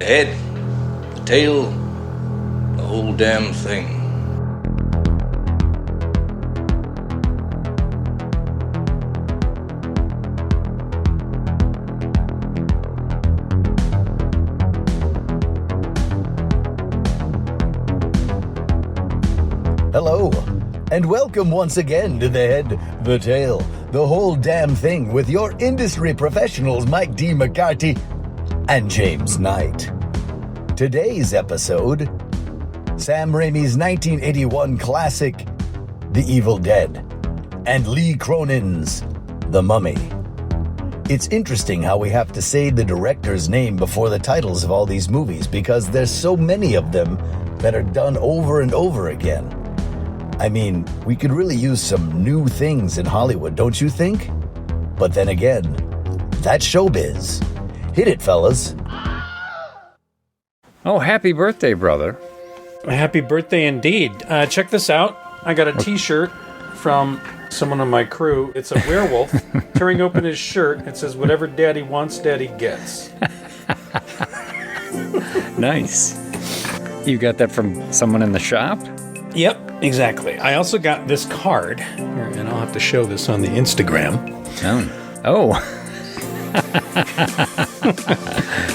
The head, the tail, the whole damn thing. Hello, and welcome once again to The Head, The Tail, The Whole Damn Thing with your industry professionals Mike D. McCarthy and James Knight. Today's episode, Sam Raimi's 1981 classic, The Evil Dead, and Lee Cronin's The Mummy. It's interesting how we have to say the director's name before the titles of all these movies because there's so many of them that are done over and over again. I mean, we could really use some new things in Hollywood, don't you think? But then again, that's showbiz. Hit it, fellas. Oh, happy birthday, brother. Happy birthday indeed. Check this out. I got a t-shirt from someone on my crew. It's a werewolf tearing open his shirt. It says, "Whatever daddy wants, daddy gets." Nice. You got that from someone in the shop? Yep, exactly. I also got this card, here, and I'll have to show this on the Instagram. Oh.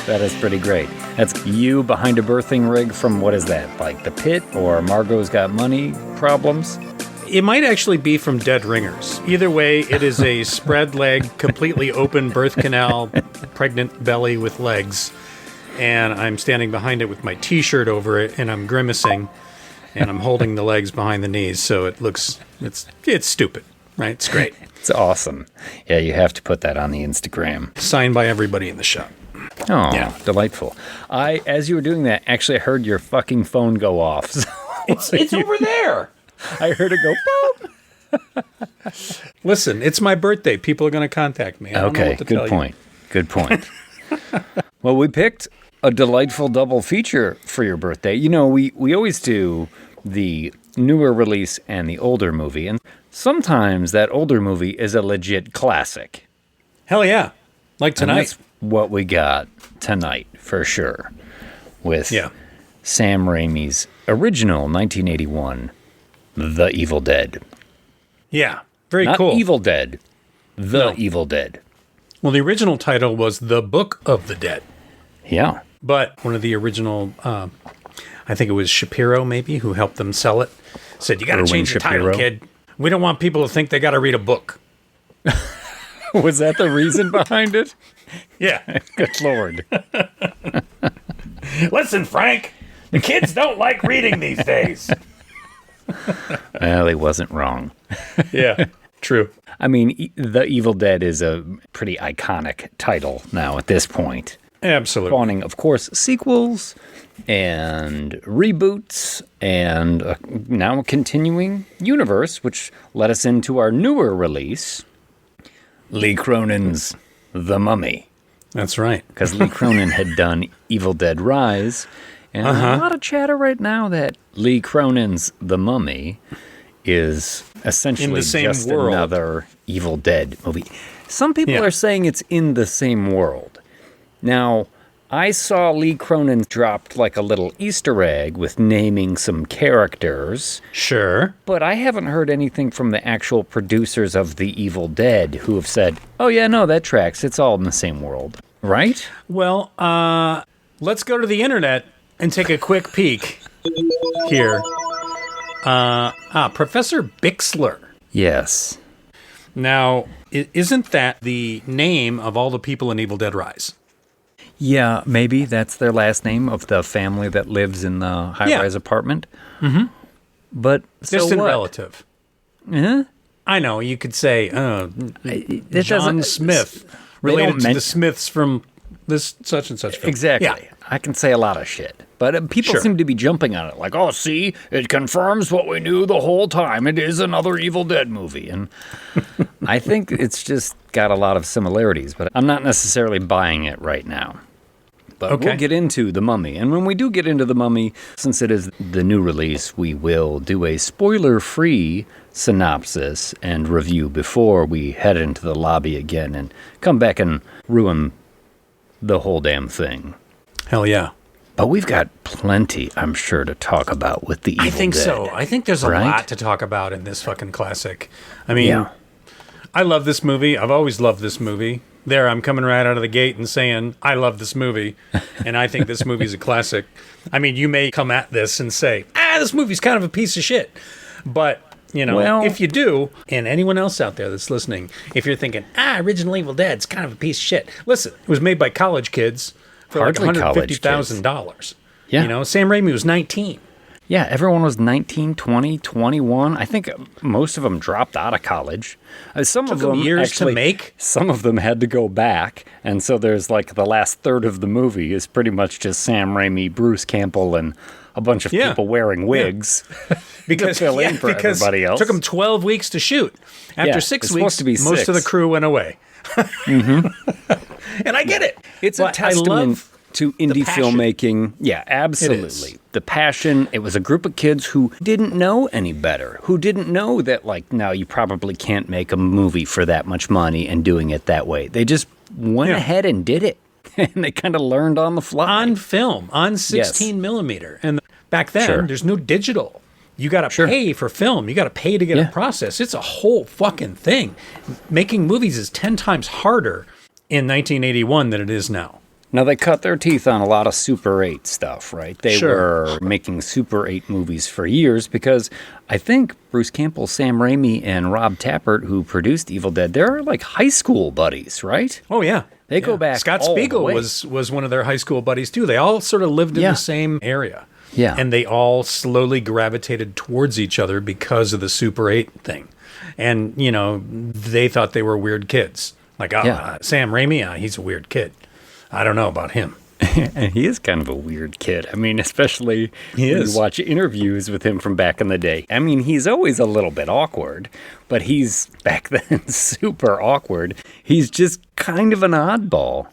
That is pretty great. That's you behind a birthing rig from, what is that, like The Pit or Margot's Got Money Problems? It might actually be from Dead Ringers. Either way, it is a spread leg, completely open birth canal, pregnant belly with legs. And I'm standing behind it with my t-shirt over it, and I'm grimacing. And I'm holding the legs behind the knees, so it looks, it's stupid, right? It's great. It's awesome. Yeah, you have to put that on the Instagram. Signed by everybody in the shop. Oh, Yeah. Delightful. As you were doing that, actually I heard your fucking phone go off. So It's over there. I heard it go boop. Listen, it's my birthday. People are going to contact me. I don't know Okay, what to good tell point. Good point. Well, we picked a delightful double feature for your birthday. You know, we always do the newer release and the older movie, and sometimes that older movie is a legit classic. Hell yeah. Like And tonight. that's what we got tonight, for sure, with Yeah. Sam Raimi's original 1981, The Evil Dead. Yeah. Very Not cool. Evil Dead, The No. Evil Dead. Well, the original title was The Book of the Dead. Yeah. But one of the original, I think it was Shapiro, maybe, who helped them sell it, said, "You got to Erwin change the title, Shapiro. kid. We don't want people to think they got to read a book." Was that the reason behind it? Yeah. Good Lord. Listen, Frank, the kids don't like reading these days. Well, he wasn't wrong. Yeah, true. I mean, The Evil Dead is a pretty iconic title now at this point. Absolutely. Spawning, of course, sequels and reboots and now a continuing universe, which led us into our newer release, Lee Cronin's The Mummy. That's right. Because Lee Cronin had done Evil Dead Rise. And a lot of chatter right now that Lee Cronin's The Mummy is essentially In the same just world. another Evil Dead movie. Some people Yeah. are saying it's in the same world. Now, I saw Lee Cronin dropped like a little Easter egg with naming some characters, Sure. but I haven't heard anything from the actual producers of The Evil Dead who have said, "Oh yeah, no, that tracks. It's all in the same world." Right? Well, let's go to the internet and take a quick peek here. Professor Bixler. Yes. Now, isn't that the name of all the people in Evil Dead Rise? Yeah, maybe that's their last name of the family that lives in the high-rise apartment. Mm-hmm. But so Distant what? relative. Huh? I know, you could say, It John doesn't- Smith, they related don't to men- the Smiths from this such and such film. Exactly. Yeah. I can say a lot of shit. But people Sure. seem to be jumping on it like, oh, see, it confirms what we knew the whole time. It is another Evil Dead movie. And I think it's just got a lot of similarities, but I'm not necessarily buying it right now. But Okay. we'll get into The Mummy. And when we do get into The Mummy, since it is the new release, we will do a spoiler-free synopsis and review before we head into the lobby again and come back and ruin the whole damn thing. Hell yeah. But we've got plenty, I'm sure, to talk about with the Evil I think Dead. so. I think there's a Right? lot to talk about in this fucking classic. I mean, I love this movie. I've always loved this movie. There, I'm coming right out of the gate and saying, I love this movie, and I think this movie's a classic. I mean, you may come at this and say, this movie's kind of a piece of shit. But, if you do, and anyone else out there that's listening, if you're thinking, original Evil Dead's kind of a piece of shit, listen, it was made by college kids for Hardly like college $150,000. Yeah. Sam Raimi was 19. Yeah, everyone was 19, 20, 21. I think most of them dropped out of college. Some of Took them them years actually, to make. Some of them had to go back, and so there's like the last third of the movie is pretty much just Sam Raimi, Bruce Campbell, and a bunch of people wearing wigs Because to fill in for everybody else. It took them 12 weeks to shoot. After 6 it's weeks, supposed to be most of the 6. crew went away. And I get it. It's But a I testament love to indie passion. filmmaking. Yeah, absolutely. The passion. It was a group of kids who didn't know any better, who didn't know that, now you probably can't make a movie for that much money and doing it that way. They just went ahead and did it. And they kind of learned on the fly. on film, on 16 millimeter. And back then, there's no digital. You got to pay for film. You got to pay to get it processed. It's a whole fucking thing. Making movies is 10 times harder in 1981 than it is now. Now, they cut their teeth on a lot of Super 8 stuff, right? They were making Super 8 movies for years because I think Bruce Campbell, Sam Raimi, and Rob Tappert, who produced Evil Dead, they're like high school buddies, right? Oh, yeah. They go back Scott all the Spiegel way. was one of their high school buddies, too. They all sort of lived in the same area. Yeah. And they all slowly gravitated towards each other because of the Super 8 thing. And, they thought they were weird kids. Like, Sam Raimi, he's a weird kid. I don't know about him. And he is kind of a weird kid. I mean, especially when you watch interviews with him from back in the day. I mean, he's always a little bit awkward, but he's back then super awkward. He's just kind of an oddball.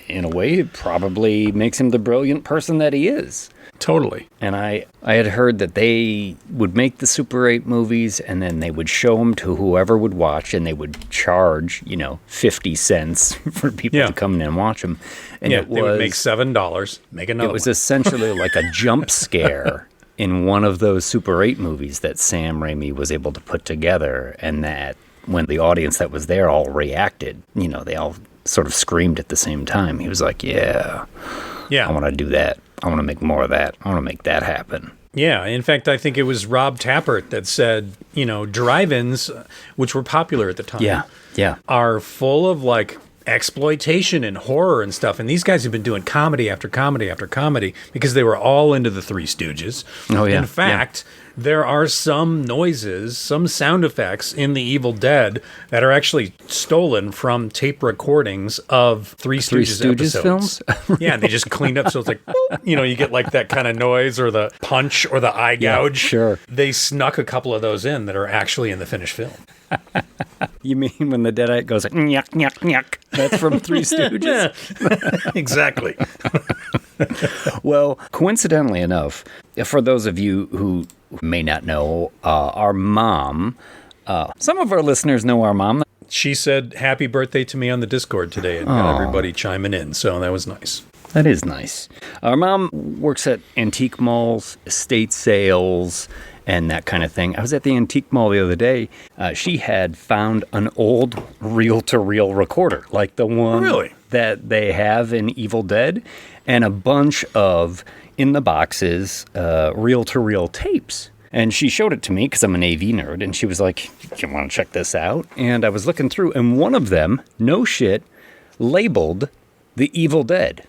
In a way, it probably makes him the brilliant person that he is. Totally. And I had heard that they would make the Super 8 movies and then they would show them to whoever would watch and they would charge, 50 cents for people to come in and watch them. And they would make $7, make another It was one. essentially like a jump scare in one of those Super 8 movies that Sam Raimi was able to put together, and that when the audience that was there all reacted, they all sort of screamed at the same time. He was like, I want to do that. I want to make more of that. I want to make that happen. Yeah. In fact, I think it was Rob Tappert that said, drive-ins, which were popular at the time, are full of exploitation and horror and stuff. And these guys have been doing comedy after comedy after comedy because they were all into the Three Stooges. Oh, yeah. In fact, there are some noises, some sound effects in the Evil Dead that are actually stolen from tape recordings of Three Stooges episodes. Films? Yeah, they just cleaned up. So it's like, boop, you get that kind of noise or the punch or the eye gouge. Sure. They snuck a couple of those in that are actually in the finished film. You mean when the Deadite goes like, nyuk, nyuk, nyuk? That's from Three Stooges? Exactly. Well, coincidentally enough, for those of you who may not know, our mom, some of our listeners know our mom. She said happy birthday to me on the Discord today and got everybody chiming in, so that was nice. That is nice. Our mom works at antique malls, estate sales, and that kind of thing. I was at the antique mall the other day. She had found an old reel-to-reel recorder, like the one that they have in Evil Dead, and a bunch of, in the boxes, reel-to-reel tapes. And she showed it to me because I'm an AV nerd, and she was like, you want to check this out? And I was looking through, and one of them, no shit, labeled The Evil Dead.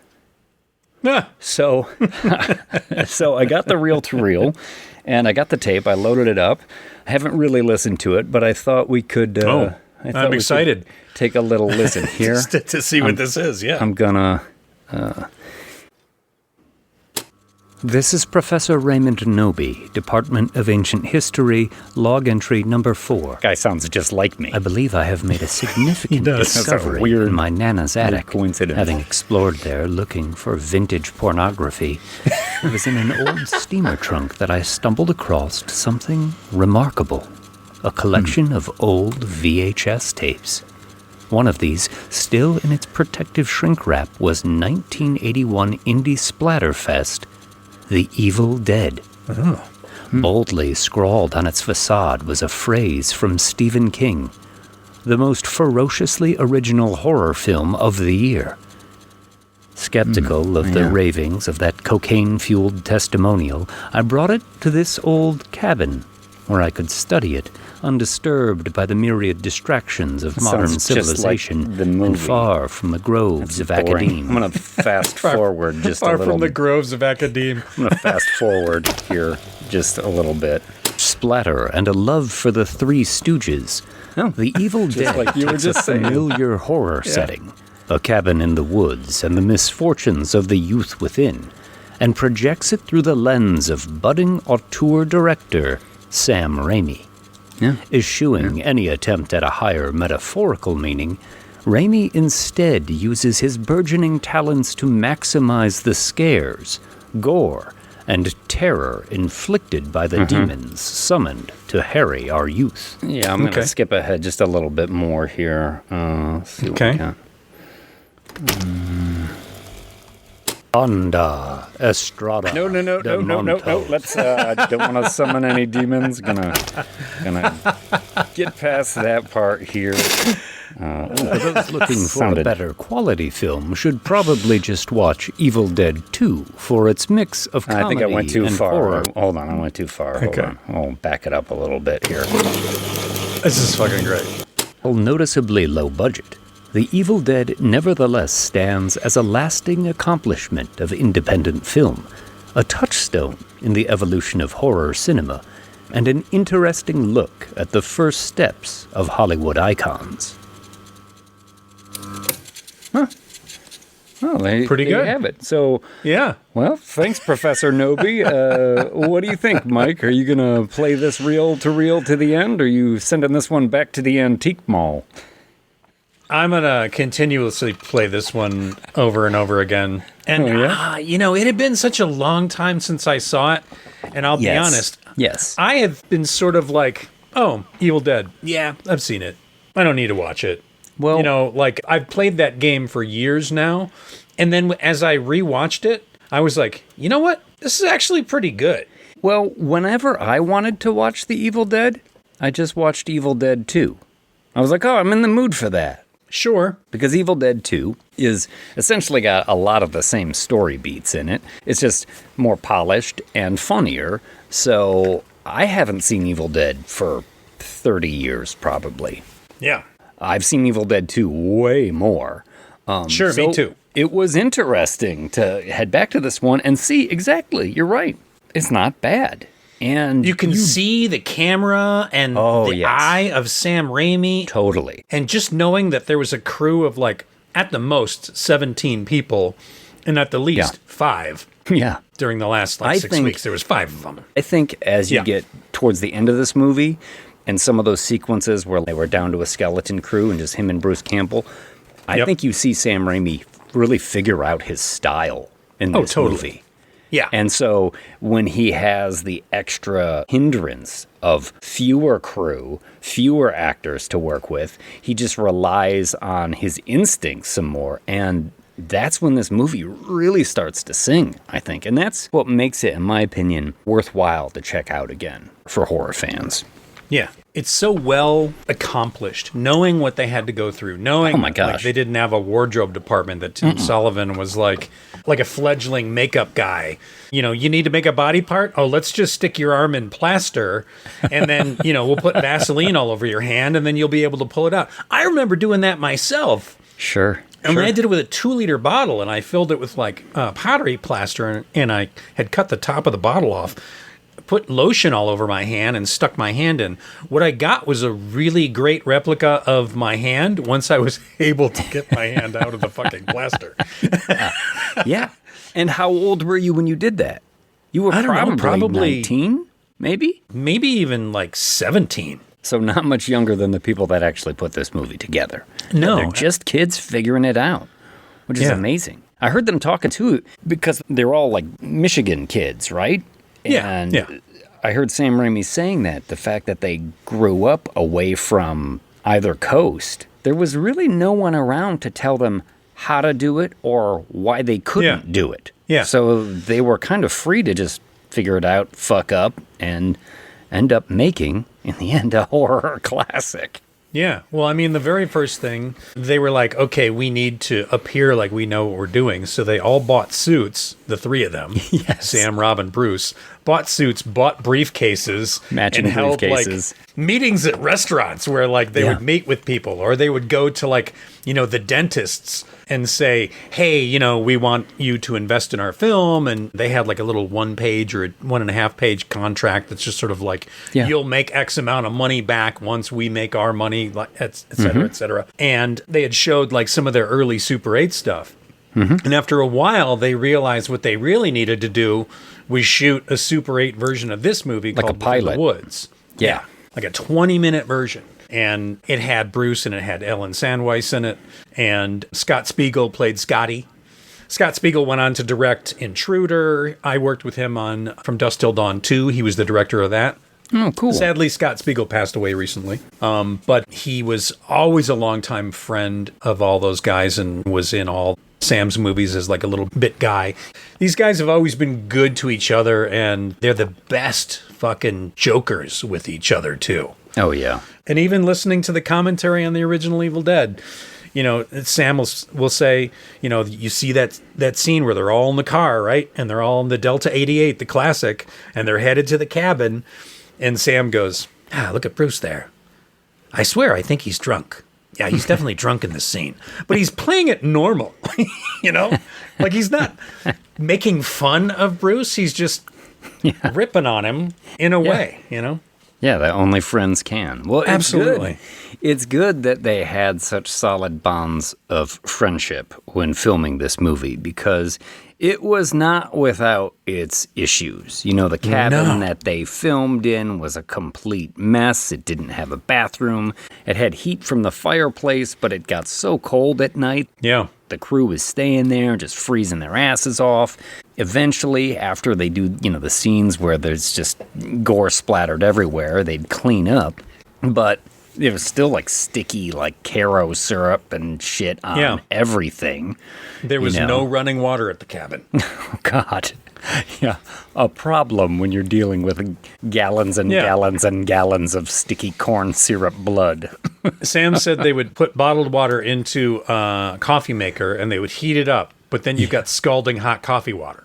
So I got the reel-to-reel, and I got the tape. I loaded it up. I haven't really listened to it, but I thought we could... I'm excited. Take a little listen here. Just to see what this is, yeah. I'm gonna... This is Professor Raymond Noby, Department of Ancient History, log entry number 4. Guy sounds just like me. I believe I have made a significant discovery in my Nana's attic. Coincidence. Having explored there looking for vintage pornography, it was in an old steamer trunk that I stumbled across something remarkable. A collection of old VHS tapes. One of these, still in its protective shrink wrap, was 1981 indie splatterfest, The Evil Dead. Oh. Boldly scrawled on its facade was a phrase from Stephen King, the most ferociously original horror film of the year. Skeptical of the ravings of that cocaine-fueled testimonial, I brought it to this old cabin, where I could study it, undisturbed by the myriad distractions of modern civilization, like the movie. and far from the groves of academe. I'm going to fast forward just a Far little from the groves of academe. I'm going to fast forward here just a little bit. Splatter and a love for the Three Stooges. The Evil Dead like you were takes just a saying. familiar horror setting, a cabin in the woods and the misfortunes of the youth within, and projects it through the lens of budding auteur director Sam Raimi. Eschewing any attempt at a higher metaphorical meaning, Raimi instead uses his burgeoning talents to maximize the scares, gore, and terror inflicted by the demons summoned to harry our youth. Yeah, I'm going to skip ahead just a little bit more here. Let's see what we got. Anda Estrada. No. Let's. Don't want to summon any demons. Gonna get past that part here. Those looking for a Sounded- better quality film should probably just watch Evil Dead 2 for its mix of comedy I think I went too and far. horror. Hold on, I went too far. Hold on. I'll back it up a little bit here. This is fucking great. While noticeably low budget, The Evil Dead nevertheless stands as a lasting accomplishment of independent film, a touchstone in the evolution of horror cinema, and an interesting look at the first steps of Hollywood icons. Oh, Pretty there good. you have it. So, Yeah. well, thanks, Professor Noby. What do you think, Mike? Are you going to play this reel to the end, or are you sending this one back to the antique mall? I'm going to continuously play this one over and over again. And, it had been such a long time since I saw it. And I'll be honest, Yes. I have been sort of like, oh, Evil Dead. Yeah, I've seen it. I don't need to watch it. Well, I've played that game for years now. And then as I rewatched it, I was like, you know what? This is actually pretty good. Well, whenever I wanted to watch The Evil Dead, I just watched Evil Dead 2. I was like, oh, I'm in the mood for that. Sure. Because Evil Dead 2 is essentially got a lot of the same story beats in it. It's just more polished and funnier. So I haven't seen Evil Dead for 30 years, probably. Yeah. I've seen Evil Dead 2 way more. Sure, me too. It was interesting to head back to this one and see exactly. You're right. It's not bad. And You can see the camera and the eye of Sam Raimi. Totally. And just knowing that there was a crew of at the most 17 people and at the least 5 Yeah. during the last 6 weeks. There was 5 of them. I think as you get towards the end of this movie and some of those sequences where they were down to a skeleton crew and just him and Bruce Campbell, I think you see Sam Raimi really figure out his style in this movie. Yeah. And so when he has the extra hindrance of fewer crew, fewer actors to work with, he just relies on his instincts some more. And that's when this movie really starts to sing, I think. And that's what makes it, in my opinion, worthwhile to check out again for horror fans. Yeah. It's so well accomplished, knowing what they had to go through, knowing Oh my gosh. they didn't have a wardrobe department, that Tim Sullivan was like a fledgling makeup guy. You need to make a body part? Oh, let's just stick your arm in plaster and then, we'll put Vaseline all over your hand and then you'll be able to pull it out. I remember doing that myself. Sure. And when I did it with a 2-liter bottle and I filled it with pottery plaster and I had cut the top of the bottle off, put lotion all over my hand and stuck my hand in. What I got was a really great replica of my hand once I was able to get my hand out of the fucking plaster. Yeah. And how old were you when you did that? You were I don't know, probably 19, maybe? Maybe even 17. So not much younger than the people that actually put this movie together. No. They're just kids figuring it out, which is amazing. I heard them talking too, because they're all Michigan kids, right? And I heard Sam Raimi saying that the fact that they grew up away from either coast there was really no one around to tell them how to do it or why they couldn't do it. Yeah. So they were kind of free to just figure it out, fuck up, and end up making, in the end, a horror classic. Yeah. Well, I mean, the very first thing, they were like, okay, we need to appear like we know what we're doing. So they all bought suits, the three of them, Sam, Rob, and Bruce, bought suits, bought briefcases, Matching and held briefcases. like meetings at restaurants where like they would meet with people, or they would go to like, you know, the dentists and say, hey, you know, we want you to invest in our film. And they had like a little 1 page or 1.5 page contract that's just sort of like, you'll make X amount of money back once we make our money, et cetera, et cetera. And they had showed like some of their early Super 8 stuff. And after a while, they realized what they really needed to do was shoot a Super 8 version of this movie Like called a pilot. Within the Woods. Yeah. Like a 20-minute version. And it had Bruce and it had Ellen Sandweiss in it. And Scott Spiegel played Scotty. Scott Spiegel went on to direct Intruder. I worked with him on From Dusk Till Dawn 2. He was the director of that. Oh, cool. Sadly, Scott Spiegel passed away recently. But he was always a longtime friend of all those guys and was in all Sam's movies as like a little bit guy. These guys have always been good to each other, and they're the best fucking jokers with each other, too. Oh, yeah. And even listening to the commentary on the original Evil Dead, you know, Sam will say, you know, you see that scene where they're all in the car, right? And they're all in the Delta 88, the classic, and they're headed to the cabin. And Sam goes, look at Bruce there. I swear, I think he's drunk. Yeah, he's definitely drunk in this scene. But he's playing it normal, you know? Like, he's not making fun of Bruce. He's just ripping on him in a way, you know? Yeah, that only friends can. Well, Absolutely. It's good that they had such solid bonds of friendship when filming this movie, because it was not without its issues. You know, the cabin that they filmed in was a complete mess. It didn't have a bathroom. It had heat from the fireplace, but it got so cold at night. Yeah. The crew was staying there, just freezing their asses off. Eventually, after they do, you know, the scenes where there's just gore splattered everywhere, they'd clean up. But it was still like sticky, like Caro syrup and shit on everything. There was no running water at the cabin. Oh, God. Yeah. A problem when you're dealing with gallons and gallons and gallons of sticky corn syrup blood. Sam said they would put bottled water into a coffee maker and they would heat it up, but then you've got scalding hot coffee water.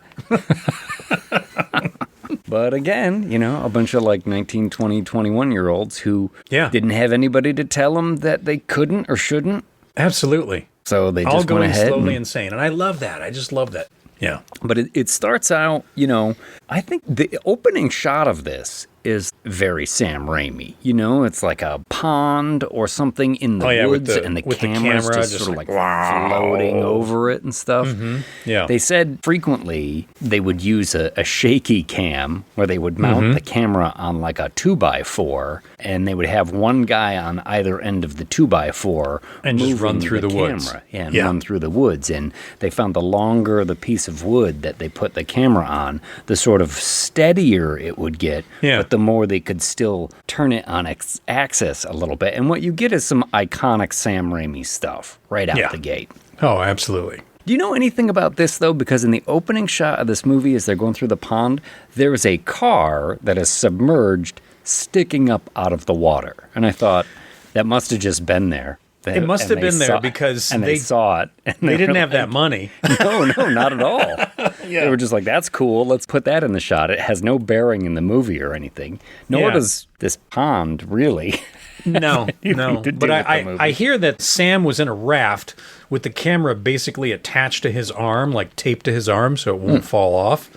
But again, you know, a bunch of like 19, 20, 21-year-olds who didn't have anybody to tell them that they couldn't or shouldn't. Absolutely. So they all just went going ahead slowly insane. And I love that. I just love that. Yeah. But it starts out, you know, I think the opening shot of this is very Sam Raimi. You know, it's like a pond or something in the woods, and the camera's just sort of like floating over it and stuff. Mm-hmm. Yeah. They said frequently they would use a shaky cam where they would mount the camera on like a 2x4, and they would have one guy on either end of the 2x4 and just run through the woods. And run through the woods. And they found the longer the piece of wood that they put the camera on, the sort of steadier it would get. Yeah. But the more they could still turn it on its axis a little bit. And what you get is some iconic Sam Raimi stuff right out the gate. Oh, absolutely. Do you know anything about this, though? Because in the opening shot of this movie, as they're going through the pond, there is a car that is submerged, sticking up out of the water. And I thought, that must have just been there. It must have been there because they saw it. And they didn't have like, that money. No, not at all. They were just like, that's cool. Let's put that in the shot. It has no bearing in the movie or anything. Nor does this pond, really. No. But I hear that Sam was in a raft with the camera basically attached to his arm, like taped to his arm so it won't fall off.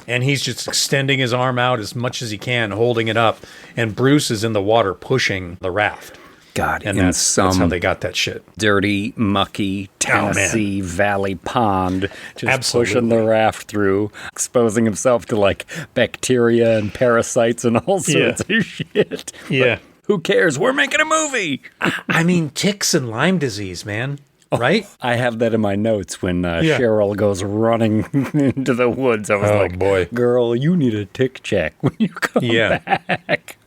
And he's just extending his arm out as much as he can, holding it up. And Bruce is in the water pushing the raft. God, and that's how they got that shit. Dirty, mucky Tennessee Valley pond, just pushing the raft through, exposing himself to like bacteria and parasites and all sorts of shit. Yeah. But who cares? We're making a movie. I mean, ticks and Lyme disease, man. Right? I have that in my notes when Cheryl goes running into the woods. I was like, boy, girl, you need a tick check when you come back.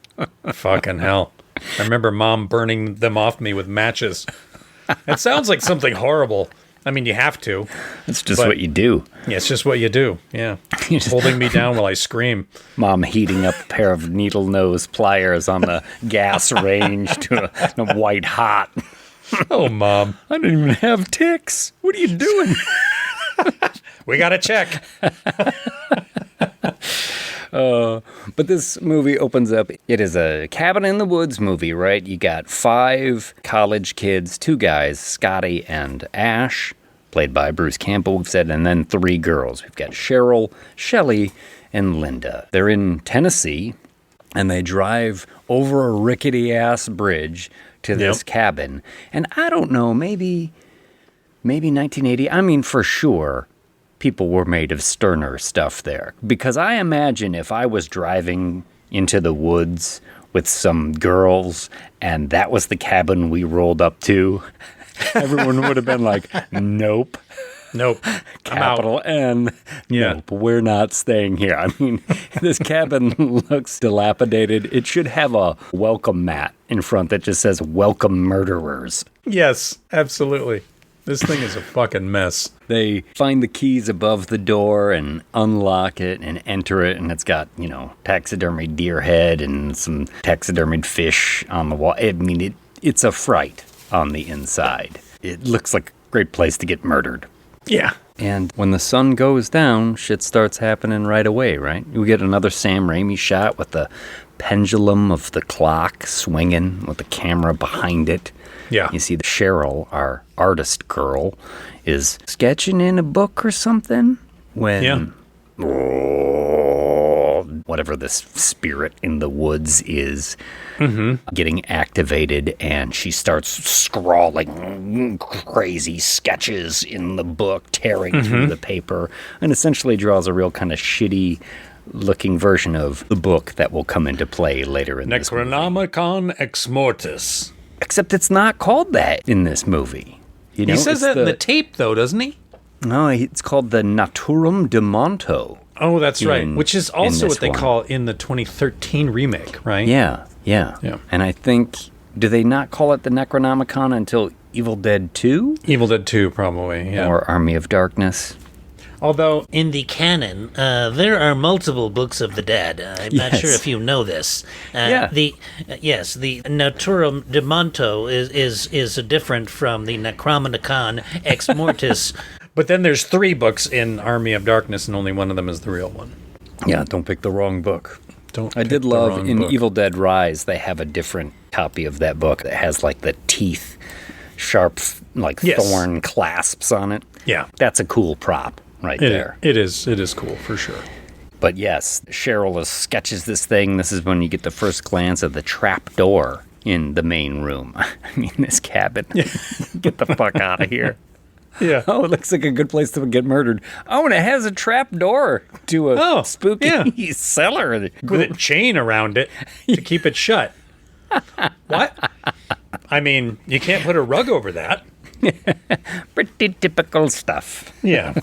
Fucking hell. I remember Mom burning them off me with matches. That sounds like something horrible. I mean, you have to. It's just what you do. Yeah, it's just what you do. Yeah. Holding me down while I scream. Mom heating up a pair of needle nose pliers on the gas range to a white hot. Oh, Mom. I don't even have ticks. What are you doing? We got to check. But this movie opens up. It is a cabin in the woods movie, right? You got 5 college kids, 2 guys, Scotty and Ash, played by Bruce Campbell, we've said, and then 3 girls. We've got Cheryl, Shelley, and Linda. They're in Tennessee, and they drive over a rickety-ass bridge to this cabin. And I don't know, maybe 1980. I mean, for sure, people were made of sterner stuff there. Because I imagine if I was driving into the woods with some girls and that was the cabin we rolled up to, everyone would have been like, nope. Nope. Capital N. Yeah. Nope, we're not staying here. I mean, this cabin looks dilapidated. It should have a welcome mat in front that just says, welcome murderers. Yes, absolutely. This thing is a fucking mess. They find the keys above the door and unlock it and enter it, and it's got, taxidermied deer head and some taxidermied fish on the wall. I mean, it's a fright on the inside. It looks like a great place to get murdered. Yeah. And when the sun goes down, shit starts happening right away, right? We get another Sam Raimi shot with the pendulum of the clock swinging with the camera behind it. Yeah. You see Cheryl, our artist girl, is sketching in a book or something when whatever this spirit in the woods is getting activated, and she starts scrawling crazy sketches in the book, tearing through the paper, and essentially draws a real kind of shitty looking version of the book that will come into play later in this movie. Necronomicon Ex Mortis. Except it's not called that in this movie. He says that in the tape, though, doesn't he? No, it's called the Naturum de Monto. Oh, that's right. Which is also what they call in the 2013 remake, right? Yeah. And I think, do they not call it the Necronomicon until Evil Dead 2? Evil Dead 2, probably, yeah. Or Army of Darkness? Although, in the canon, there are multiple books of the dead. I'm not sure if you know this. The Naturum de Monto is different from the Necronomicon Ex Mortis. But then there's 3 books in Army of Darkness, and only one of them is the real one. Yeah, don't pick the wrong book. I did love in Evil Dead Rise, they have a different copy of that book that has like the teeth, sharp, thorn clasps on it. Yeah. That's a cool prop there. It is cool, for sure. But yes, Cheryl sketches this thing. This is when you get the first glance at the trap door in the main room. I mean, this cabin. Get the fuck out of here. Yeah. Oh, it looks like a good place to get murdered. Oh, and it has a trap door to a spooky cellar. With a chain around it to keep it shut. What? I mean, you can't put a rug over that. Pretty typical stuff. Yeah.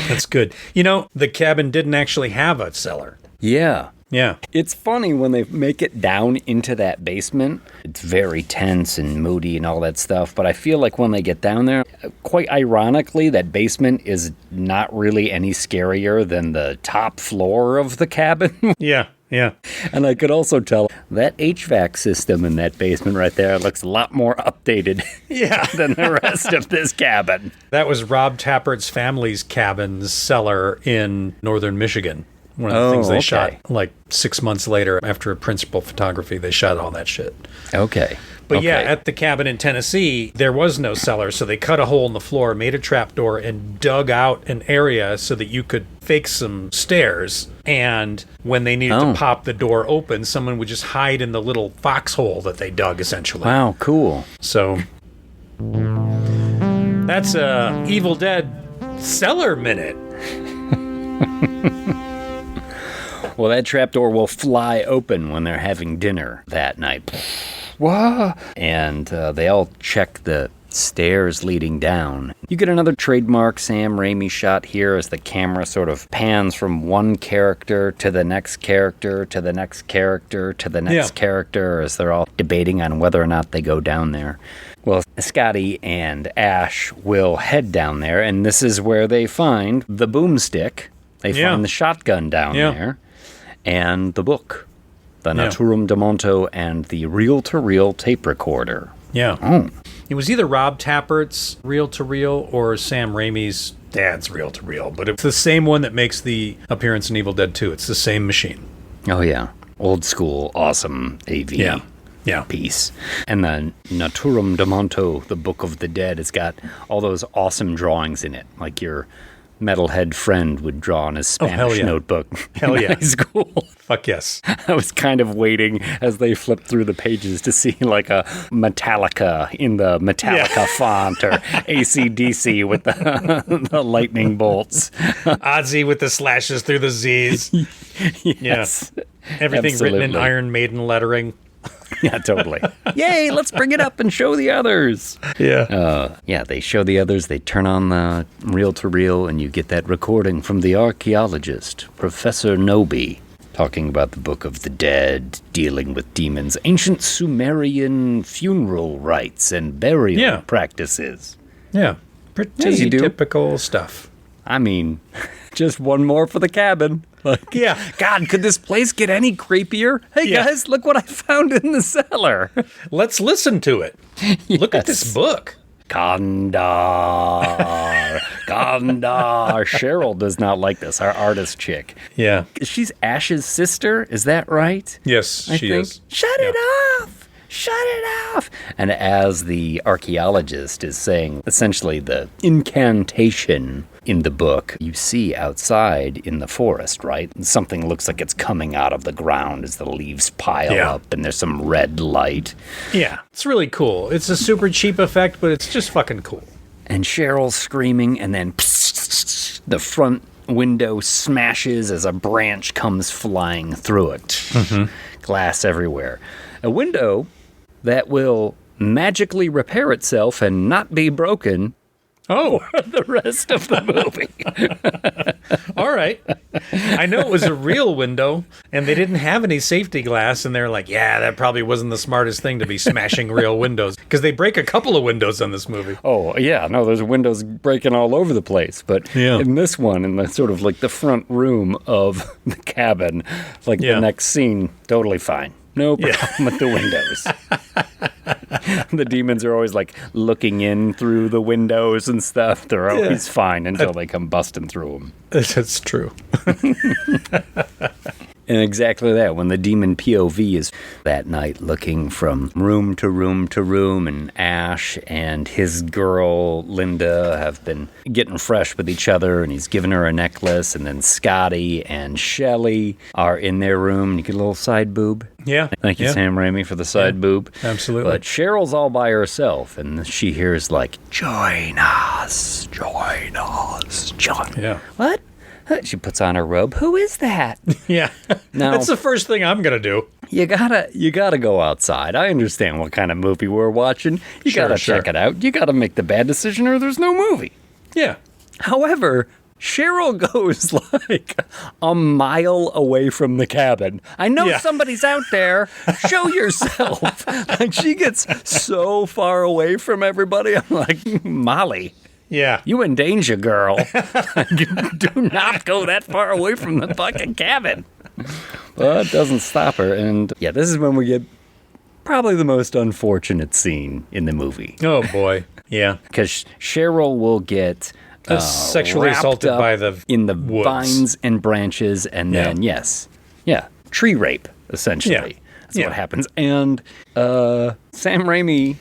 That's good. The cabin didn't actually have a cellar. Yeah. Yeah. It's funny when they make it down into that basement. It's very tense and moody and all that stuff. But I feel like when they get down there, quite ironically, that basement is not really any scarier than the top floor of the cabin. Yeah. And I could also tell that HVAC system in that basement right there looks a lot more updated than the rest of this cabin. That was Rob Tappert's family's cabin's cellar in northern Michigan. One of the things they shot like 6 months later after principal photography. They shot all that shit. Okay. But at the cabin in Tennessee, there was no cellar, so they cut a hole in the floor, made a trap door, and dug out an area so that you could fake some stairs. And when they needed to pop the door open, someone would just hide in the little foxhole that they dug, essentially. Wow, cool. So that's a Evil Dead cellar minute. Well, that trapdoor will fly open when they're having dinner that night. Whoa! And they all check the stairs leading down. You get another trademark Sam Raimi shot here as the camera sort of pans from one character to the next character to the next character to the next character as they're all debating on whether or not they go down there. Well, Scotty and Ash will head down there, and this is where they find the boomstick. They find the shotgun down there, and the book, the Naturum de Monto, and the reel-to-reel tape recorder. Yeah. Oh. It was either Rob Tappert's reel-to-reel or Sam Raimi's dad's reel-to-reel, but it's the same one that makes the appearance in Evil Dead 2. It's the same machine. Oh, yeah. Old school, awesome AV piece. And the Naturum de Monto, the Book of the Dead, has got all those awesome drawings in it, like your metalhead friend would draw on his Spanish notebook in high school. Fuck yes. I was kind of waiting as they flipped through the pages to see like a Metallica in the Metallica font or AC/DC with the lightning bolts. Ozzy with the slashes through the Z's. Yes. Everything Absolutely. written in Iron Maiden lettering. Yeah, totally. Yay, let's bring it up and show the others. Yeah. They show the others. They turn on the reel-to-reel, and you get that recording from the archaeologist, Professor Noby, talking about the Book of the Dead, dealing with demons, ancient Sumerian funeral rites and burial practices. Yeah. Pretty typical stuff. I mean, just one more for the cabin. Like, God, could this place get any creepier? Hey, guys, look what I found in the cellar. Let's listen to it. Look at this book. Kandar. Kandar. Cheryl does not like this, our artist chick. Yeah. She's Ash's sister, is that right? Yes, she is. Shut it off! Shut it off! And as the archaeologist is saying, essentially the incantation in the book, you see outside in the forest, right? Something looks like it's coming out of the ground as the leaves pile up, and there's some red light. Yeah, it's really cool. It's a super cheap effect, but it's just fucking cool. And Cheryl's screaming, and then the front window smashes as a branch comes flying through it. Mm-hmm. Glass everywhere. A window that will magically repair itself and not be broken for the rest of the movie. All right. I know it was a real window, and they didn't have any safety glass, and they're like, yeah, that probably wasn't the smartest thing to be smashing real windows, because they break a couple of windows on this movie. Oh, yeah. No, there's windows breaking all over the place. But in this one, in the sort of like the front room of the cabin, like the next scene, totally fine. No problem with the windows. The demons are always like looking in through the windows and stuff. They're always fine until they come busting through them. That's true. And exactly that, when the demon POV is that night looking from room to room to room, and Ash and his girl, Linda, have been getting fresh with each other, and he's giving her a necklace, and then Scotty and Shelley are in their room, and you get a little side boob. Yeah. Thank you, Sam Raimi, for the side boob. Absolutely. But Cheryl's all by herself, and she hears like, join us, join us, join. Yeah. What? She puts on her robe. Who is that? Yeah. Now, that's the first thing I'm going to do. You gotta go outside. I understand what kind of movie we're watching. You gotta check it out. You gotta make the bad decision or there's no movie. Yeah. However, Cheryl goes like a mile away from the cabin. I know somebody's out there. Show yourself. Like, she gets so far away from everybody. I'm like, Molly. Yeah. You in danger, girl. Do not go that far away from the fucking cabin. But it doesn't stop her. And yeah, this is when we get probably the most unfortunate scene in the movie. Oh, boy. Yeah. Because Cheryl will get sexually assaulted by in the woods. vines and branches. And then, tree rape, essentially. Yeah. That's what happens. And Sam Raimi,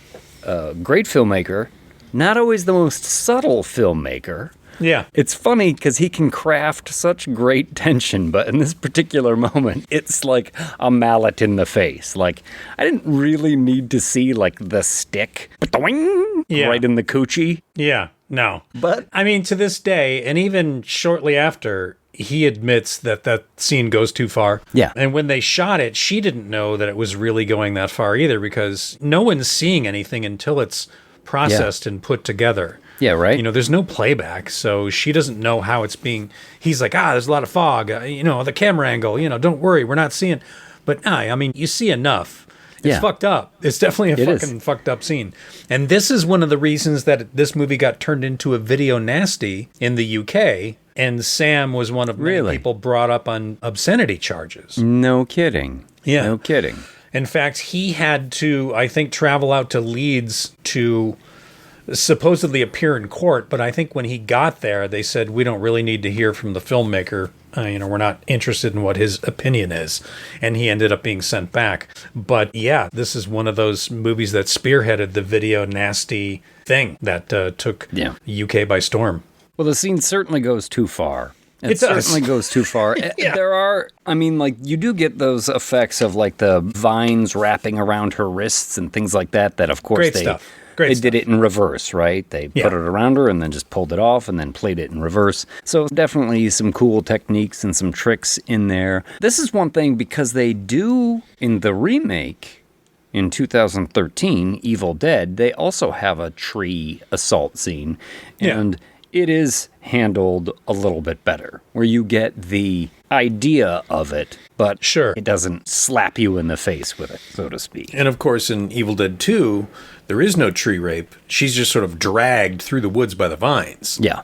great filmmaker, not always the most subtle filmmaker. Yeah. It's funny because he can craft such great tension, but in this particular moment, it's like a mallet in the face. Like, I didn't really need to see, like, the stick right in the coochie. Yeah, no. But, I mean, to this day, and even shortly after, he admits that that scene goes too far. Yeah. And when they shot it, she didn't know that it was really going that far either, because no one's seeing anything until it's processed and put together. Yeah, right. You know, there's no playback, so she doesn't know how it's being. He's like, there's a lot of fog, the camera angle, don't worry, we're not seeing. But I mean, you see enough. It's fucked up. It's definitely a fucking fucked up scene. And this is one of the reasons that this movie got turned into a video nasty in the UK. And Sam was one of many people brought up on obscenity charges. No kidding. Yeah. No kidding. In fact, he had to, I think, travel out to Leeds to supposedly appear in court. But I think when he got there, they said, we don't really need to hear from the filmmaker. We're not interested in what his opinion is. And he ended up being sent back. But yeah, this is one of those movies that spearheaded the video nasty thing that took UK by storm. Well, the scene certainly goes too far. It certainly goes too far. There are, you do get those effects of like the vines wrapping around her wrists and things like that, of course they did it in reverse, right? They put it around her and then just pulled it off and then played it in reverse. So definitely some cool techniques and some tricks in there. This is one thing because they do in the remake in 2013, Evil Dead, they also have a tree assault scene. And it is handled a little bit better, where you get the idea of it, but it doesn't slap you in the face with it, so to speak. And of course, in Evil Dead 2, there is no tree rape. She's just sort of dragged through the woods by the vines. Yeah.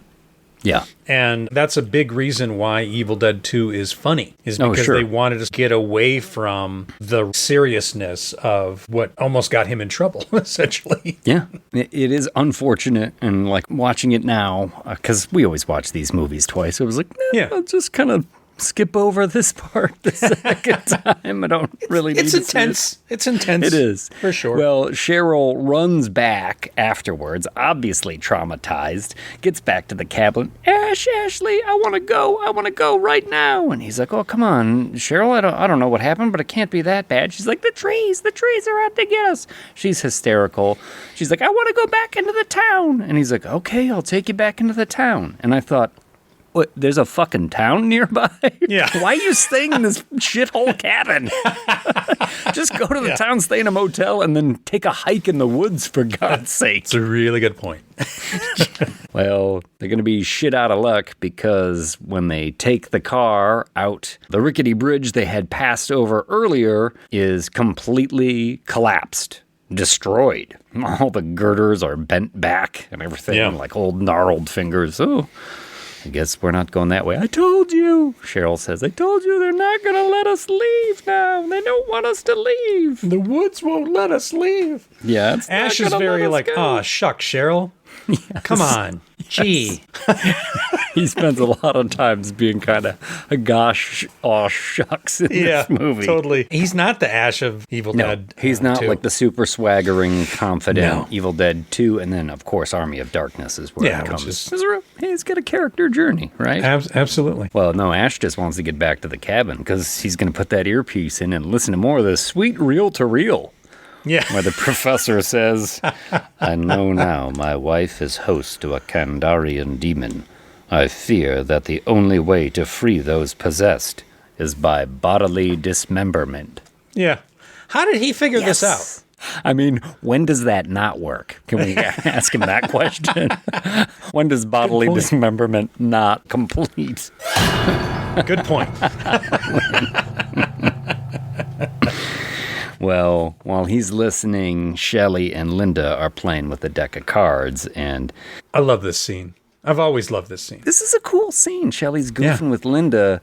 Yeah. And that's a big reason why Evil Dead 2 is funny, is because they wanted to get away from the seriousness of what almost got him in trouble, essentially. Yeah. It is unfortunate, and like watching it now, because we always watch these movies twice, I was like, I'll just kind of skip over this part the second time. I don't really need to intense. See it. It's intense. It is. For sure. Well, Cheryl runs back afterwards, obviously traumatized, gets back to the cabin. Ashley, I want to go right now. And he's like, oh, come on, Cheryl, I don't know what happened, but it can't be that bad. She's like, the trees are out to get us. She's hysterical. She's like, I want to go back into the town. And he's like, okay, I'll take you back into the town. And I thought, what, there's a fucking town nearby? Yeah. Why are you staying in this shithole cabin? Just go to the town, stay in a motel, and then take a hike in the woods, for God's sake. It's a really good point. Well, they're going to be shit out of luck because when they take the car out, the rickety bridge they had passed over earlier is completely collapsed. Destroyed. All the girders are bent back and everything, like old gnarled fingers. Oh, I guess we're not going that way. I told you, Cheryl says. I told you they're not going to let us leave now. They don't want us to leave. The woods won't let us leave. Yeah. Ash is very like, oh, shucks, Cheryl. Yes. Come on. Gee. He spends a lot of times being kind of a gosh, aw, shucks in this movie. Totally. He's not the Ash of Evil Dead. He's not 2. Like the super swaggering, confident Evil Dead 2. And then, of course, Army of Darkness is where it comes. He's got a character journey, right? Absolutely. Well, no, Ash just wants to get back to the cabin because he's going to put that earpiece in and listen to more of this sweet reel-to-reel. Yeah. Where the professor says, I know now my wife is host to a Kandarian demon. I fear that the only way to free those possessed is by bodily dismemberment. Yeah. How did he figure this out? I mean, when does that not work? Can we ask him that question? When does bodily dismemberment not complete? Good point. Well, while he's listening, Shelley and Linda are playing with a deck of cards, and I love this scene. I've always loved this scene. This is a cool scene. Shelley's goofing with Linda.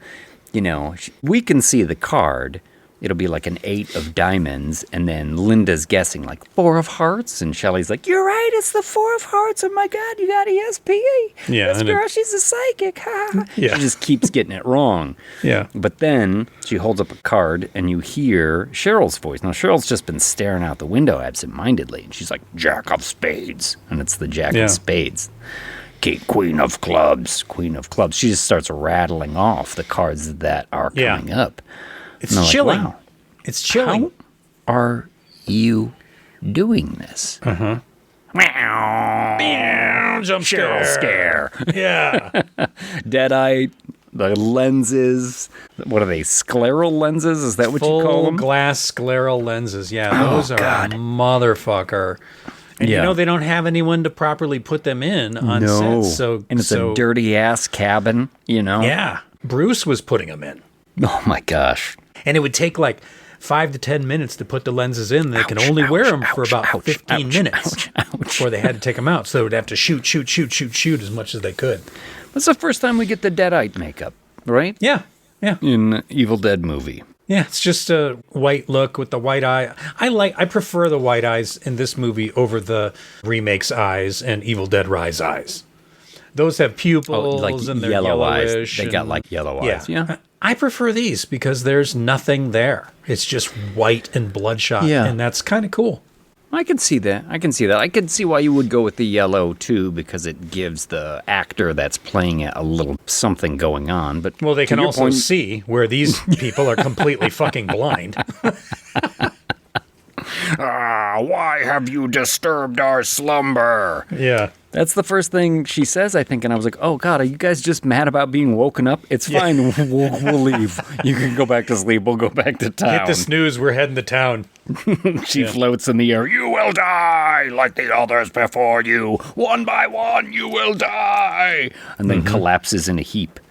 You know, we can see the card. It'll be like an 8 of diamonds, and then Linda's guessing like 4 of hearts, and Shelley's like, "You're right, it's the 4 of hearts. Oh my God, you got ESP. Yeah, this girl, she's a psychic." Yeah. She just keeps getting it wrong. Yeah. But then she holds up a card, and you hear Cheryl's voice. Now Cheryl's just been staring out the window absentmindedly, and she's like, "Jack of spades," and it's the Jack of spades. Queen of clubs, Queen of clubs. She just starts rattling off the cards that are coming up. It's chilling. Like, wow, it's chilling. How are you doing this? Jump scare. Yeah. Deadite, the lenses. What are they? Scleral lenses? Is that what you call them? Full glass scleral lenses. Yeah, those are a motherfucker. And you know they don't have anyone to properly put them in on set. So it's a dirty ass cabin, you know? Yeah. Bruce was putting them in. Oh my gosh. And it would take like 5 to 10 minutes to put the lenses in. They can only wear them for about 15 minutes before they had to take them out. So they would have to shoot as much as they could. That's the first time we get the Deadite makeup, right? Yeah. In Evil Dead movie. Yeah, it's just a white look with the white eye. I prefer the white eyes in this movie over the remake's eyes and Evil Dead Rise eyes. Those have pupils and they're yellow yellowish. eyes. They got like yellow eyes. Yeah. I prefer these because there's nothing there. It's just white and bloodshot, and that's kind of cool. I can see that. I can see why you would go with the yellow, too, because it gives the actor that's playing it a little something going on. But well, they can also see where these people are completely fucking blind. Why have you disturbed our slumber? Yeah. That's the first thing she says, I think, and I was like, oh, God, are you guys just mad about being woken up? It's fine, we'll leave. You can go back to sleep, we'll go back to town. Hit the snooze, we're heading to town. She floats in the air. You will die like the others before you. One by one, you will die. And then collapses in a heap.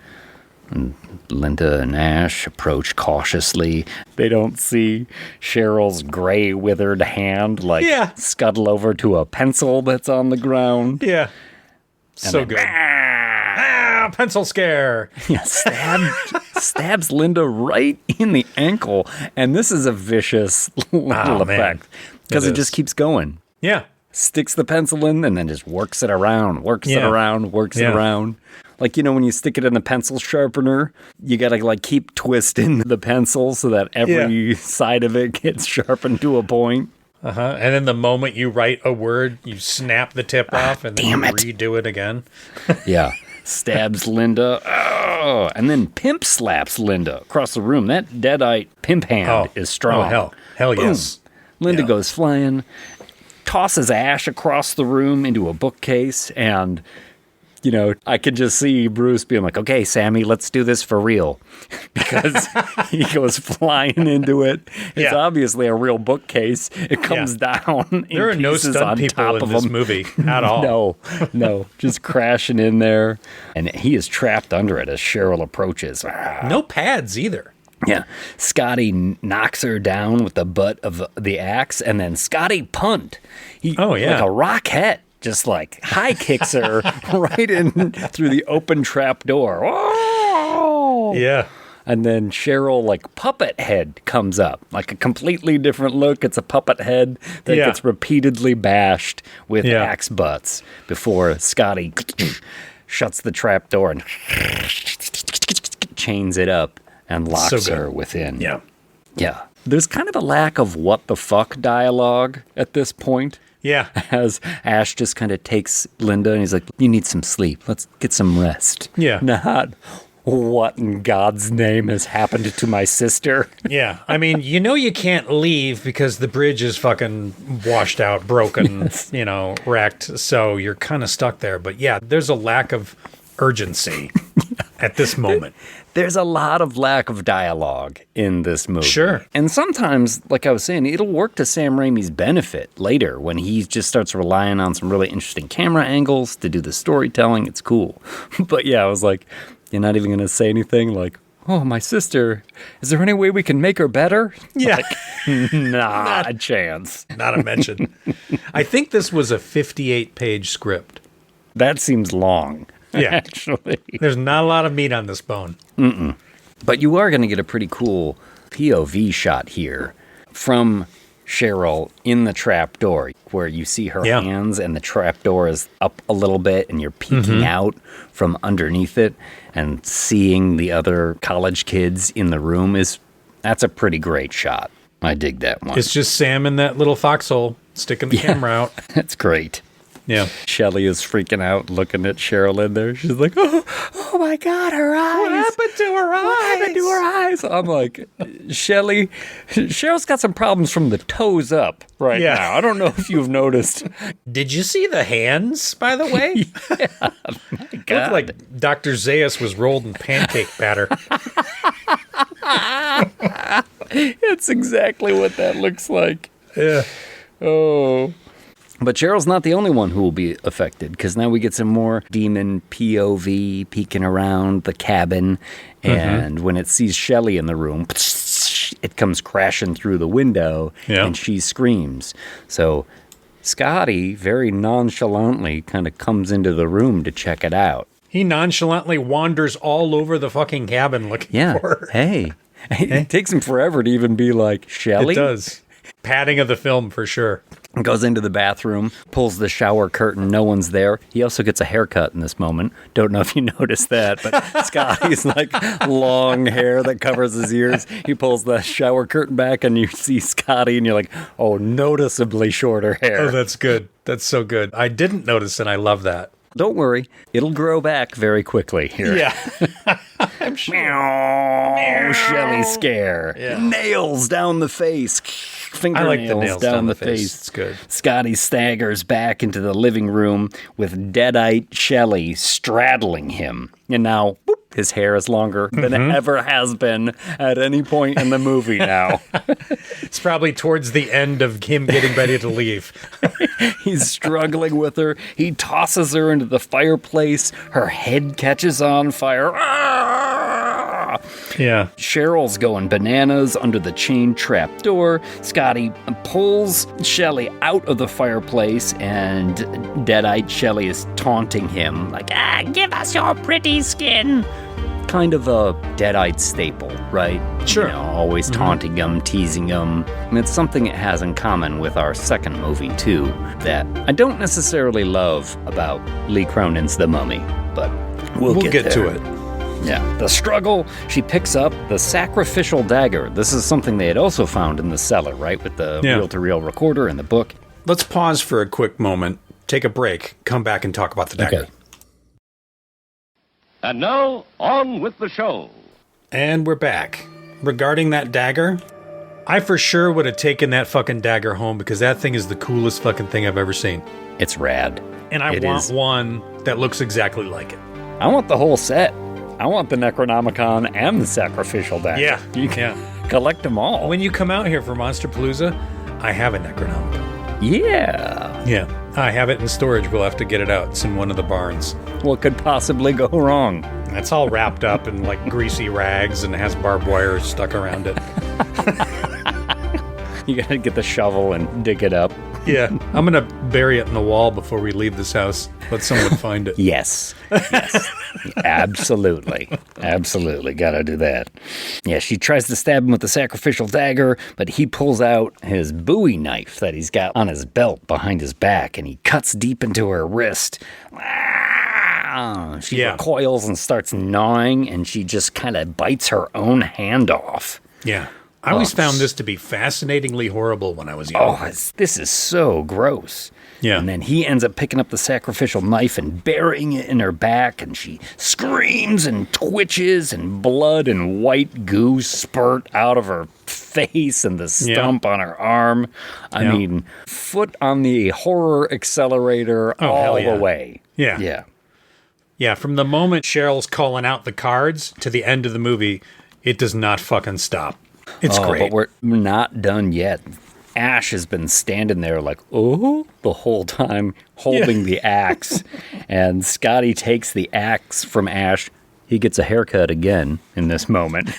And Linda and Ash approach cautiously. They don't see Cheryl's gray, withered hand scuttle over to a pencil that's on the ground. Yeah. So good. Pencil scare. Yeah, stabs Linda right in the ankle. And this is a vicious little effect. Because it just keeps going. Yeah. Sticks the pencil in and then just works it around. It around. Like, you know, when you stick it in the pencil sharpener, you got to, like, keep twisting the pencil so that every side of it gets sharpened to a point. And then the moment you write a word, you snap the tip off and then you redo it again. Yeah. Stabs Linda. Oh, and then pimp slaps Linda across the room. That Deadite pimp hand is strong. Oh, hell yes. Linda goes flying, tosses Ash across the room into a bookcase, and... You know, I could just see Bruce being like, okay, Sammy, let's do this for real. Because he goes flying into it. It's obviously a real bookcase. It comes down. There are no stunt people in this movie at all. No, just crashing in there. And he is trapped under it as Cheryl approaches. No pads either. Yeah. Scotty knocks her down with the butt of the axe, and then Scotty punt. Like a rocket. Just like high kicks her right in through the open trap door. Oh! Yeah. And then Cheryl, like, puppet head comes up. Like a completely different look. It's a puppet head that gets repeatedly bashed with axe butts before Scotty shuts the trap door and chains it up and locks her within. Yeah. Yeah. There's kind of a lack of what the fuck dialogue at this point. Yeah. As Ash just kind of takes Linda and he's like, you need some sleep. Let's get some rest. Yeah. Not what in God's name has happened to my sister. Yeah. I mean, you know you can't leave because the bridge is fucking washed out, broken, wrecked. So you're kind of stuck there. But yeah, there's a lack of urgency at this moment. There's a lot of lack of dialogue in this movie. Sure. And sometimes, like I was saying, it'll work to Sam Raimi's benefit later when he just starts relying on some really interesting camera angles to do the storytelling. It's cool. But yeah, I was like, you're not even going to say anything like, oh, my sister, is there any way we can make her better? Yeah. Like, not a chance. Not a mention. I think this was a 58-page script. That seems long. Yeah. Actually. There's not a lot of meat on this bone. But you are going to get a pretty cool POV shot here from Cheryl in the trapdoor where you see her hands and the trapdoor is up a little bit and you're peeking out from underneath it and seeing the other college kids in the room that's a pretty great shot. I dig that one. It's just Sam in that little foxhole sticking the camera out. That's great. Yeah. Shelley is freaking out looking at Cheryl in there. She's like, oh my God, her eyes. What happened to her eyes? What happened to her eyes? I'm like, Cheryl's got some problems from the toes up right now. I don't know if you've noticed. Did you see the hands, by the way? Yeah. My God. Looked like Dr. Zaius was rolled in pancake batter. It's exactly what that looks like. Yeah. Oh. But Cheryl's not the only one who will be affected, because now we get some more demon POV peeking around the cabin, and when it sees Shelley in the room, it comes crashing through the window, and she screams. So Scotty very nonchalantly kind of comes into the room to check it out. He nonchalantly wanders all over the fucking cabin looking for her. Hey. It takes him forever to even be like, Shelley? It does. Padding of the film for sure. Goes into the bathroom, pulls the shower curtain, no one's there. He also gets a haircut in this moment. Don't know if you noticed that, but Scotty's like long hair that covers his ears. He pulls the shower curtain back and you see Scotty and you're like, oh, noticeably shorter hair. Oh, that's good. That's so good. I didn't notice and I love that. Don't worry, it'll grow back very quickly here. Yeah. I'm sure. Meow, Shelley scare. Yeah. Nails down the face. Fingernails I like the nails down the face. It's good. Scotty staggers back into the living room with Deadite Shelley straddling him. And now, whoop, his hair is longer than it ever has been at any point in the movie now. It's probably towards the end of him getting ready to leave. He's struggling with her. He tosses her into the fireplace. Her head catches on fire. Ah! Yeah. Cheryl's going bananas under the chain trap door. Scotty pulls Shelley out of the fireplace, and Deadite Shelley is taunting him, like, give us your pretty skin. Kind of a Deadite staple, right? Sure. You know, always taunting him, teasing him. And it's something it has in common with our second movie, too, that I don't necessarily love about Lee Cronin's The Mummy, but we'll get to there. it. Yeah. The struggle, she picks up the sacrificial dagger. This is something they had also found in the cellar, right? With the reel-to-reel recorder in the book. Let's pause for a quick moment, take a break, come back and talk about the dagger. Okay. And now, on with the show. And we're back. Regarding that dagger, I for sure would have taken that fucking dagger home because that thing is the coolest fucking thing I've ever seen. It's rad. And I want one that looks exactly like it. I want the whole set. I want the Necronomicon and the sacrificial dagger. Yeah. You can collect them all. When you come out here for Monsterpalooza, I have a Necronomicon. Yeah. Yeah. I have it in storage. We'll have to get it out. It's in one of the barns. What could possibly go wrong? It's all wrapped up in like greasy rags and has barbed wire stuck around it. You gotta get the shovel and dig it up. Yeah. I'm going to bury it in the wall before we leave this house. Let someone find it. Yes. Absolutely. Absolutely. Gotta do that. Yeah, she tries to stab him with the sacrificial dagger, but he pulls out his Bowie knife that he's got on his belt behind his back, and he cuts deep into her wrist. She recoils and starts gnawing, and she just kind of bites her own hand off. Yeah. I always found this to be fascinatingly horrible when I was young. Oh, this is so gross. Yeah. And then he ends up picking up the sacrificial knife and burying it in her back, and she screams and twitches, and blood and white goo spurt out of her face and the stump on her arm. I mean, foot on the horror accelerator all the way. Yeah. Yeah. Yeah, from the moment Cheryl's calling out the cards to the end of the movie, it does not fucking stop. It's great. But we're not done yet. Ash has been standing there like, oh, the whole time holding the axe. And Scotty takes the axe from Ash. He gets a haircut again in this moment.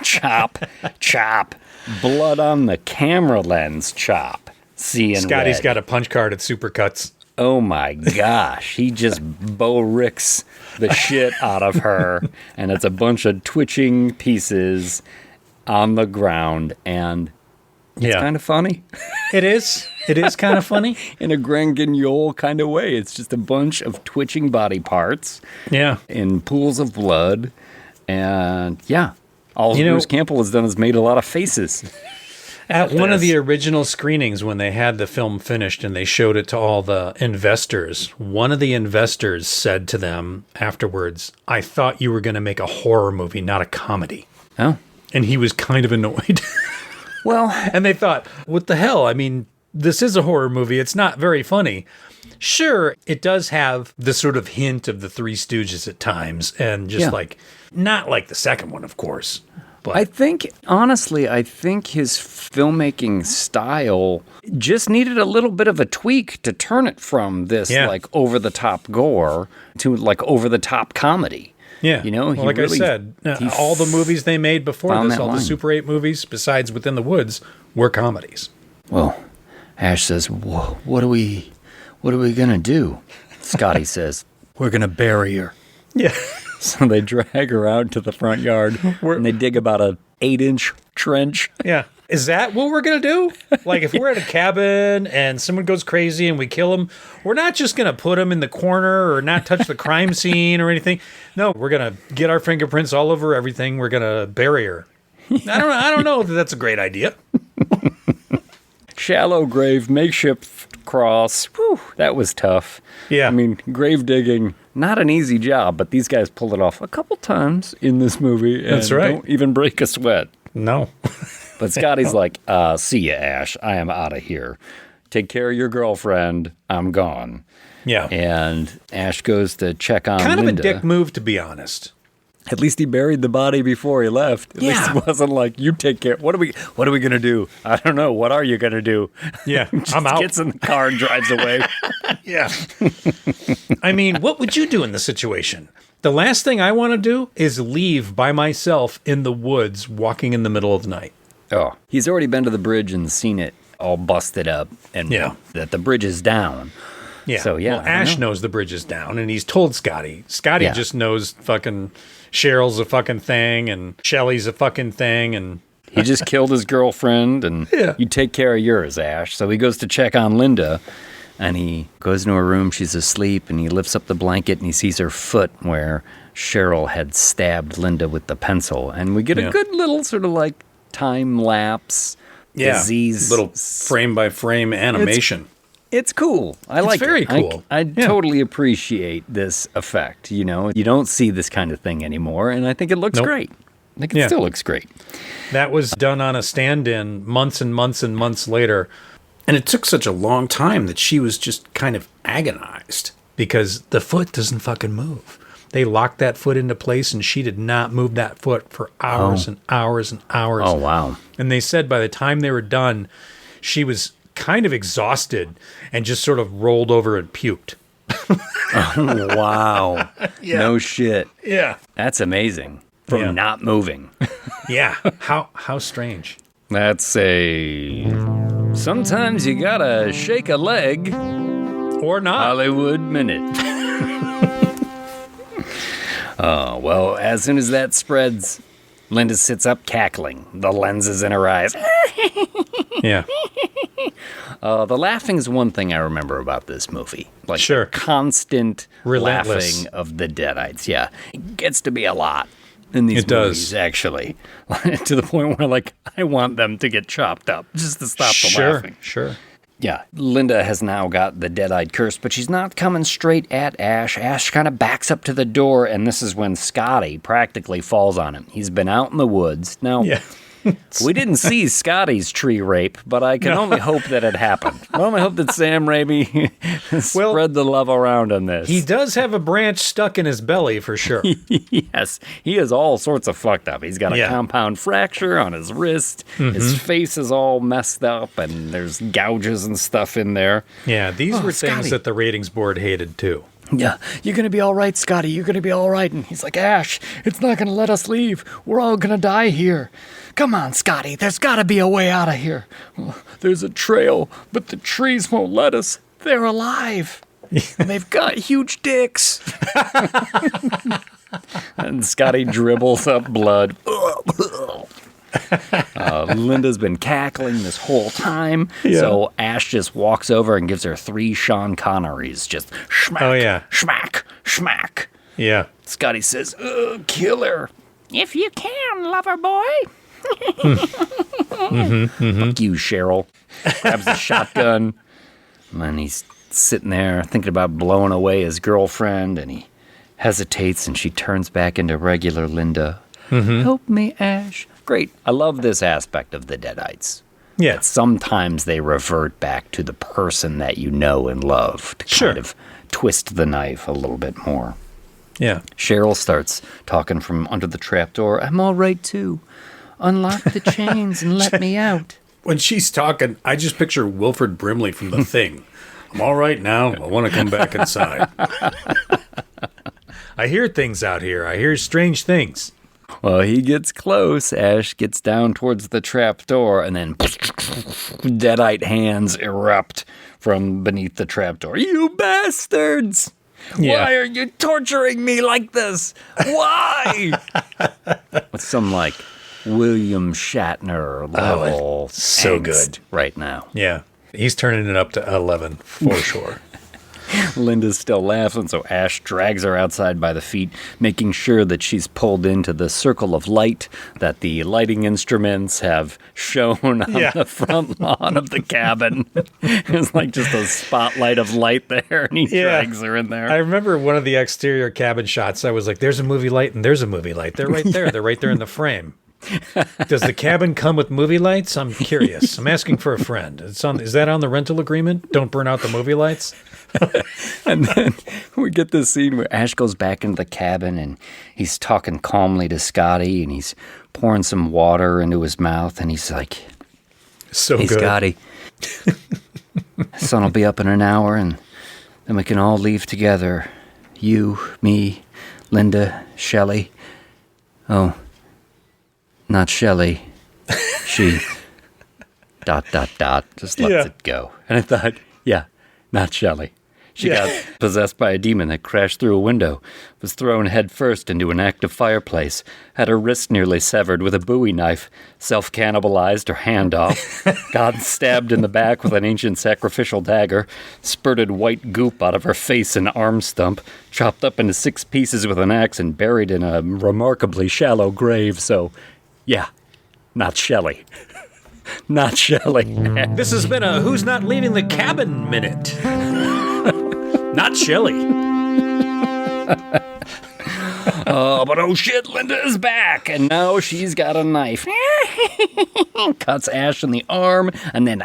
Chop, chop, blood on the camera lens, chop. Seeing Scotty's red. got a punch card at Supercuts. Oh my gosh. He just Bo Ricks the shit out of her. And it's a bunch of twitching pieces on the ground, and it's kind of funny. It is. It is kind of funny. In a Grand Guignol kind of way. It's just a bunch of twitching body parts. Yeah. In pools of blood. And all Bruce Campbell has done is made a lot of faces. At one of the original screenings, when they had the film finished and they showed it to all the investors, one of the investors said to them afterwards, I thought you were going to make a horror movie, not a comedy. Oh. And he was kind of annoyed. Well, and they thought, what the hell? I mean, this is a horror movie. It's not very funny. Sure, it does have the sort of hint of the Three Stooges at times, and just not like the second one, of course. But I think his filmmaking style just needed a little bit of a tweak to turn it from this like over the top gore to like over the top comedy. Yeah. You know, like I said, all the movies they made before this, all the Super 8 movies, besides Within the Woods, were comedies. Well, Ash says, what are we going to do? Scotty says, we're going to bury her. Yeah. So they drag her out to the front yard, and they dig about a 8-inch trench. Yeah. Is that what we're going to do? Like, if we're at a cabin and someone goes crazy and we kill them, we're not just going to put them in the corner or not touch the crime scene or anything. No, we're going to get our fingerprints all over everything. We're going to bury her. I don't know if that's a great idea. Shallow grave, makeshift cross. Whew, that was tough. Yeah. I mean, grave digging, not an easy job, but these guys pull it off a couple times in this movie. And That's right. Don't even break a sweat. No. But Scotty's like, see ya, Ash. I am out of here. Take care of your girlfriend. I'm gone. Yeah. And Ash goes to check on Kind Linda. of a dick move, to be honest. At least he buried the body before he left. At least it wasn't like, you take care. What are we going to do? I don't know. What are you going to do? Yeah. Just I'm out. gets in the car and drives away. Yeah. I mean, what would you do in this situation? The last thing I want to do is leave by myself in the woods walking in the middle of the night. Oh, he's already been to the bridge and seen it all busted up and that the bridge is down. Yeah. So, yeah. Well, Ash knows the bridge is down, and he's told Scotty. Scotty just knows fucking Cheryl's a fucking thing, and Shelley's a fucking thing, and... He just killed his girlfriend, and you take care of yours, Ash. So he goes to check on Linda, and he goes into her room. She's asleep, and he lifts up the blanket, and he sees her foot where Cheryl had stabbed Linda with the pencil. And we get a good little sort of like time-lapse disease. Little frame-by-frame animation. It's cool. I like it. It's very cool. I totally appreciate this effect. You know, you don't see this kind of thing anymore, and I think it looks great. I think it still looks great. That was done on a stand-in months and months and months later. And it took such a long time that she was just kind of agonized because the foot doesn't fucking move. They locked that foot into place, and she did not move that foot for hours and hours and hours. Oh, wow. And they said by the time they were done, she was kind of exhausted and just sort of rolled over and puked. Oh, wow. No shit. Yeah. That's amazing. From not moving. Yeah. How strange. That's sometimes you gotta shake a leg. Or not. Hollywood Minute. Oh, well, as soon as that spreads, Linda sits up cackling, the lenses in her eyes. Yeah. The laughing is one thing I remember about this movie. Like constant relentless laughing of the Deadites. Yeah. It gets to be a lot in these movies, actually. To the point where, like, I want them to get chopped up just to stop the laughing. Sure. Yeah, Linda has now got the Deadite curse, but she's not coming straight at Ash. Ash kind of backs up to the door, and this is when Scotty practically falls on him. He's been out in the woods. Now, we didn't see Scotty's tree rape, but I can only hope that it happened. I only hope that Sam Raimi spread the love around on this. He does have a branch stuck in his belly, for sure. Yes, he is all sorts of fucked up. He's got a compound fracture on his wrist. Mm-hmm. His face is all messed up, and there's gouges and stuff in there. Yeah, these were things that the ratings board hated, too. Yeah, you're going to be all right, Scotty. You're going to be all right. And he's like, Ash, it's not going to let us leave. We're all going to die here. Come on, Scotty. There's got to be a way out of here. There's a trail, but the trees won't let us. They're alive. And they've got huge dicks. And Scotty dribbles up blood. Linda's been cackling this whole time, so Ash just walks over and gives her 3 Sean Connerys, just schmack, schmack, schmack. Yeah. Scotty says, kill her. If you can, lover boy. Fuck you, Cheryl. Grabs the shotgun, and he's sitting there thinking about blowing away his girlfriend, and he hesitates, and she turns back into regular Linda. Help me, Ash. Great. I love this aspect of the Deadites. Yeah. That sometimes they revert back to the person that you know and love to kind of twist the knife a little bit more. Yeah. Cheryl starts talking from under the trapdoor. I'm all right, too. Unlock the chains and let me out. When she's talking, I just picture Wilford Brimley from The Thing. I'm all right now. I want to come back inside. I hear things out here. I hear strange things. Well, he gets close. Ash gets down towards the trap door, and then Deadite hands erupt from beneath the trap door. You bastards! Yeah. Why are you torturing me like this? Why? With some, like, William Shatner level so angst good right now. Yeah. He's turning it up to 11 for sure. Linda's still laughing, so Ash drags her outside by the feet, making sure that she's pulled into the circle of light that the lighting instruments have shown on the front lawn of the cabin. It's like just a spotlight of light there, and he drags her in there. I remember one of the exterior cabin shots. I was like, there's a movie light and there's a movie light. They're right there. They're right there in the frame. Does the cabin come with movie lights? I'm curious. I'm asking for a friend. Is that on the rental agreement? Don't burn out the movie lights? And then we get this scene where Ash goes back into the cabin and he's talking calmly to Scotty and he's pouring some water into his mouth and he's like, So "Hey, good. Scotty, sun will be up in an hour and then we can all leave together. You, me, Linda, Shelley. Oh, not Shelley. She... ... Just lets it go. And I thought, yeah, not Shelley. She got possessed by a demon that crashed through a window, was thrown headfirst into an active fireplace, had her wrist nearly severed with a Bowie knife, self-cannibalized her hand off, got stabbed in the back with an ancient sacrificial dagger, spurted white goop out of her face and arm stump, chopped up into 6 pieces with an axe and buried in a remarkably shallow grave. So, yeah, not Shelley. Not Shelley. This has been a Who's Not Leaving the Cabin minute. Not Shelley. But oh shit, Linda is back, and now she's got a knife. Cuts Ash in the arm, and then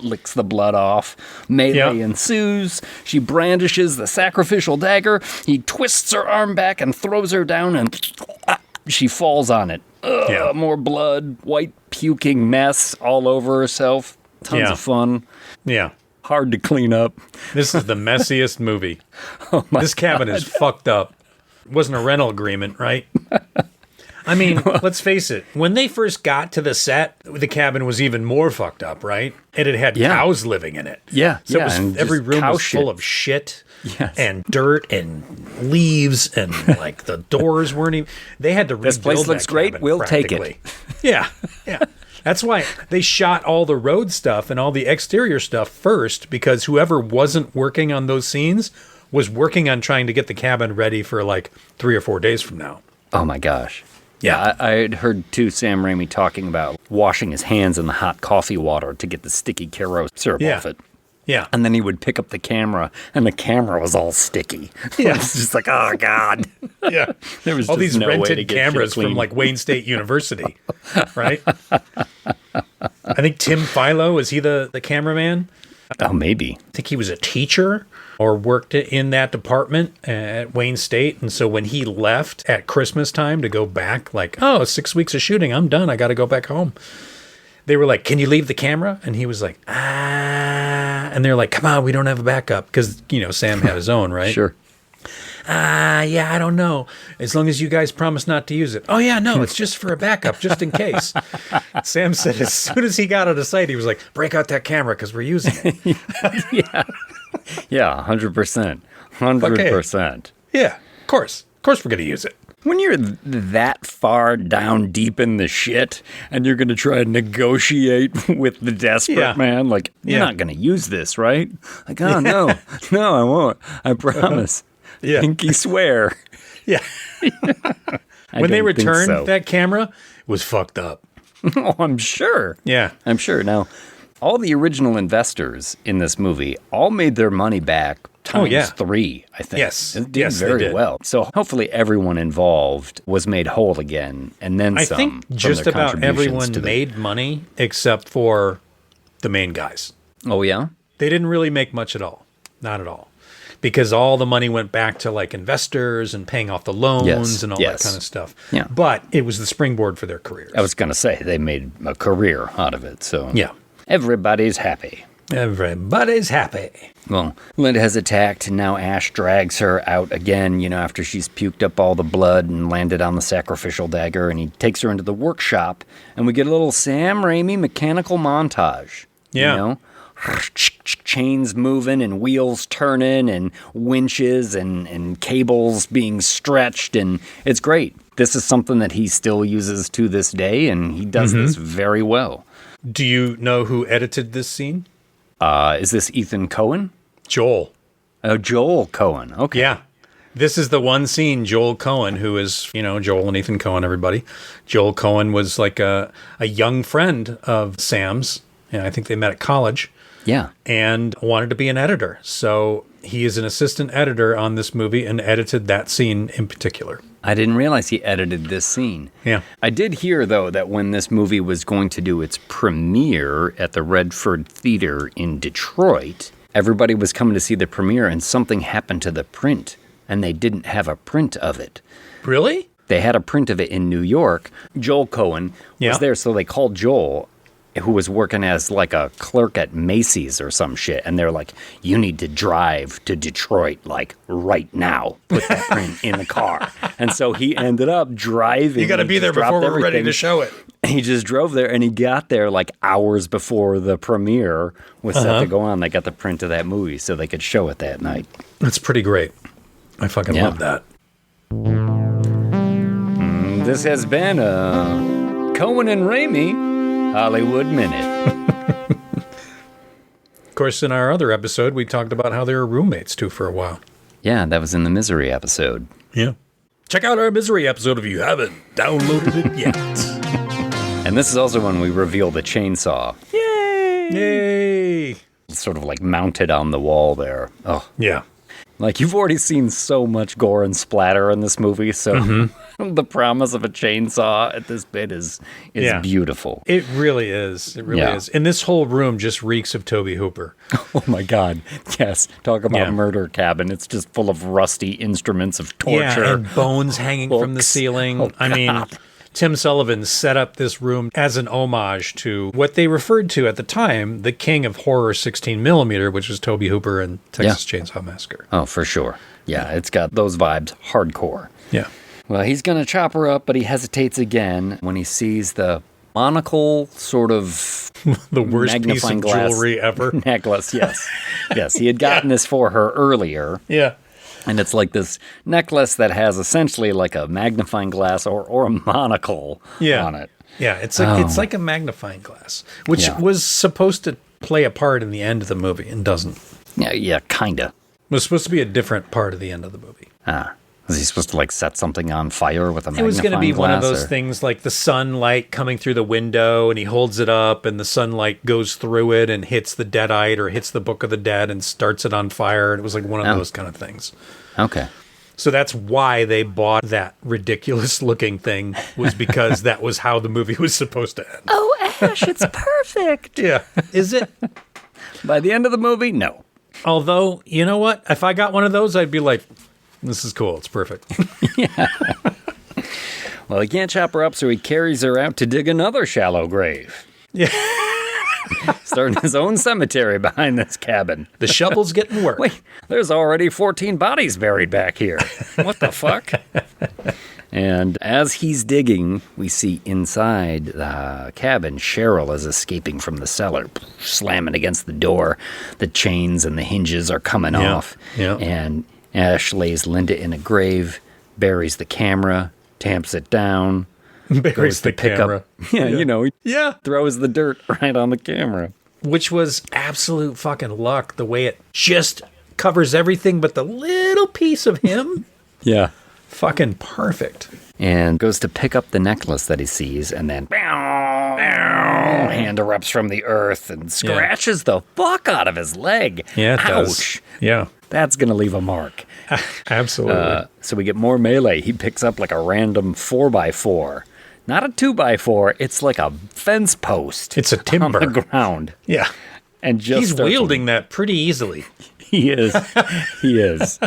licks the blood off. Melee ensues. She brandishes the sacrificial dagger. He twists her arm back and throws her down, and she falls on it. More blood, white puking mess all over herself. Tons of fun. Yeah. Hard to clean up. This is the messiest movie. This cabin is fucked up. It wasn't a rental agreement, right? I mean, let's face it. When they first got to the set, the cabin was even more fucked up, right? And it had cows living in it. Yeah. So it was, every room was full of shit and dirt and leaves and like the doors weren't even... They had to rebuild This place looks great. We'll take it. Yeah. That's why they shot all the road stuff and all the exterior stuff first, because whoever wasn't working on those scenes was working on trying to get the cabin ready for like 3 or 4 days from now. Oh my gosh. Yeah, I had heard too Sam Raimi talking about washing his hands in the hot coffee water to get the sticky Karo syrup off it. Yeah. And then he would pick up the camera, and the camera was all sticky. Yeah. It's just like, oh, God. Yeah. There was all just these no way to rented get cameras shit clean. from like Wayne State University, right? I think Tim Philo, is he the cameraman? Oh, maybe. I think he was a teacher or worked in that department at Wayne State. And so when he left at Christmas time to go back, like, 6 weeks of shooting, I'm done. I got to go back home. They were like, can you leave the camera? And he was like, and they're like, come on, we don't have a backup. Because, Sam had his own, right? Sure. Yeah, I don't know. As long as you guys promise not to use it. Oh, yeah, no, it's just for a backup, just in case. Sam said as soon as he got out of sight, he was like, break out that camera because we're using it. Yeah, 100%. 100%. Okay. Yeah, of course. Of course we're going to use it. When you're that far down deep in the shit and you're going to try to negotiate with the desperate man, like, you're not going to use this, right? Like, oh, no, I won't. I promise. Pinky swear. Yeah. When they returned that camera, it was fucked up. Oh, I'm sure. Yeah. I'm sure. Now, all the original investors in this movie all made their money back times 3, I think. Yes. It did very well. So hopefully everyone involved was made whole again, and then some. I think just about everyone made money except for the main guys. Oh, yeah? They didn't really make much at all. Not at all. Because all the money went back to like investors and paying off the loans and all that kind of stuff. Yeah. But it was the springboard for their careers. I was going to say, they made a career out of it, so. Yeah. Everybody's happy. Everybody's happy. Well, Linda has attacked, and now Ash drags her out again, after she's puked up all the blood and landed on the sacrificial dagger, and he takes her into the workshop, and we get a little Sam Raimi mechanical montage. Yeah. Chains moving and wheels turning and winches and cables being stretched, and it's great. This is something that he still uses to this day, and he does this very well. Do you know who edited this scene? Is this Ethan Cohen? Joel. Oh, Joel Cohen. Okay. Yeah. This is the one scene, Joel Cohen, who is, Joel and Ethan Cohen, everybody. Joel Cohen was like a young friend of Sam's. And I think they met at college. Yeah. And wanted to be an editor. So he is an assistant editor on this movie and edited that scene in particular. I didn't realize he edited this scene. Yeah. I did hear, though, that when this movie was going to do its premiere at the Redford Theater in Detroit, everybody was coming to see the premiere and something happened to the print, and they didn't have a print of it. Really? They had a print of it in New York. Joel Cohen was there, so they called Joel, who was working as like a clerk at Macy's or some shit, and they're like, you need to drive to Detroit like right now. Put that print in the car. And so he ended up driving. You got to be there before we're ready to show it. He just drove there, and he got there like hours before the premiere was set to go on. They got the print of that movie so they could show it that night. That's pretty great. I fucking love that. This has been a Cohen and Raimi Hollywood Minute. Of course, in our other episode, we talked about how they were roommates, too, for a while. Yeah, that was in the Misery episode. Yeah. Check out our Misery episode if you haven't downloaded it yet. And this is also when we reveal the chainsaw. Yay! Yay! It's sort of like mounted on the wall there. Oh. Yeah. Like, you've already seen so much gore and splatter in this movie, so the promise of a chainsaw at this bit is beautiful. It really is. It really is. And this whole room just reeks of Tobe Hooper. Oh, my God. Yes. Talk about murder cabin. It's just full of rusty instruments of torture. Yeah, and bones hanging from the ceiling. Oh, I mean, Tim Sullivan set up this room as an homage to what they referred to at the time, the king of horror 16mm, which was Tobe Hooper and Texas Chainsaw Massacre. Oh, for sure. Yeah, it's got those vibes hardcore. Yeah. Well, he's going to chop her up, but he hesitates again when he sees the monocle sort of the worst piece of jewelry ever. Necklace, yes. Yes, he had gotten this for her earlier. Yeah. And it's like this necklace that has essentially like a magnifying glass or a monocle on it. Yeah, it's like a magnifying glass, which was supposed to play a part in the end of the movie and doesn't. Yeah, kind of. It was supposed to be a different part of the end of the movie. Was he supposed to like set something on fire with a magnifying glass? It was going to be one of those things like the sunlight coming through the window, and he holds it up, and the sunlight goes through it and hits the Deadite or hits the Book of the Dead and starts it on fire. It was like one of those kind of things. Okay. So that's why they bought that ridiculous looking thing, was because that was how the movie was supposed to end. Oh, Ash, it's perfect. Yeah. Is it? By the end of the movie, no. Although, you know what? If I got one of those, I'd be like, this is cool. It's perfect. Yeah. Well, he can't chop her up, so he carries her out to dig another shallow grave. Yeah. Starting his own cemetery behind this cabin. The shovel's getting work. Wait, there's already 14 bodies buried back here. What the fuck? And as he's digging, we see inside the cabin, Cheryl is escaping from the cellar, slamming against the door. The chains and the hinges are coming off. Yeah. And Ash lays Linda in a grave, buries the camera, tamps it down. Buries the camera. Yeah. Throws the dirt right on the camera. Which was absolute fucking luck, the way it just covers everything but the little piece of him. Yeah. Fucking perfect. And goes to pick up the necklace that he sees, and then hand erupts from the earth and scratches the fuck out of his leg. Yeah, it Ouch. does. Yeah. That's going to leave a mark. Absolutely. So we get more melee. He picks up like a random 4x4. Not a 2x4. It's like a fence post. It's a timber. On the ground. Yeah. And just he's wielding that pretty easily. He is. He is.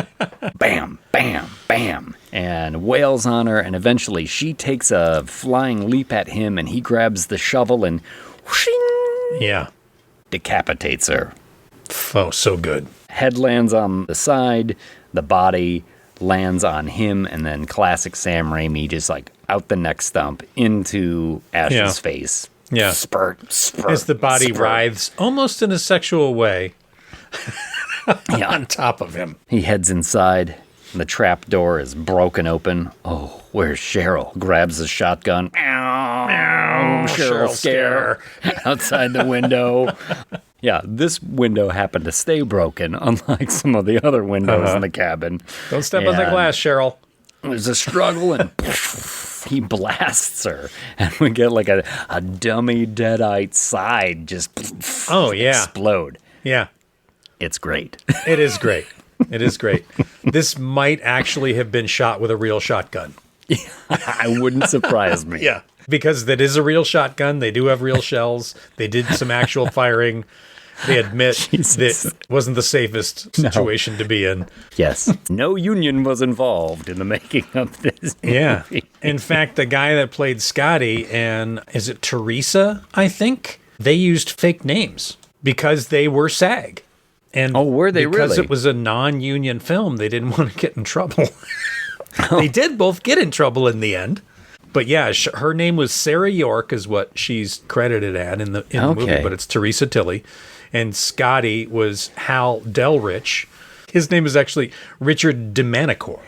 Bam, bam, bam. And wails on her, and eventually she takes a flying leap at him, and he grabs the shovel and whooshing. Yeah. decapitates her. Oh, so good. Head lands on the side, the body lands on him, and then classic Sam Raimi, just like out the neck stump into Ash's face. Yeah. Spurt. As the body writhes, almost in a sexual way, on top of him. He heads inside. The trap door is broken open. Oh, where's Cheryl? Grabs the shotgun. Cheryl scare. Outside the window. Yeah, this window happened to stay broken, unlike some of the other windows in the cabin. Don't step on the glass, Cheryl. There's a struggle, and he blasts her. And we get like a dummy Deadite side just explode. Yeah. It's great. It is great. It is great. This might actually have been shot with a real shotgun. I wouldn't surprise me. Yeah. Because that is a real shotgun. They do have real shells. They did some actual firing. They admit that wasn't the safest situation to be in. Yes. No union was involved in the making of this movie. In fact, the guy that played Scotty and is it Teresa, I think? They used fake names because they were SAG. And were they because really? It was a non-union film, they didn't want to get in trouble. They did both get in trouble in the end. But yeah, her name was Sarah York is what she's credited in the movie, but it's Teresa Tilley. And Scotty was Hal Delrich. His name is actually Richard DeManicore.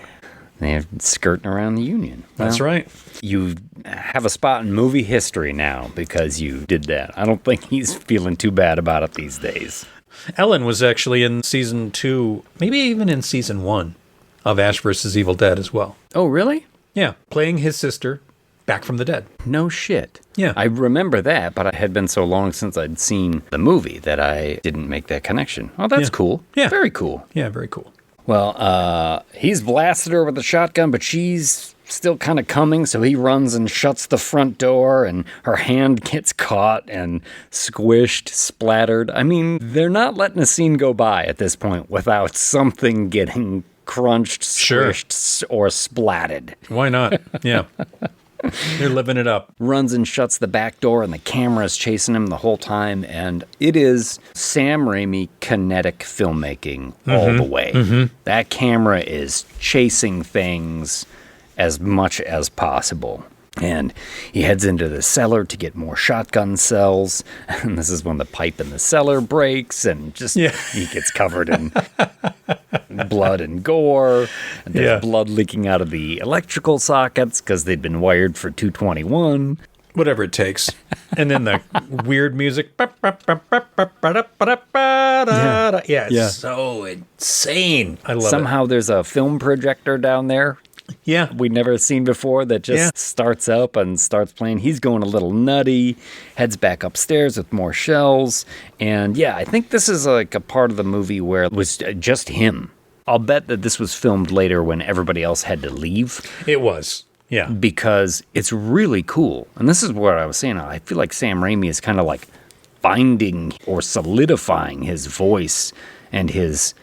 They're skirting around the union. That's right. You have a spot in movie history now because you did that. I don't think he's feeling too bad about it these days. Ellen was actually in season 2, maybe even in season 1 of Ash vs. Evil Dead as well. Oh, really? Yeah, playing his sister back from the dead. No shit. Yeah. I remember that, but it had been so long since I'd seen the movie that I didn't make that connection. Oh, that's cool. Yeah. Very cool. Yeah, very cool. Well, he's blasted her with a shotgun, but she's still kind of coming, so he runs and shuts the front door, and her hand gets caught and squished, splattered. I mean, they're not letting a scene go by at this point without something getting crunched, squished, or splatted. Why not? Yeah. You're living it up. Runs and shuts the back door, and the camera's chasing him the whole time. And it is Sam Raimi kinetic filmmaking all the way. Mm-hmm. That camera is chasing things as much as possible. And he heads into the cellar to get more shotgun cells. And this is when the pipe in the cellar breaks, and just he gets covered in blood and gore. And there's blood leaking out of the electrical sockets because they'd been wired for 221. Whatever it takes. And then the weird music. It's so insane. I love it. Somehow there's a film projector down there. Yeah. We'd never seen before that just starts up and starts playing. He's going a little nutty, heads back upstairs with more shells. And yeah, I think this is like a part of the movie where it was just him. I'll bet that this was filmed later when everybody else had to leave. It was. Yeah. Because it's really cool. And this is what I was saying. I feel like Sam Raimi is kind of like finding or solidifying his voice and his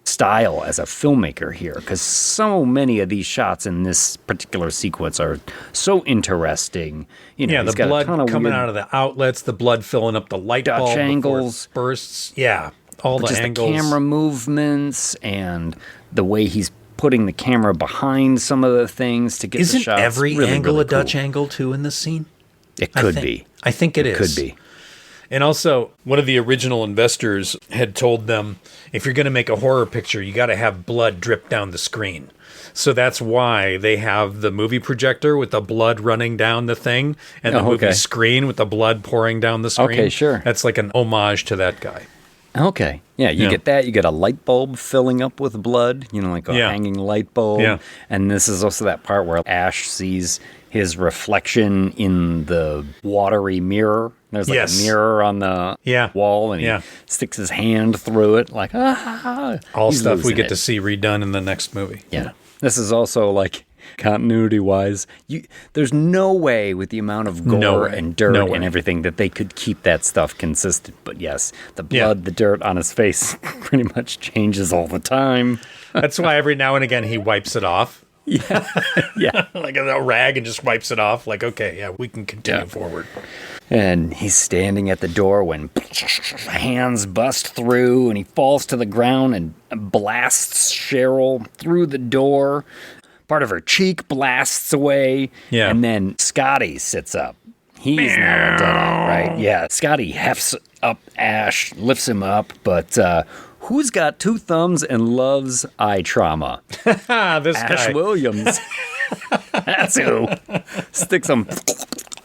style as a filmmaker here, because so many of these shots in this particular sequence are so interesting. You know, the blood coming out of the outlets, the blood filling up the light bulb angles, bursts. Yeah, all the angles, the camera movements, and the way he's putting the camera behind some of the things to get the shots. Isn't every really, angle really a Dutch angle too in this scene? It could be. I think it is. Could be. And also, one of the original investors had told them, if you're going to make a horror picture, you got to have blood drip down the screen. So that's why they have the movie projector with the blood running down the thing, and the movie screen with the blood pouring down the screen. Okay, sure. That's like an homage to that guy. Okay. Yeah, you get that. You get a light bulb filling up with blood, you know, like a hanging light bulb. Yeah. And this is also that part where Ash sees his reflection in the watery mirror. There's like a mirror on the wall, and he sticks his hand through it, like, all stuff we get to see redone in the next movie. Yeah. This is also like, continuity-wise, there's no way with the amount of gore and dirt and everything that they could keep that stuff consistent. But yes, the blood, the dirt on his face pretty much changes all the time. That's why every now and again he wipes it off. Yeah. Like a rag and just wipes it off. Like, okay, yeah, we can continue forward. And he's standing at the door when hands bust through and he falls to the ground and blasts Cheryl through the door. Part of her cheek blasts away. Yeah. And then Scotty sits up. He's now a Deadite, right? Yeah. Scotty hefts up Ash, lifts him up, but who's got 2 thumbs and loves eye trauma? This Ash guy. Williams. That's who. Sticks him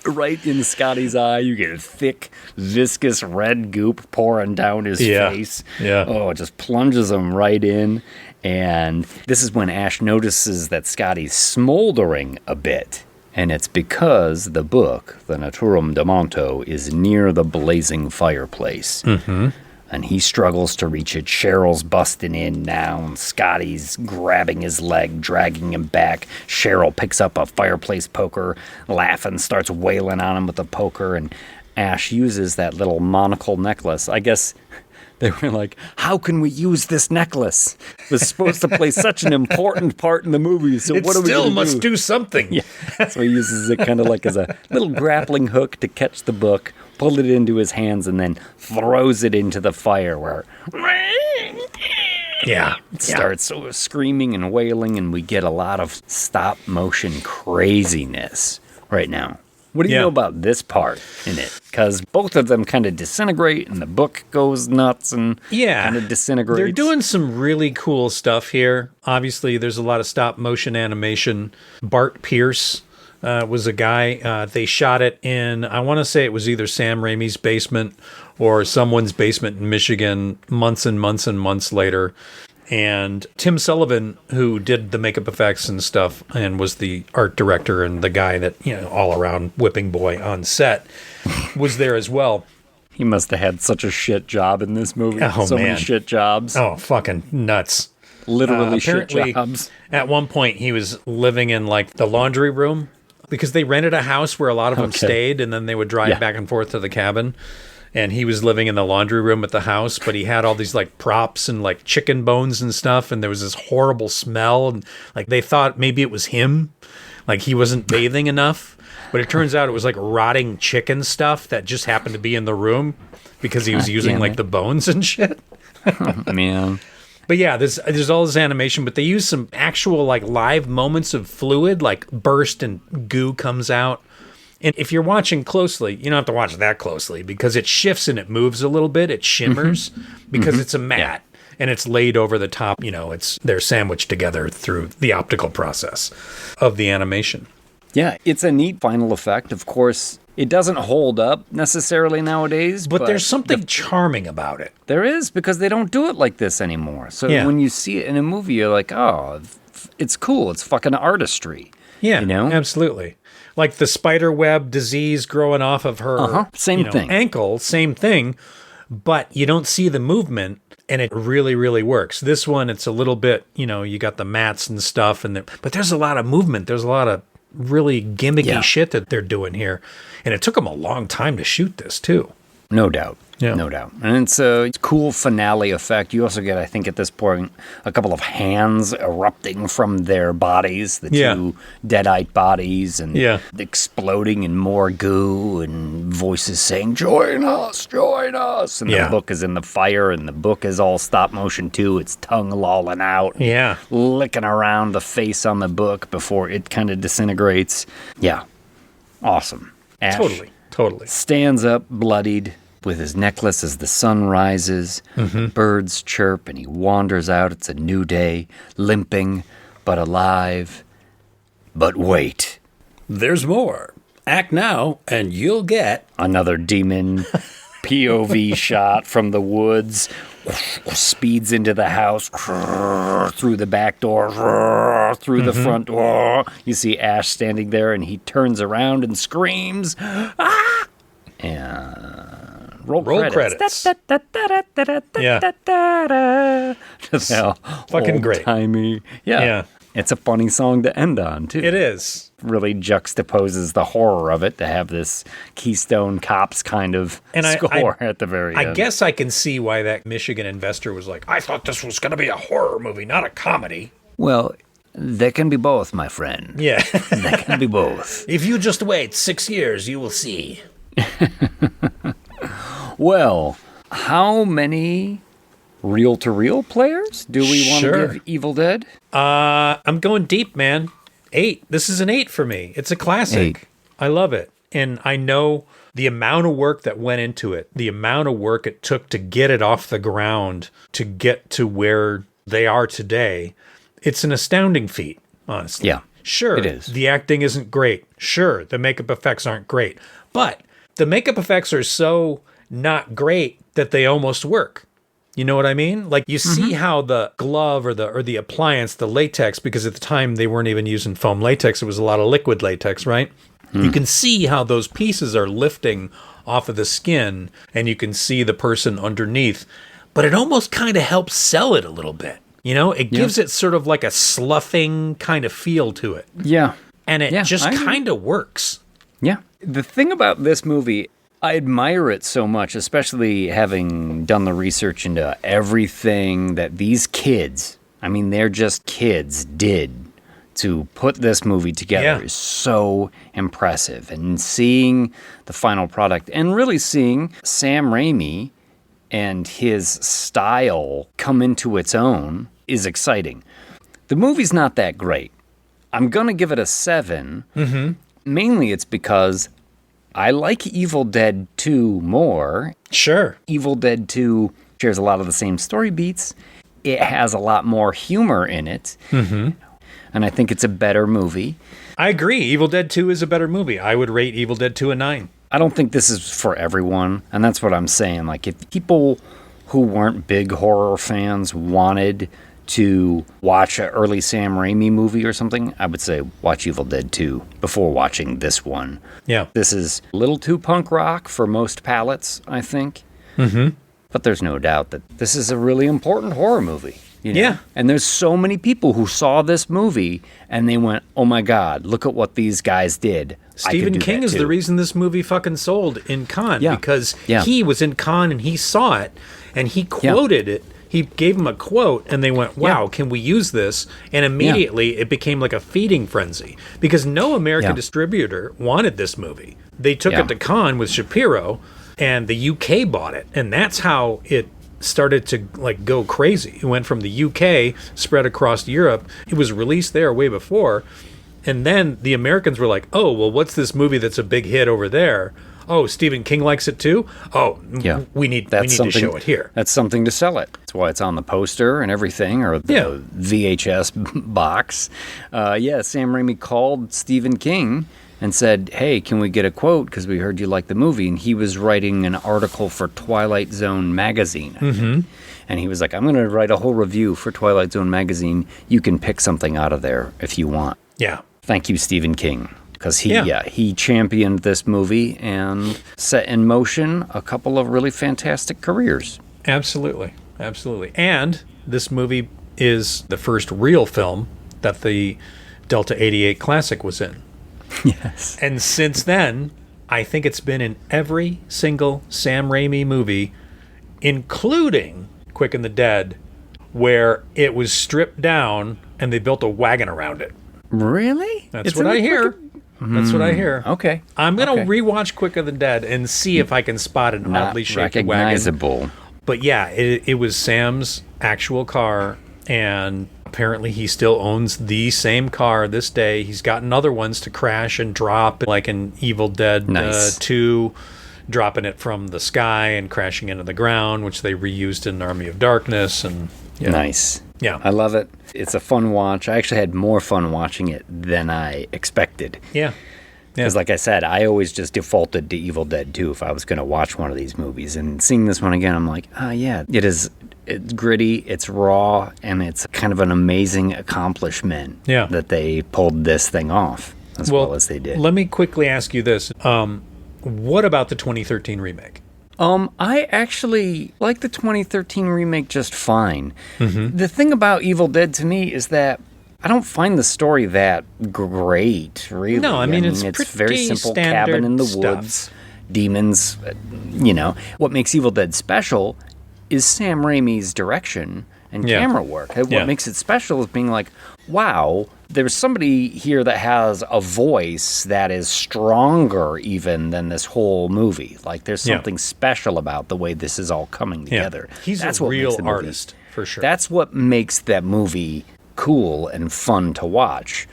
right in Scotty's eye. You get thick, viscous red goop pouring down his face. Yeah. Oh, it just plunges him right in. And this is when Ash notices that Scotty's smoldering a bit. And it's because the book, the Naturum de Monto, is near the blazing fireplace. Mm-hmm. And he struggles to reach it. Cheryl's busting in now. And Scotty's grabbing his leg, dragging him back. Cheryl picks up a fireplace poker, laughing, starts wailing on him with the poker. And Ash uses that little monocle necklace. I guess they were like, how can we use this necklace? It was supposed to play such an important part in the movie. So It what are we still gonna must do something. Yeah. So he uses it kind of like as a little grappling hook to catch the book, pull it into his hands, and then throws it into the fire where Yeah. it starts screaming and wailing, and we get a lot of stop motion craziness right now. What do you Yeah. know about this part in it? Because both of them kind of disintegrate, and the book goes nuts and kind of disintegrates. They're doing some really cool stuff here. Obviously, there's a lot of stop motion animation. Bart Pierce was a guy. They shot it in, I want to say it was either Sam Raimi's basement or someone's basement in Michigan months and months and months later. And Tim Sullivan, who did the makeup effects and stuff and was the art director and the guy that, all around whipping boy on set, was there as well. He must have had such a shit job in this movie. Oh, so man. many shit jobs. Oh, fucking nuts. Literally shit Apparently, jobs. at one point, he was living in like the laundry room because they rented a house where a lot of them stayed, and then they would drive back and forth to the cabin. And he was living in the laundry room at the house, but he had all these like props and like chicken bones and stuff. And there was this horrible smell. And like they thought maybe it was him, like he wasn't bathing enough. But it turns out it was like rotting chicken stuff that just happened to be in the room because he was using like the bones and shit. Man. But yeah, there's all this animation, but they use some actual like live moments of fluid, like burst and goo comes out. And if you're watching closely, you don't have to watch that closely because it shifts and it moves a little bit. It shimmers because it's a mat and it's laid over the top. They're sandwiched together through the optical process of the animation. Yeah, it's a neat final effect. Of course, it doesn't hold up necessarily nowadays. But there's something charming about it. There is, because they don't do it like this anymore. So when you see it in a movie, you're like, oh, it's cool. It's fucking artistry. Yeah, absolutely. Like the spider web disease growing off of her Same thing. ankle, same thing, but you don't see the movement, and it really, really works. This one, it's a little bit, you got the mats and stuff, but there's a lot of movement. There's a lot of really gimmicky shit that they're doing here, and it took them a long time to shoot this, too. No doubt. Yeah. No doubt. And it's a cool finale effect. You also get, I think, at this point, a couple of hands erupting from their bodies, the two Deadite bodies, and exploding in more goo, and voices saying, join us, join us. And the book is in the fire, and the book is all stop motion, too. Its tongue lolling out. Yeah. Licking around the face on the book before it kind of disintegrates. Yeah. Awesome. Ash Totally. stands up, bloodied, with his necklace as the sun rises. Birds chirp, and he wanders out. It's a new day, limping, but alive. But wait. There's more. Act now, and you'll get... Another demon POV shot from the woods. Speeds into the house, through the back door, through the front door. You see Ash standing there, and he turns around and screams, ah! And roll credits. Just Fucking great. Old-timey. Yeah. It's a funny song to end on, too. It is. Really juxtaposes the horror of it to have this Keystone Cops kind of score at the very end. I guess I can see why that Michigan investor was like, I thought this was going to be a horror movie, not a comedy. Well, There can be both, my friend. Yeah. There can be both. If you just wait 6 years, you will see. Well, how many reel-to-reel players do we want to give Evil Dead? I'm going deep, man. 8. This is an 8 for me. It's a classic. 8. I love it. And I know the amount of work that went into it, the amount of work it took to get it off the ground, to get to where they are today. It's an astounding feat, honestly. Yeah, sure, it is. The acting isn't great. Sure, the makeup effects aren't great. But the makeup effects are so not great that they almost work. You know what I mean? Like, you see how the glove or the appliance, the latex, because at the time they weren't even using foam latex, it was a lot of liquid latex, right? You can see how those pieces are lifting off of the skin, and you can see the person underneath. But it almost kind of helps sell it a little bit. You know, it gives it sort of like a sloughing kind of feel to it. Yeah. And it just kind of works. Yeah. The thing about this movie, I admire it so much, especially having done the research into everything that these kids, I mean, they're just kids, did to put this movie together is so impressive. And seeing the final product and really seeing Sam Raimi and his style come into its own is exciting. The movie's not that great. I'm going to give it a 7. Mainly it's because I like Evil Dead 2 more. Sure. Evil Dead 2 shares a lot of the same story beats. It has a lot more humor in it. And I think it's a better movie. I agree. Evil Dead 2 is a better movie. I would rate Evil Dead 2 a 9. I don't think this is for everyone, and that's what I'm saying. Like, if people who weren't big horror fans wanted to watch an early Sam Raimi movie or something, I would say watch Evil Dead 2 before watching this one. Yeah. This is a little too punk rock for most palates, I think. But there's no doubt that this is a really important horror movie. You know? Yeah. And there's so many people who saw this movie and they went, oh my God, look at what these guys did. Stephen King is the reason this movie fucking sold in Cannes, because he was in Cannes and he saw it and he quoted it. He gave him a quote and they went, wow, can we use this? And immediately it became like a feeding frenzy because no American distributor wanted this movie. They took it to Cannes with Shapiro and the UK bought it. And that's how it started to like go crazy. It went from the UK, spread across Europe. It was released there way before. And then the Americans were like, oh, well, what's this movie that's a big hit over there? Oh, Stephen King likes it too? Oh, we need to show it here. That's something to sell it. That's why it's on the poster and everything, or the VHS box. Sam Raimi called Stephen King and said, hey, can we get a quote? Because we heard you like the movie. And he was writing an article for Twilight Zone magazine. And he was like, I'm going to write a whole review for Twilight Zone magazine. You can pick something out of there if you want. Yeah. Thank you, Stephen King. Because he championed this movie and set in motion a couple of really fantastic careers. Absolutely. And this movie is the first real film that the Delta 88 Classic was in. Yes. And since then, I think it's been in every single Sam Raimi movie, including Quick and the Dead, where it was stripped down and they built a wagon around it. Really? That's what I hear. That's what I hear. Okay. I'm going to rewatch Quick and the Dead and see if I can spot an oddly shaped wagon. Recognizable. But yeah, it was Sam's actual car, and apparently he still owns the same car this day. He's gotten other ones to crash and drop, like in Evil Dead 2, dropping it from the sky and crashing into the ground, which they reused in Army of Darkness. And Nice. Yeah. I love it. It's a fun watch. I actually had more fun watching it than I expected. Yeah. Because like I said, I always just defaulted to Evil Dead 2 if I was going to watch one of these movies. And seeing this one again, I'm like, it's gritty, it's raw, and it's kind of an amazing accomplishment that they pulled this thing off as well as they did. Let me quickly ask you this. What about the 2013 remake? I actually like the 2013 remake just fine. The thing about Evil Dead to me is that I don't find the story that great, really. No, I mean it's very simple. Cabin in the woods, demons, What makes Evil Dead special is Sam Raimi's direction and camera work. What makes it special is being like, wow, there's somebody here that has a voice that is stronger even than this whole movie. Like, there's something special about the way this is all coming together. He's a real artist, for sure. That's what makes that movie cool and fun to watch.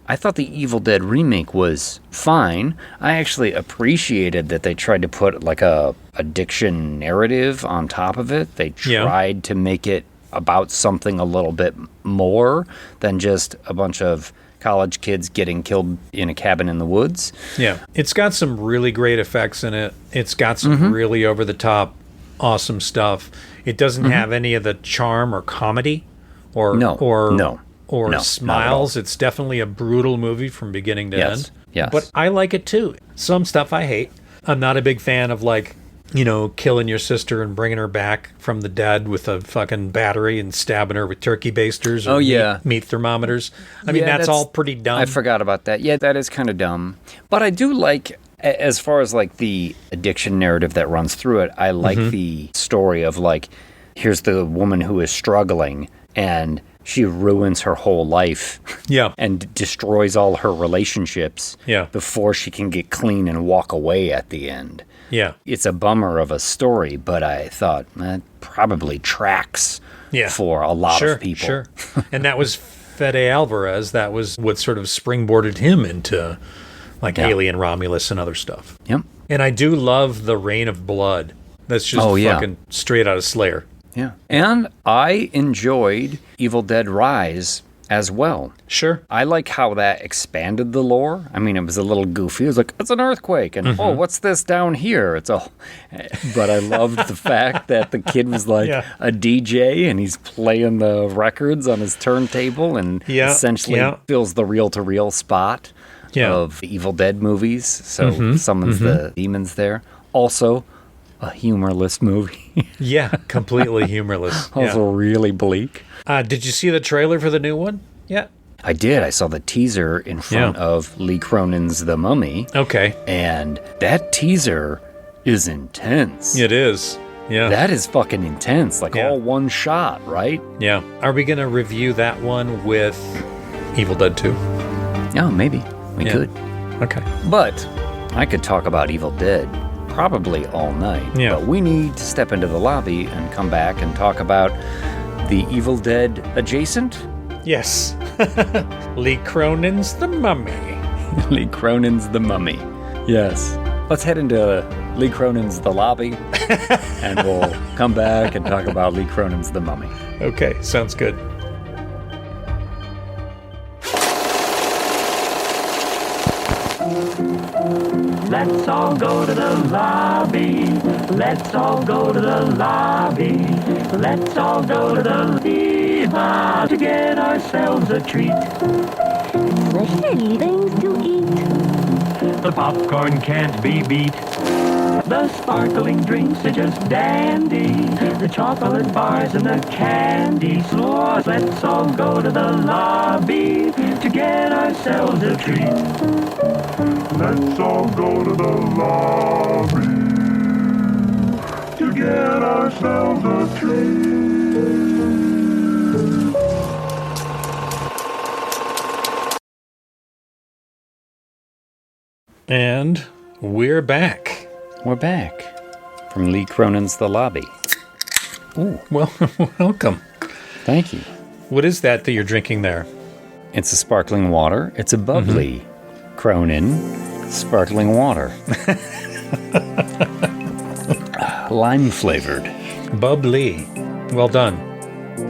I thought the Evil Dead remake was fine. I actually appreciated that they tried to put like a addiction narrative on top of it. They tried to make it about something a little bit more than just a bunch of college kids getting killed in a cabin in the woods. Yeah. It's got some really great effects in it. It's got some really over-the-top, awesome stuff. It doesn't have any of the charm or comedy or smiles. It's definitely a brutal movie from beginning to end. Yes. But I like it too. Some stuff I hate. I'm not a big fan of, like, you know, killing your sister and bringing her back from the dead with a fucking battery and stabbing her with turkey basters or meat thermometers. I mean, that's all pretty dumb. I forgot about that. Yeah, that is kind of dumb. But I do like, as far as like the addiction narrative that runs through it, I like the story of like, here's the woman who is struggling and she ruins her whole life and destroys all her relationships before she can get clean and walk away at the end. Yeah. It's a bummer of a story, but I thought that probably tracks for a lot of people. Sure. And that was Fede Alvarez. That was what sort of springboarded him into like Alien Romulus and other stuff. Yep. And I do love the Rain of Blood. That's just fucking straight out of Slayer. Yeah. And I enjoyed Evil Dead Rise as well. Sure. I like how that expanded the lore. I mean, it was a little goofy. It was like, it's an earthquake, and oh, what's this down here? It's all. But I loved the fact that the kid was like a DJ, and he's playing the records on his turntable, and essentially fills the reel-to-reel spot of Evil Dead movies. So summons the demons there. Also, a humorless movie. Completely humorless. Also really bleak. Did you see the trailer for the new one? Yeah. I did. I saw the teaser in front of Lee Cronin's The Mummy. Okay. And that teaser is intense. It is. Yeah. That is fucking intense. Like all one shot, right? Yeah. Are we going to review that one with Evil Dead 2? Oh, maybe. We could. Okay. But I could talk about Evil Dead probably all night. Yeah. But we need to step into the lobby and come back and talk about the Evil Dead adjacent? Yes. Lee Cronin's The Mummy. Lee Cronin's The Mummy. Yes. Let's head into Lee Cronin's The Lobby, and we'll come back and talk about Lee Cronin's The Mummy. Okay, sounds good. Let's all go to the lobby. Let's all go to the lobby. Let's all go to the Viva to get ourselves a treat. Delicious things to eat. The popcorn can't be beat. The sparkling drinks are just dandy. The chocolate bars and the candy floors. Let's all go to the lobby to get ourselves a treat. Let's all go to the lobby to get ourselves a treat. And we're back. We're back from Lee Cronin's The Lobby. Ooh, well, welcome. Thank you. What is that you're drinking there? It's a sparkling water. It's a bubbly Cronin sparkling water. Lime flavored. Bubbly. Well done.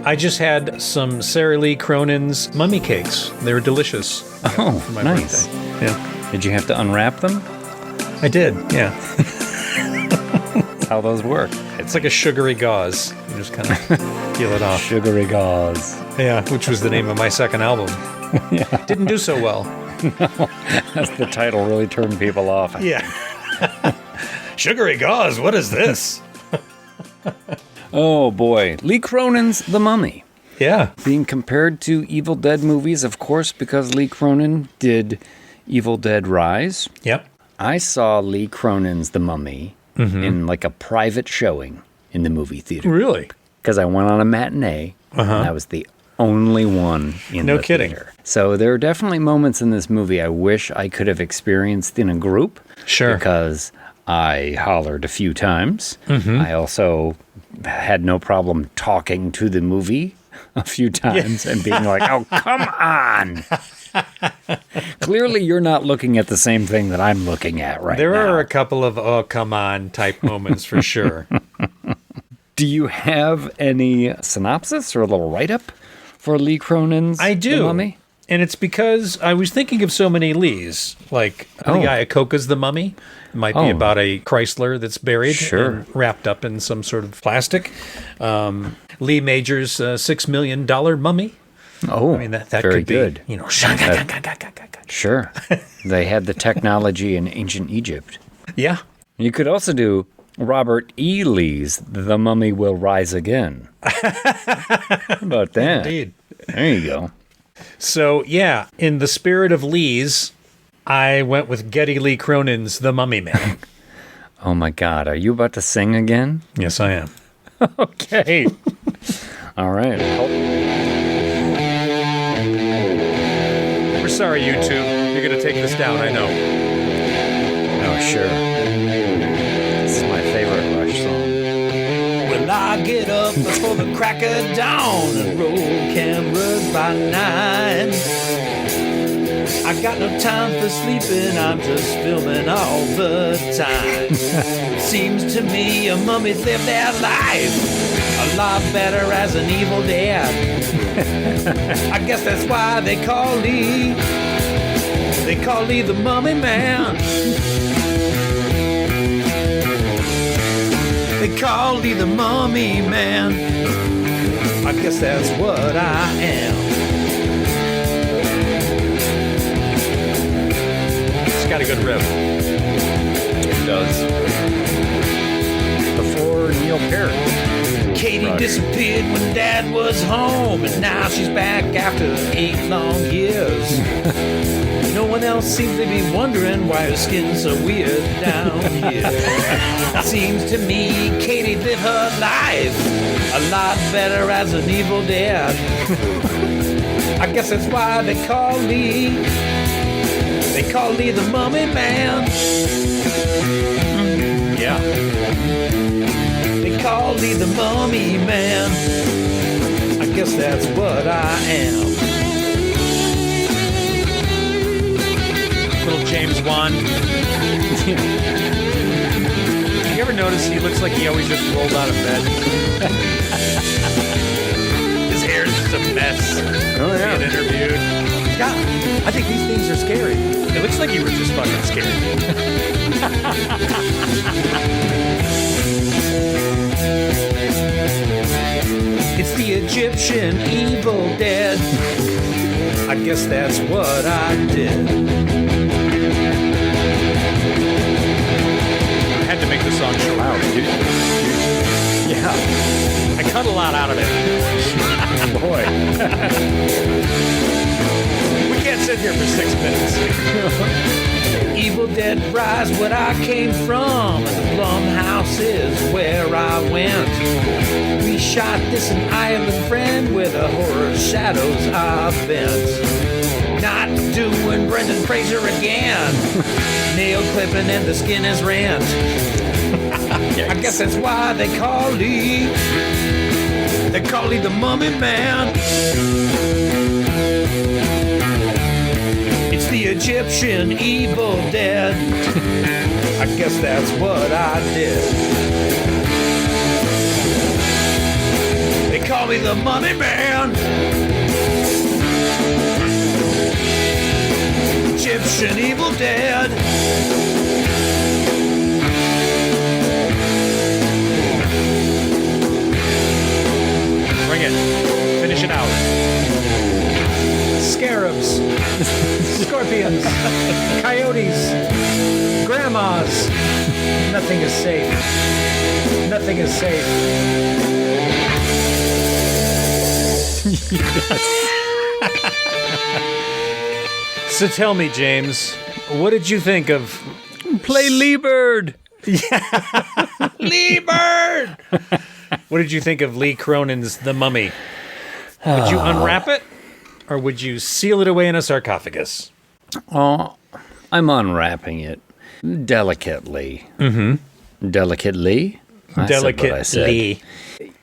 I just had some Sarah Lee Cronin's mummy cakes. They were delicious. Oh, for my nice. birthday. Yeah. Did you have to unwrap them? I did, yeah. That's how those work. It's like a sugary gauze. You just kind of peel it off. Sugary gauze. Yeah, which was the name of my second album. Yeah. Didn't do so well. No, that's the title really turned people off. Yeah. Sugary gauze, what is this? Oh boy. Lee Cronin's The Mummy. Yeah. Being compared to Evil Dead movies, of course, because Lee Cronin did Evil Dead Rise. Yep. I saw Lee Cronin's The Mummy in like a private showing in the movie theater. Really? Because I went on a matinee And that was the only one in No the kidding. theater. So there are definitely moments in this movie I wish I could have experienced in a group. Sure. Because I hollered a few times. I also had no problem talking to the movie a few times and being like, oh, come on. Clearly, you're not looking at the same thing that I'm looking at right now. There are a couple of oh come on type moments for sure. Do you have any synopsis or a little write-up for Lee Cronin's I do. The Mummy? And it's because I was thinking of so many Lees. Like the Iacocca's The Mummy. It might be about a Chrysler that's buried and wrapped up in some sort of plastic. Lee Major's $6 Million Mummy. Oh, I mean, that very could be, good. you know, Sure. They had the technology in ancient Egypt. yeah. You could also do Robert E. Lee's The Mummy Will Rise Again. How about that? Indeed. There you go. So, yeah, in the spirit of Lee's, I went with Geddy Lee Cronin's The Mummy Man. Oh my God, are you about to sing again? Yes, I am. Okay. All right. We're sorry, YouTube. You're going to take this down, I know. Oh, sure. This is my favorite Rush song. Well, I get up before the crack of dawn and roll cameras by 9. I got no time for sleeping, I'm just filming all the time. Seems to me a mummy lived their life a lot better as an evil dad. I guess that's why they call Lee the Mummy Man. They call Lee the Mummy Man. I guess that's what I am. It's got a good riff. It does. Before Neil Peart. Katie disappeared when Dad was home, and now she's back after 8 long years. No one else seems to be wondering why her skin's so weird down here. Seems to me Katie lived her life a lot better as an evil dad. I guess that's why they call Lee the Mummy Man. Yeah. They call Lee the Mummy Man. I guess that's what I am. Little James Wan. You ever notice he looks like he always just rolled out of bed? His hair is just a mess. Oh, yeah. Being interviewed. Yeah, I think these things are scary. It looks like you were just fucking scared. It's the Egyptian Evil Dead. I guess that's what I did. I had to make the song show out. Yeah. I cut a lot out of it. Boy. We can't sit here for 6 minutes. Evil Dead Rise, what I came from. Blumhouse is where I went. We shot this in Ireland, friend, where the horror shadows are bent. Not doing Brendan Fraser again. Nail clipping and the skin is rent. I guess that's why they call Lee. They call Lee the Mummy Man. It's the Egyptian Evil Dead. I guess that's what I did. They call me the Mummy Man. Egyptian Evil Dead. Bring it. Finish it out. Scarabs. Scorpions. Coyotes. Grandmas. Nothing is safe. Nothing is safe. So tell me, James, what did you think of... Play Lee Bird. Lee Bird! What did you think of Lee Cronin's The Mummy? Would you unwrap it, or would you seal it away in a sarcophagus? Oh, I'm unwrapping it delicately. Mm-hmm. Delicately? Delicately.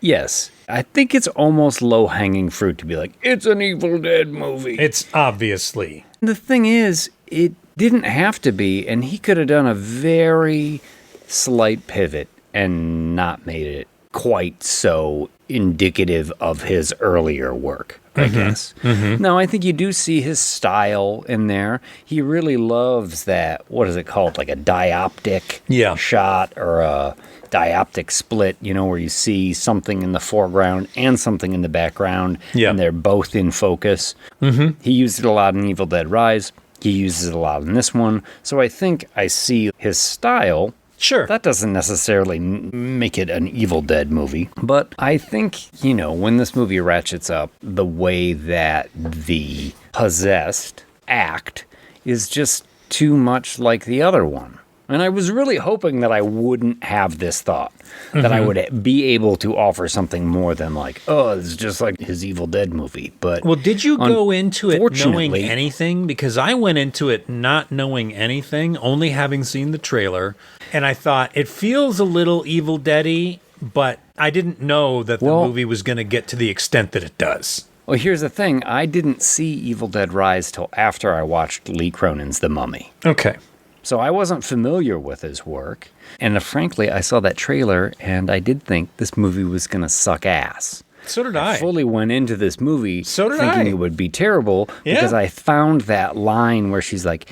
Yes. I think it's almost low-hanging fruit to be like, it's an Evil Dead movie. It's obviously. The thing is, it didn't have to be, and he could have done a very slight pivot and not made it quite so indicative of his earlier work, I guess. Mm-hmm. Now, I think you do see his style in there. He really loves that, what is it called, like a dioptic shot or a dioptic split, where you see something in the foreground and something in the background, and they're both in focus. Mm-hmm. He used it a lot in Evil Dead Rise. He uses it a lot in this one. So I think I see his style. Sure. That doesn't necessarily make it an Evil Dead movie. But I think, when this movie ratchets up, the way that the possessed act is just too much like the other one. And I was really hoping that I wouldn't have this thought, that I would be able to offer something more than like, oh, it's just like his Evil Dead movie. But well, did you go into it knowing anything? Because I went into it not knowing anything, only having seen the trailer, and I thought it feels a little Evil Dead-y, but I didn't know that the movie was going to get to the extent that it does. Well, here's the thing. I didn't see Evil Dead Rise till after I watched Lee Cronin's The Mummy. Okay. So I wasn't familiar with his work. And frankly, I saw that trailer and I did think this movie was going to suck ass. So did I. I fully went into this movie thinking it would be terrible because I found that line where she's like,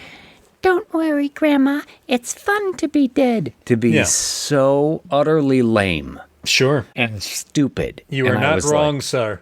"Don't worry, Grandma, it's fun to be dead." To be so utterly lame. Sure. And stupid. You are not wrong, sir.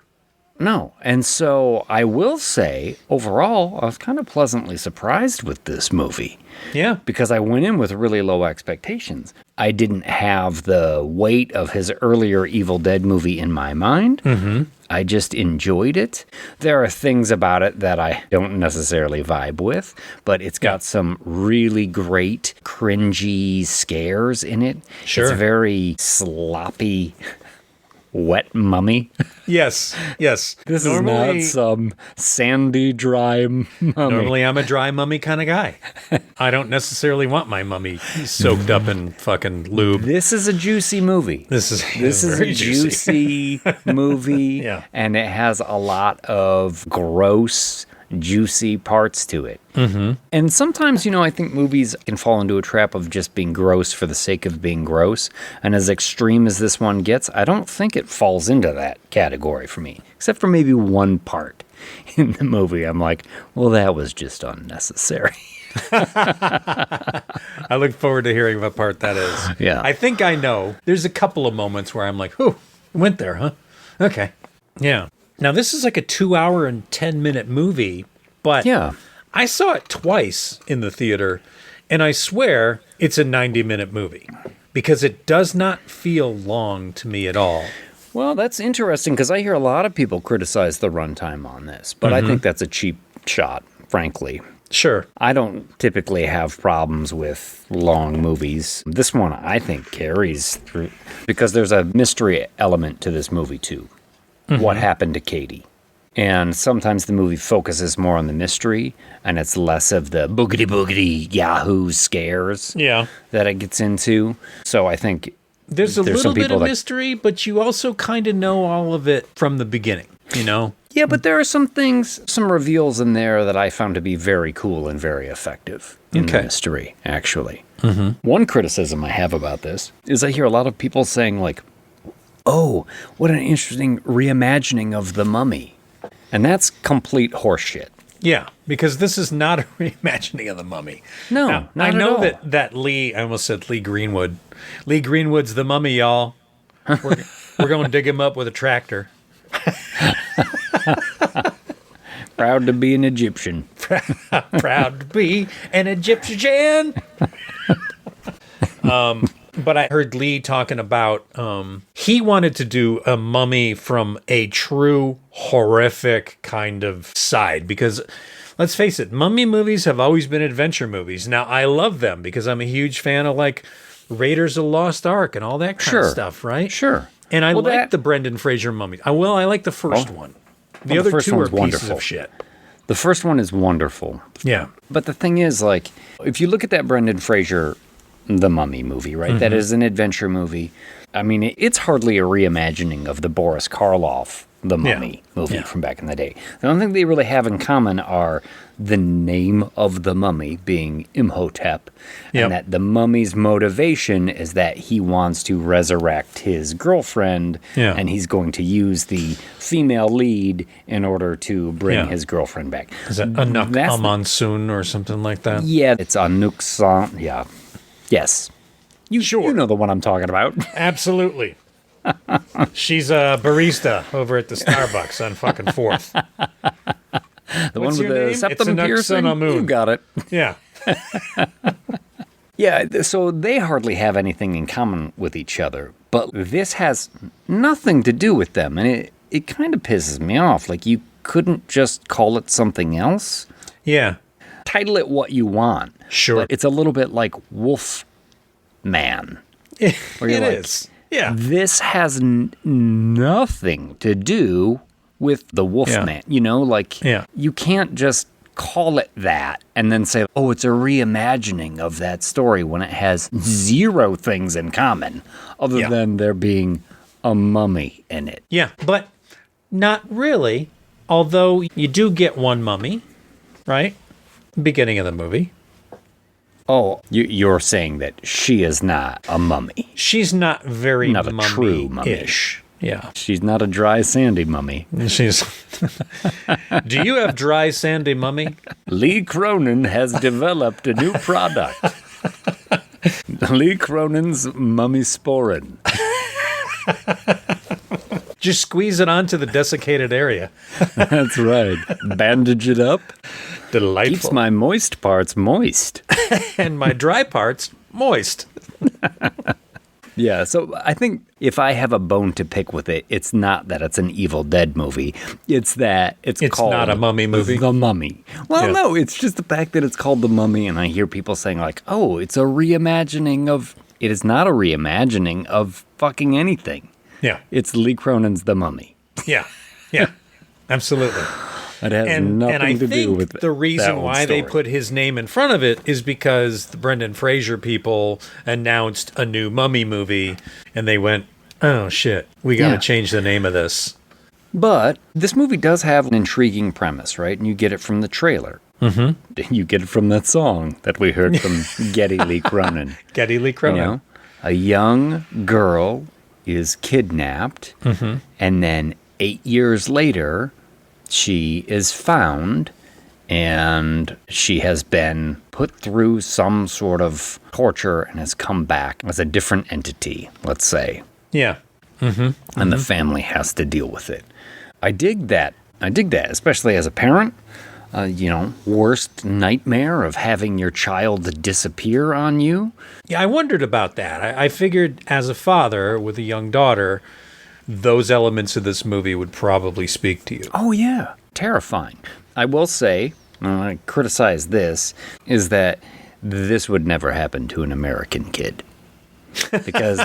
No. And so I will say, overall, I was kind of pleasantly surprised with this movie. Yeah. Because I went in with really low expectations. I didn't have the weight of his earlier Evil Dead movie in my mind. Mm-hmm. I just enjoyed it. There are things about it that I don't necessarily vibe with, but it's got some really great, cringy scares in it. Sure. It's very sloppy, wet mummy. Yes. This is not some sandy, dry mummy. Normally, I'm a dry mummy kind of guy. I don't necessarily want my mummy soaked up in fucking lube. This is a juicy movie. This is a juicy movie, and it has a lot of gross, juicy parts to it. Mm-hmm. And sometimes, I think movies can fall into a trap of just being gross for the sake of being gross. And as extreme as this one gets, I don't think it falls into that category for me, except for maybe one part in the movie. I'm like, well, that was just unnecessary. I look forward to hearing what part that is. Yeah. I think I know. There's a couple of moments where I'm like, whew, went there, huh? Okay. Yeah. Now, this is like a 2-hour and 10-minute movie, but I saw it twice in the theater, and I swear it's a 90-minute movie because it does not feel long to me at all. Well, that's interesting because I hear a lot of people criticize the runtime on this, but I think that's a cheap shot, frankly. Sure. I don't typically have problems with long movies. This one, I think, carries through because there's a mystery element to this movie, too. What happened to Katie? And sometimes the movie focuses more on the mystery, and it's less of the boogity yahoo scares that it gets into. So I think there's a little bit of mystery, but you also kind of know all of it from the beginning, Yeah, but there are some things, some reveals in there that I found to be very cool and very effective in the mystery, actually. Mm-hmm. One criticism I have about this is I hear a lot of people saying, like, oh, what an interesting reimagining of The Mummy. And that's complete horseshit. Yeah, because this is not a reimagining of The Mummy. No, now, not I know at all. that Lee, I almost said Lee Greenwood. Lee Greenwood's The Mummy, y'all. We're going to dig him up with a tractor. Proud to be an Egyptian. Proud to be an Egyptian. But I heard Lee talking about he wanted to do a mummy from a true horrific kind of side because let's face it, mummy movies have always been adventure movies. Now, I love them because I'm a huge fan of like Raiders of the Lost Ark and all that kind of stuff, right? Sure. And I like the Brendan Fraser mummies. I like the first one. The other first two are one's pieces wonderful. of shit. The first one is wonderful. Yeah. But the thing is, like, if you look at that Brendan Fraser The Mummy movie, right? That is an adventure movie. I mean, it's hardly a reimagining of the Boris Karloff The Mummy movie from back in the day. The only thing they really have in common are the name of the mummy being Imhotep, and that the mummy's motivation is that he wants to resurrect his girlfriend, and he's going to use the female lead in order to bring his girlfriend back. Is that Anuk Amonsoon or something like that? Yeah, it's Anuk San. Yeah. Yes. You know the one I'm talking about. Absolutely. She's a barista over at the Starbucks on fucking 4th. The What's one with your the name? septum It's Anuk piercing. Sanamun. You got it. Yeah. Yeah, so they hardly have anything in common with each other. But this has nothing to do with them. And it kind of pisses me off. Like, you couldn't just call it something else? Yeah. Title it what you want. Sure. But it's a little bit like Wolf Man. It Where you're like, is. Yeah. This has nothing to do with the Wolfman. You know, like, you can't just call it that and then say, oh, it's a reimagining of that story when it has zero things in common other than there being a mummy in it. Yeah, but not really. Although you do get one mummy, right? Beginning of the movie. Oh, you're saying that she is not a mummy. She's not very not a true mummy. Yeah. She's not a dry, sandy mummy. She's. Do you have dry, sandy mummy? Lee Cronin has developed a new product. Lee Cronin's Mummy Sporin. Just squeeze it onto the desiccated area. That's right. Bandage it up. Delightful. Keeps my moist parts moist. And my dry parts moist. Yeah, so I think if I have a bone to pick with it, it's not that it's an Evil Dead movie. It's that it's called not a mummy movie. The Mummy. Well, no, it's just the fact that it's called The Mummy, and I hear people saying like, oh, it's a reimagining of... It is not a reimagining of fucking anything. Yeah. It's Lee Cronin's The Mummy. Yeah. Yeah. Absolutely. It has nothing to do with the reason why they put his name in front of it is because the Brendan Fraser people announced a new Mummy movie, and they went, oh, shit, we got to change the name of this. But this movie does have an intriguing premise, right? And you get it from the trailer. Mm-hmm. You get it from that song that we heard from Geddy Lee Cronin. Geddy Lee Cronin. You know, a young girl is kidnapped, and then 8 years later... she is found, and she has been put through some sort of torture and has come back as a different entity, let's say. Yeah. And the family has to deal with it. I dig that. Especially as a parent. Worst nightmare of having your child disappear on you. Yeah, I wondered about that. I figured as a father with a young daughter... those elements of this movie would probably speak to you. Oh, yeah. Terrifying. I will say, I criticize this, is that this would never happen to an American kid. Because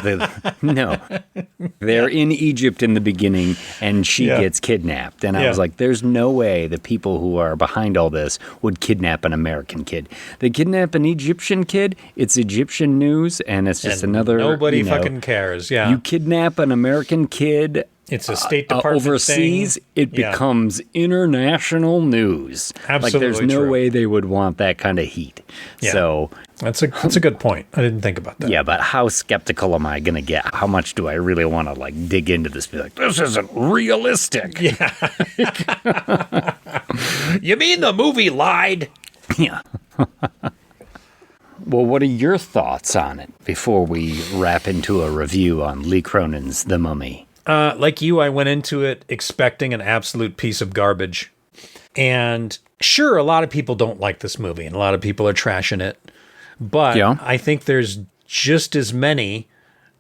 they're in Egypt in the beginning, and she gets kidnapped. And I was like, there's no way the people who are behind all this would kidnap an American kid. They kidnap an Egyptian kid, it's Egyptian news, and it's just another... Nobody fucking cares, yeah. You kidnap an American kid... It's a State Department overseas, thing. It becomes international news. Absolutely like there's no true. way they would want that kind of heat. Yeah. So that's a good point. I didn't think about that. Yeah, but how skeptical am I going to get? How much do I really want to like dig into this? Be like, this isn't realistic. Yeah. You mean the movie lied? Yeah. Well, what are your thoughts on it before we wrap into a review on Lee Cronin's The Mummy? Like you, I went into it expecting an absolute piece of garbage. And sure, a lot of people don't like this movie, and a lot of people are trashing it. But I think there's just as many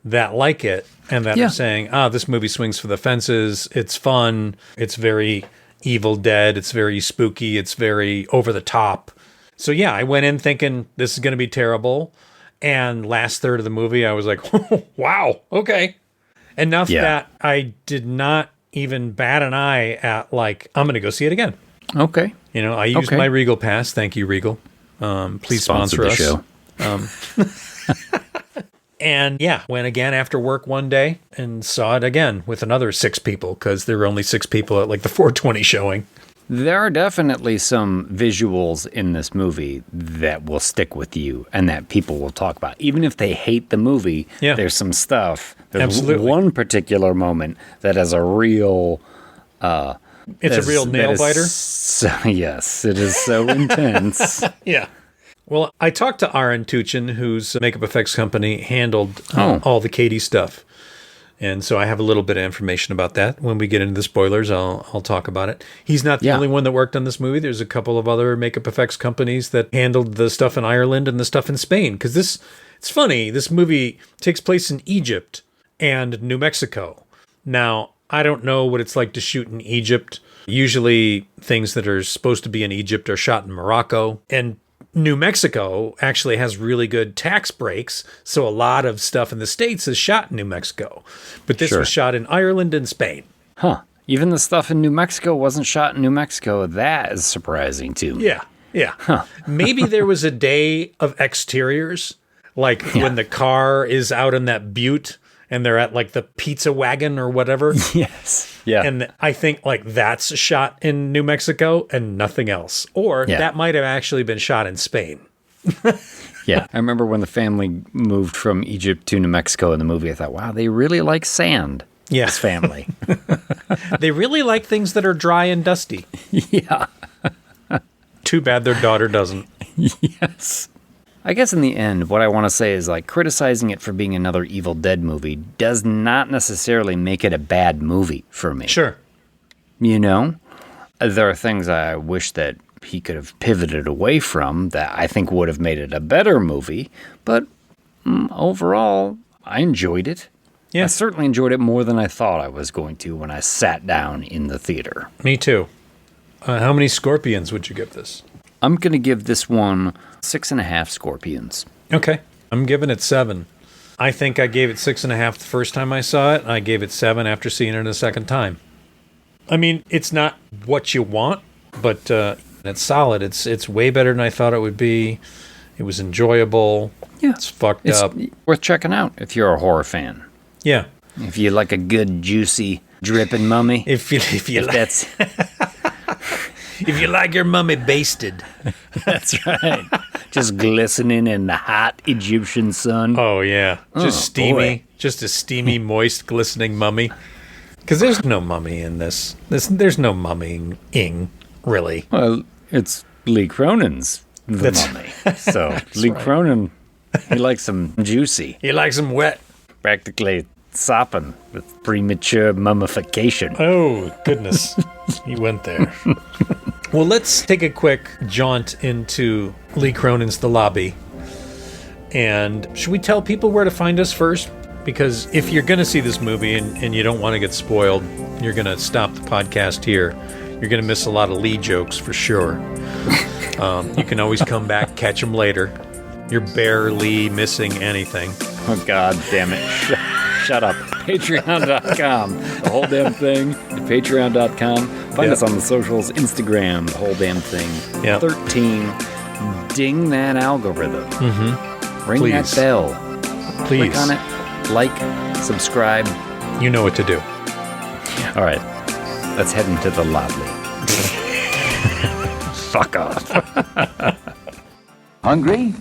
that like it and that are saying, this movie swings for the fences. It's fun. It's very Evil Dead. It's very spooky. It's very over the top. So yeah, I went in thinking this is going to be terrible. And last third of the movie, I was like, wow, okay. Enough that I did not even bat an eye at, like, I'm going to go see it again. Okay. You know, I used my Regal Pass. Thank you, Regal. Please sponsor the us. show. And yeah, went again after work one day and saw it again with another 6 people because there were only 6 people at like the 420 showing. There are definitely some visuals in this movie that will stick with you and that people will talk about. Even if they hate the movie, there's some stuff. There's Absolutely. one particular moment that has a real... it's a real nail biter? Yes, it is so intense. Yeah. Well, I talked to Aaron Tuchin, whose makeup effects company handled all the Katie stuff. And so I have a little bit of information about that. When we get into the spoilers, I'll talk about it. He's not the only one that worked on this movie. There's a couple of other makeup effects companies that handled the stuff in Ireland and the stuff in Spain. Because it's funny, this movie takes place in Egypt and New Mexico. Now, I don't know what it's like to shoot in Egypt. Usually things that are supposed to be in Egypt are shot in Morocco. And New Mexico actually has really good tax breaks, so a lot of stuff in the States is shot in New Mexico. But this was shot in Ireland and Spain. Huh. Even the stuff in New Mexico wasn't shot in New Mexico. That is surprising to me. Yeah. Huh. Maybe there was a day of exteriors, like when the car is out in that butte and they're at like the pizza wagon or whatever. Yes. Yeah. And I think like that's shot in New Mexico and nothing else. Or that might have actually been shot in Spain. Yeah. I remember when the family moved from Egypt to New Mexico in the movie, I thought, wow, they really like sand. Yeah. This family. They really like things that are dry and dusty. Yeah. Too bad their daughter doesn't. Yes. I guess in the end, what I want to say is like criticizing it for being another Evil Dead movie does not necessarily make it a bad movie for me. Sure. You know, there are things I wish that he could have pivoted away from that I think would have made it a better movie. But overall, I enjoyed it. Yeah. I certainly enjoyed it more than I thought I was going to when I sat down in the theater. Me too. How many scorpions would you give this? I'm going to give this one 6.5 scorpions. Okay. I'm giving it 7. I think I gave it 6.5 the first time I saw it. And I gave it 7 after seeing it a second time. I mean, it's not what you want, but it's solid. It's way better than I thought it would be. It was enjoyable. Yeah. It's fucked up. Worth checking out if you're a horror fan. Yeah. If you like a good, juicy, dripping mummy. If you like your mummy basted. That's right. Just glistening in the hot Egyptian sun. Oh, yeah. Just steamy. Boy. Just a steamy, moist, glistening mummy. Because there's no mummy in this. There's no mummying, really. Well, it's Lee Cronin's The Mummy. So Lee Cronin, he likes them juicy. He likes them wet. Practically sopping with premature mummification. Oh, goodness. He went there. Well, let's take a quick jaunt into Lee Cronin's The Lobby. And should we tell people where to find us first? Because if you're going to see this movie and you don't want to get spoiled, you're going to stop the podcast here. You're going to miss a lot of Lee jokes for sure. You can always come back, catch them later. You're barely missing anything. Oh, God damn it. Shut up. Patreon.com. The whole damn thing. Patreon.com. Find us on the socials. Instagram. The whole damn thing. 13. Ding that algorithm. Mm-hmm. Ring that bell. Please. Click on it. Like. Subscribe. You know what to do. All right. Let's head into the lobby. Fuck off. Hungry?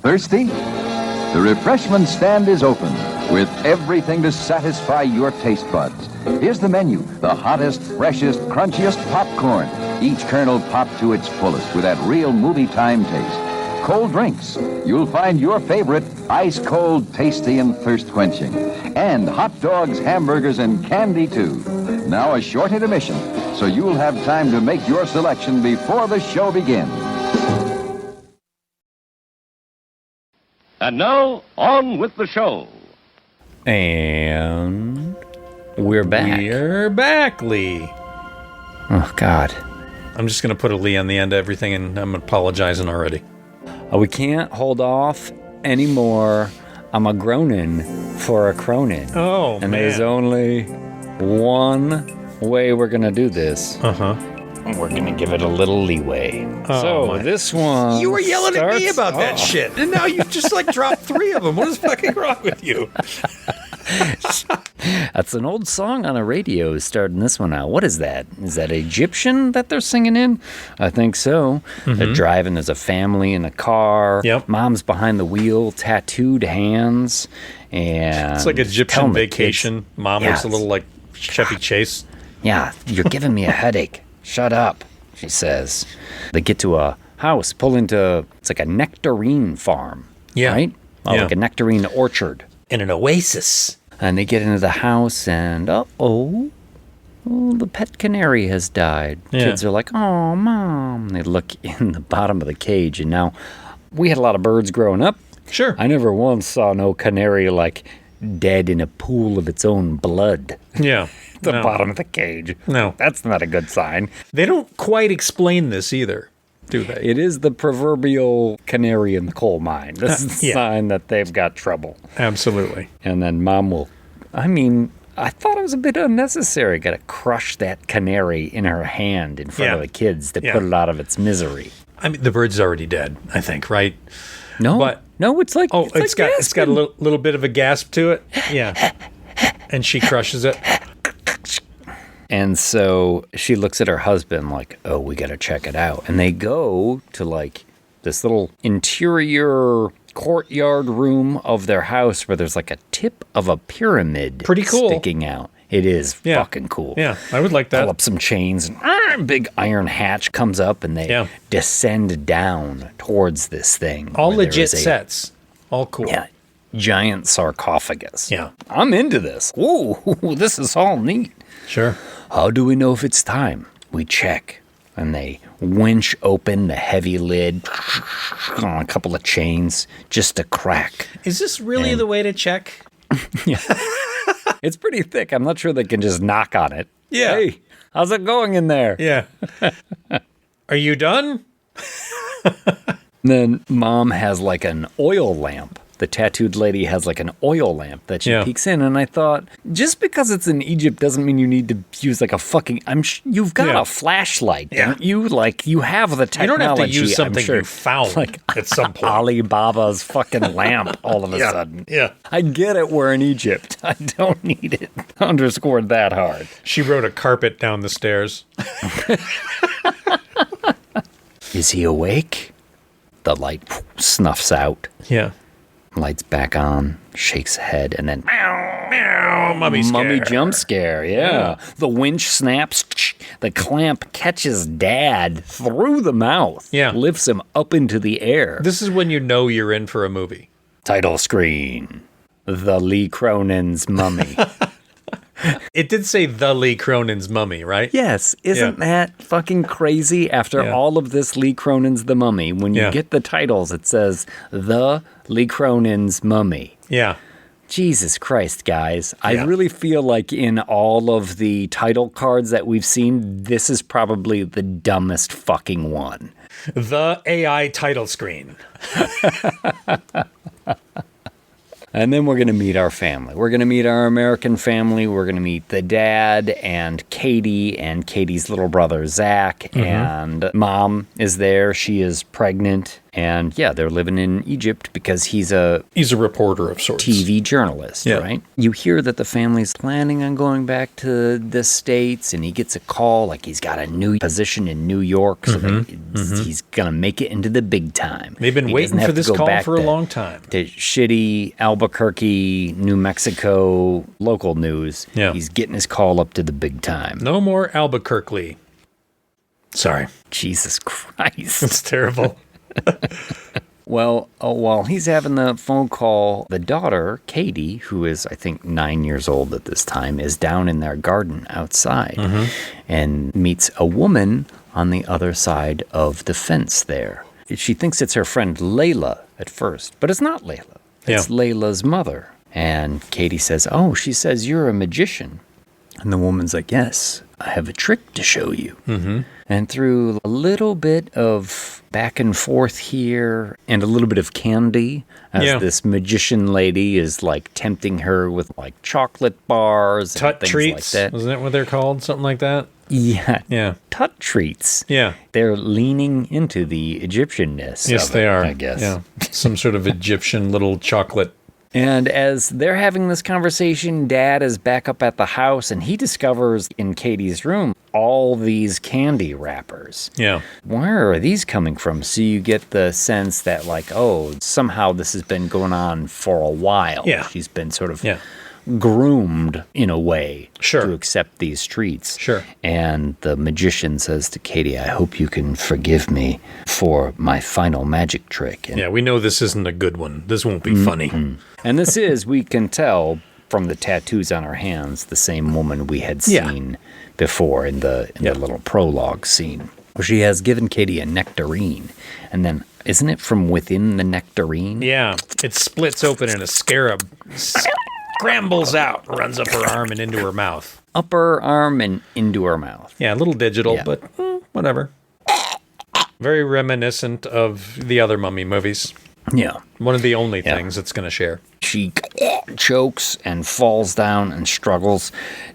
Thirsty? The refreshment stand is open with everything to satisfy your taste buds. Here's the menu. The hottest, freshest, crunchiest popcorn. Each kernel popped to its fullest with that real movie time taste. Cold drinks. You'll find your favorite ice cold, tasty, and thirst quenching. And hot dogs, hamburgers, and candy too. Now a short intermission, so you'll have time to make your selection before the show begins. And now, on with the show. And we're back. We're back, Lee. Oh, God. I'm just going to put a Lee on the end of everything, and I'm apologizing already. We can't hold off anymore. I'm a groanin' for a Cronin. Oh, and man. there's only one way we're going to do this. Uh-huh. We're going to give it a little leeway. This one You were yelling at me starts about that off- shit, and now you've just like dropped 3 of them. What is fucking wrong with you? That's an old song on a radio starting this one out. What is that? Is that Egyptian that they're singing in? I think so. They're driving. There's a family in a car. Yep. Mom's behind the wheel, tattooed hands. And It's like Egyptian telling the Vacation. kids- Mom Yeah, looks a little like Chevy Chase. Yeah, you're giving me a headache. Shut up, she says. They get to a house, pull into, it's like a nectarine farm. Yeah. Right? Yeah. Like a nectarine orchard. In an oasis. And they get into the house and, the pet canary has died. Yeah. Kids are like, oh, Mom. They look in the bottom of the cage. And now, we had a lot of birds growing up. Sure. I never once saw no canary, like, dead in a pool of its own blood. Yeah. The No. bottom of the cage. No. That's not a good sign. They don't quite explain this either, do they? It is the proverbial canary in the coal mine. This is a Yeah. sign that they've got trouble. Absolutely. And then Mom will, I thought it was a bit unnecessary. Got to crush that canary in her hand in front Yeah. of the kids to Yeah. put it out of its misery. I mean, the bird's already dead, I think, right? No, But- no, it's like It's got a little bit of a gasp to it. Yeah. And she crushes it. And so she looks at her husband like, oh, we got to check it out. And they go to like this little interior courtyard room of their house where there's like a tip of a pyramid Pretty cool. sticking out. It is Yeah. fucking cool. Yeah, I would like Pull that. up some chains and big iron hatch comes up and they descend down towards this thing. All where there legit is a- sets. All cool. Yeah. Giant sarcophagus. Yeah. I'm into this. Whoa, this is all neat. Sure. How do we know if it's time? We check. And they winch open the heavy lid on a couple of chains just a crack. Is this really the way to check? It's pretty thick. I'm not sure they can just knock on it. Yeah. Hey, how's it going in there? Yeah. Are you done? Then Mom has like an oil lamp. The tattooed lady has like an oil lamp that she peeks in, and I thought, just because it's in Egypt doesn't mean you need to use like a fucking. You've got a flashlight, don't you? Like you have the You technology. don't have to use something I'm sure. you found Like at some point. Alibaba's fucking lamp. All of a sudden, Yeah. I get it. We're in Egypt. I don't need it underscored that hard. She rode a carpet down the stairs. Is he awake? The light snuffs out. Yeah. Lights back on, shakes head, and then Mummy scare. jump scare, yeah. The winch snaps, the clamp catches Dad through the mouth, lifts him up into the air. This is when you know you're in for a movie. Title screen, The Lee Cronin's Mummy. It did say the Lee Cronin's Mummy, right? Yes, isn't that fucking crazy? After all of this, Lee Cronin's The Mummy, when you get the titles, it says The Lee Cronin's Mummy. Yeah. Jesus Christ, guys. I really feel like in all of the title cards that we've seen, this is probably the dumbest fucking one. The AI title screen. And then we're going to meet our family. We're going to meet our American family. We're going to meet the dad and Katie's little brother, Zach. And Mom is there. She is pregnant. And they're living in Egypt because he's a reporter of sorts. TV journalist, right? You hear that the family's planning on going back to the States, and he gets a call like he's got a new position in New York, so that he's going to make it into the big time. They've been waiting for this call for a long time. To shitty Albuquerque, New Mexico local news. Yeah. He's getting his call up to the big time. No more Albuquerque. Sorry. Jesus Christ. It's terrible. Well, while he's having the phone call, the daughter, Katie, who is, I think, 9 years old at this time, is down in their garden outside and meets a woman on the other side of the fence there. She thinks it's her friend Layla at first, but it's not Layla. It's Layla's mother. And Katie says, she says, you're a magician. And the woman's like, yes, I have a trick to show you. Mm-hmm. And through a little bit of back and forth here and a little bit of candy, as this magician lady is like tempting her with like chocolate bars Tut and things treats. like that. Isn't that what they're called? Something like that? Yeah. Yeah. Tut treats. Yeah. They're leaning into the Egyptianness. Yes, of they it, are. I guess. Yeah. Some sort of Egyptian little chocolate. And as they're having this conversation, Dad is back up at the house and he discovers in Katie's room all these candy wrappers. Yeah. Where are these coming from? So you get the sense that, like, oh, somehow this has been going on for a while. Yeah. She's been sort of groomed in a way to accept these treats. Sure. And the magician says to Katie, I hope you can forgive me for my final magic trick. And we know this isn't a good one. This won't be funny. And this is, we can tell from the tattoos on her hands, the same woman we had seen before in the little prologue scene. She has given Katie a nectarine. And then, isn't it from within the nectarine? Yeah. It splits open and a scarab scrambles out, runs up her arm and into her mouth. Up her arm and into her mouth. Yeah, a little digital, but whatever. Very reminiscent of the other Mummy movies. Yeah. One of the only things it's going to share. She chokes and falls down and struggles.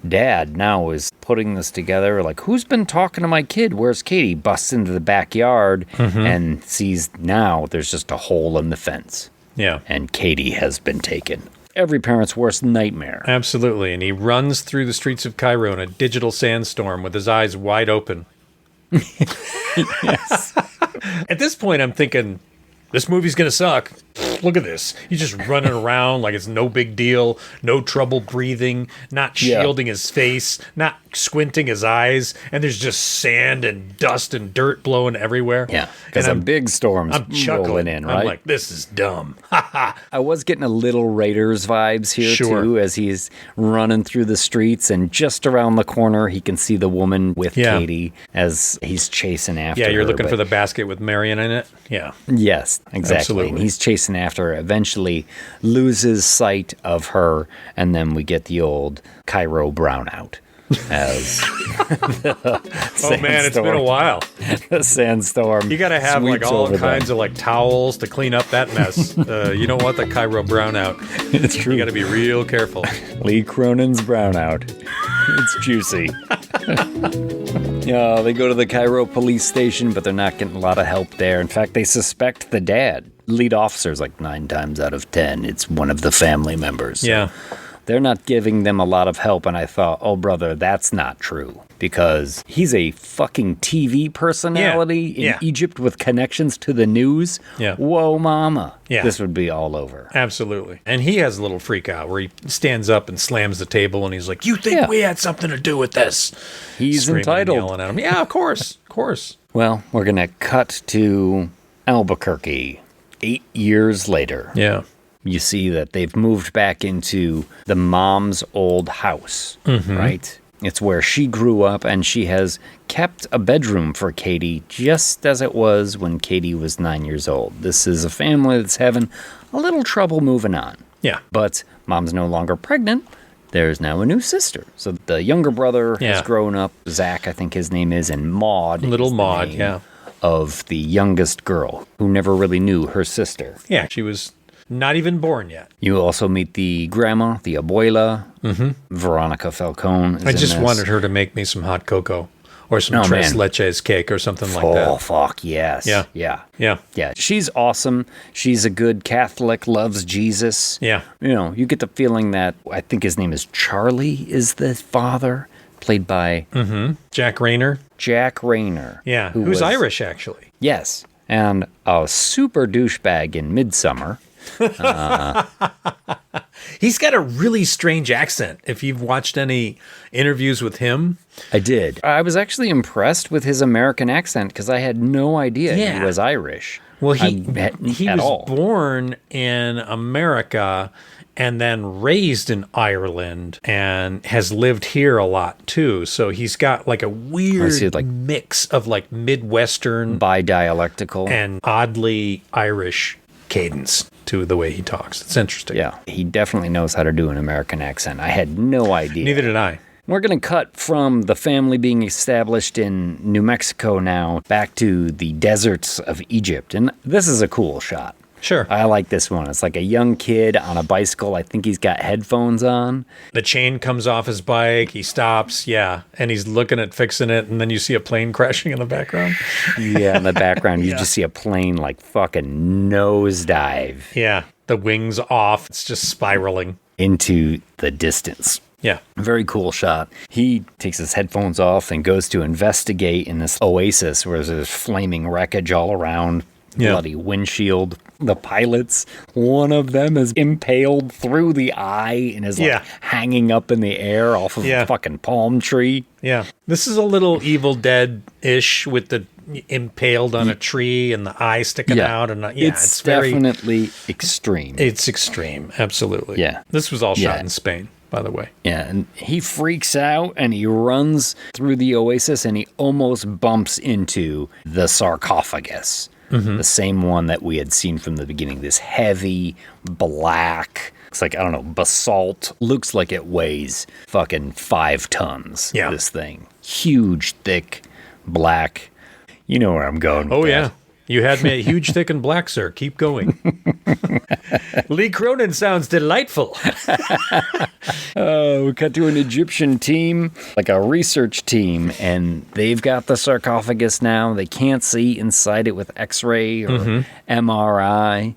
Dad now is putting this together. Like, who's been talking to my kid? Where's Katie? Busts into the backyard and sees now there's just a hole in the fence. Yeah. And Katie has been taken. Every parent's worst nightmare. Absolutely. And he runs through the streets of Cairo in a digital sandstorm with his eyes wide open. Yes. At this point, I'm thinking, this movie's going to suck. Look at this. He's just running around like it's no big deal, no trouble breathing, not shielding his face, not squinting his eyes, and there's just sand and dust and dirt blowing everywhere. Yeah, because a big storm's rolling in, right? I'm like, this is dumb. I was getting a little Raiders vibes here, too, as he's running through the streets, and just around the corner, he can see the woman with Katie as he's chasing after her. Yeah, you're looking for the basket with Marion in it? Yeah. Yes, exactly. Absolutely. And he's chasing after her, eventually loses sight of her, and then we get the old Cairo brownout. As oh man, it's been a while. The sandstorm. You got to have like all kinds of like towels to clean up that mess. You don't want the Cairo brownout. It's true. You got to be real careful. Lee Cronin's brownout. It's juicy. Yeah, they go to the Cairo police station, but they're not getting a lot of help there. In fact, they suspect the dad. Lead officer's like 9 times out of 10. It's one of the family members. Yeah. They're not giving them a lot of help, and I thought, oh, brother, that's not true. Because he's a fucking TV personality in Egypt with connections to the news. Yeah. Whoa, mama. Yeah. This would be all over. Absolutely. And he has a little freak out where he stands up and slams the table, and he's like, you think we had something to do with this? He's Screaming entitled. And yelling at him. Yeah, of course. Of course. Well, we're going to cut to Albuquerque 8 years later. Yeah. You see that they've moved back into the mom's old house, right? It's where she grew up, and she has kept a bedroom for Katie just as it was when Katie was 9 years old. This is a family that's having a little trouble moving on. Yeah. But mom's no longer pregnant. There's now a new sister. So the younger brother has grown up. Zach, I think his name is, and Maud. Little Maud, of the youngest girl who never really knew her sister. Yeah, she was not even born yet. You also meet the grandma, the abuela, Veronica Falcone. I just wanted her to make me some hot cocoa or some tres leches cake or something like that. Oh, fuck, yes. Yeah. She's awesome. She's a good Catholic, loves Jesus. Yeah. You know, you get the feeling that, I think his name is Charlie, is the father, played by Jack Rayner. Jack Rayner. Yeah, who's Irish, actually. Yes. And a super douchebag in Midsummer. He's got a really strange accent. If you've watched any interviews with him. I did. I was actually impressed with his American accent because I had no idea he was Irish. Well, he was born in America and then raised in Ireland and has lived here a lot too. So he's got like a weird mix of like Midwestern, bi-dialectical, and oddly Irish cadence to the way he talks. It's interesting. Yeah, he definitely knows how to do an American accent. I had no idea. Neither did I. We're going to cut from the family being established in New Mexico now back to the deserts of Egypt. And this is a cool shot. Sure. I like this one. It's like a young kid on a bicycle. I think he's got headphones on. The chain comes off his bike. He stops. Yeah. And he's looking at fixing it. And then you see a plane crashing in the background. Yeah, in the background, you just see a plane like fucking nosedive. Yeah. The wings off. It's just spiraling into the distance. Yeah. Very cool shot. He takes his headphones off and goes to investigate in this oasis where there's flaming wreckage all around. Bloody windshield. The pilots, one of them is impaled through the eye and is like hanging up in the air off of a fucking palm tree. Yeah. This is a little Evil Dead-ish with the impaled on a tree and the eye sticking out. And it's definitely extreme. It's extreme. Absolutely. Yeah. This was all shot in Spain, by the way. Yeah, and he freaks out and he runs through the oasis and he almost bumps into the sarcophagus. Mm-hmm. The same one that we had seen from the beginning. This heavy, black, it's like, I don't know, basalt. Looks like it weighs fucking 5 tons, this thing. Huge, thick, black. You know where I'm going with that. Yeah. You had me at huge, thick, and black, sir. Keep going. Lee Cronin sounds delightful. We cut to an Egyptian team, like a research team, and they've got the sarcophagus now. They can't see inside it with X-ray or MRI.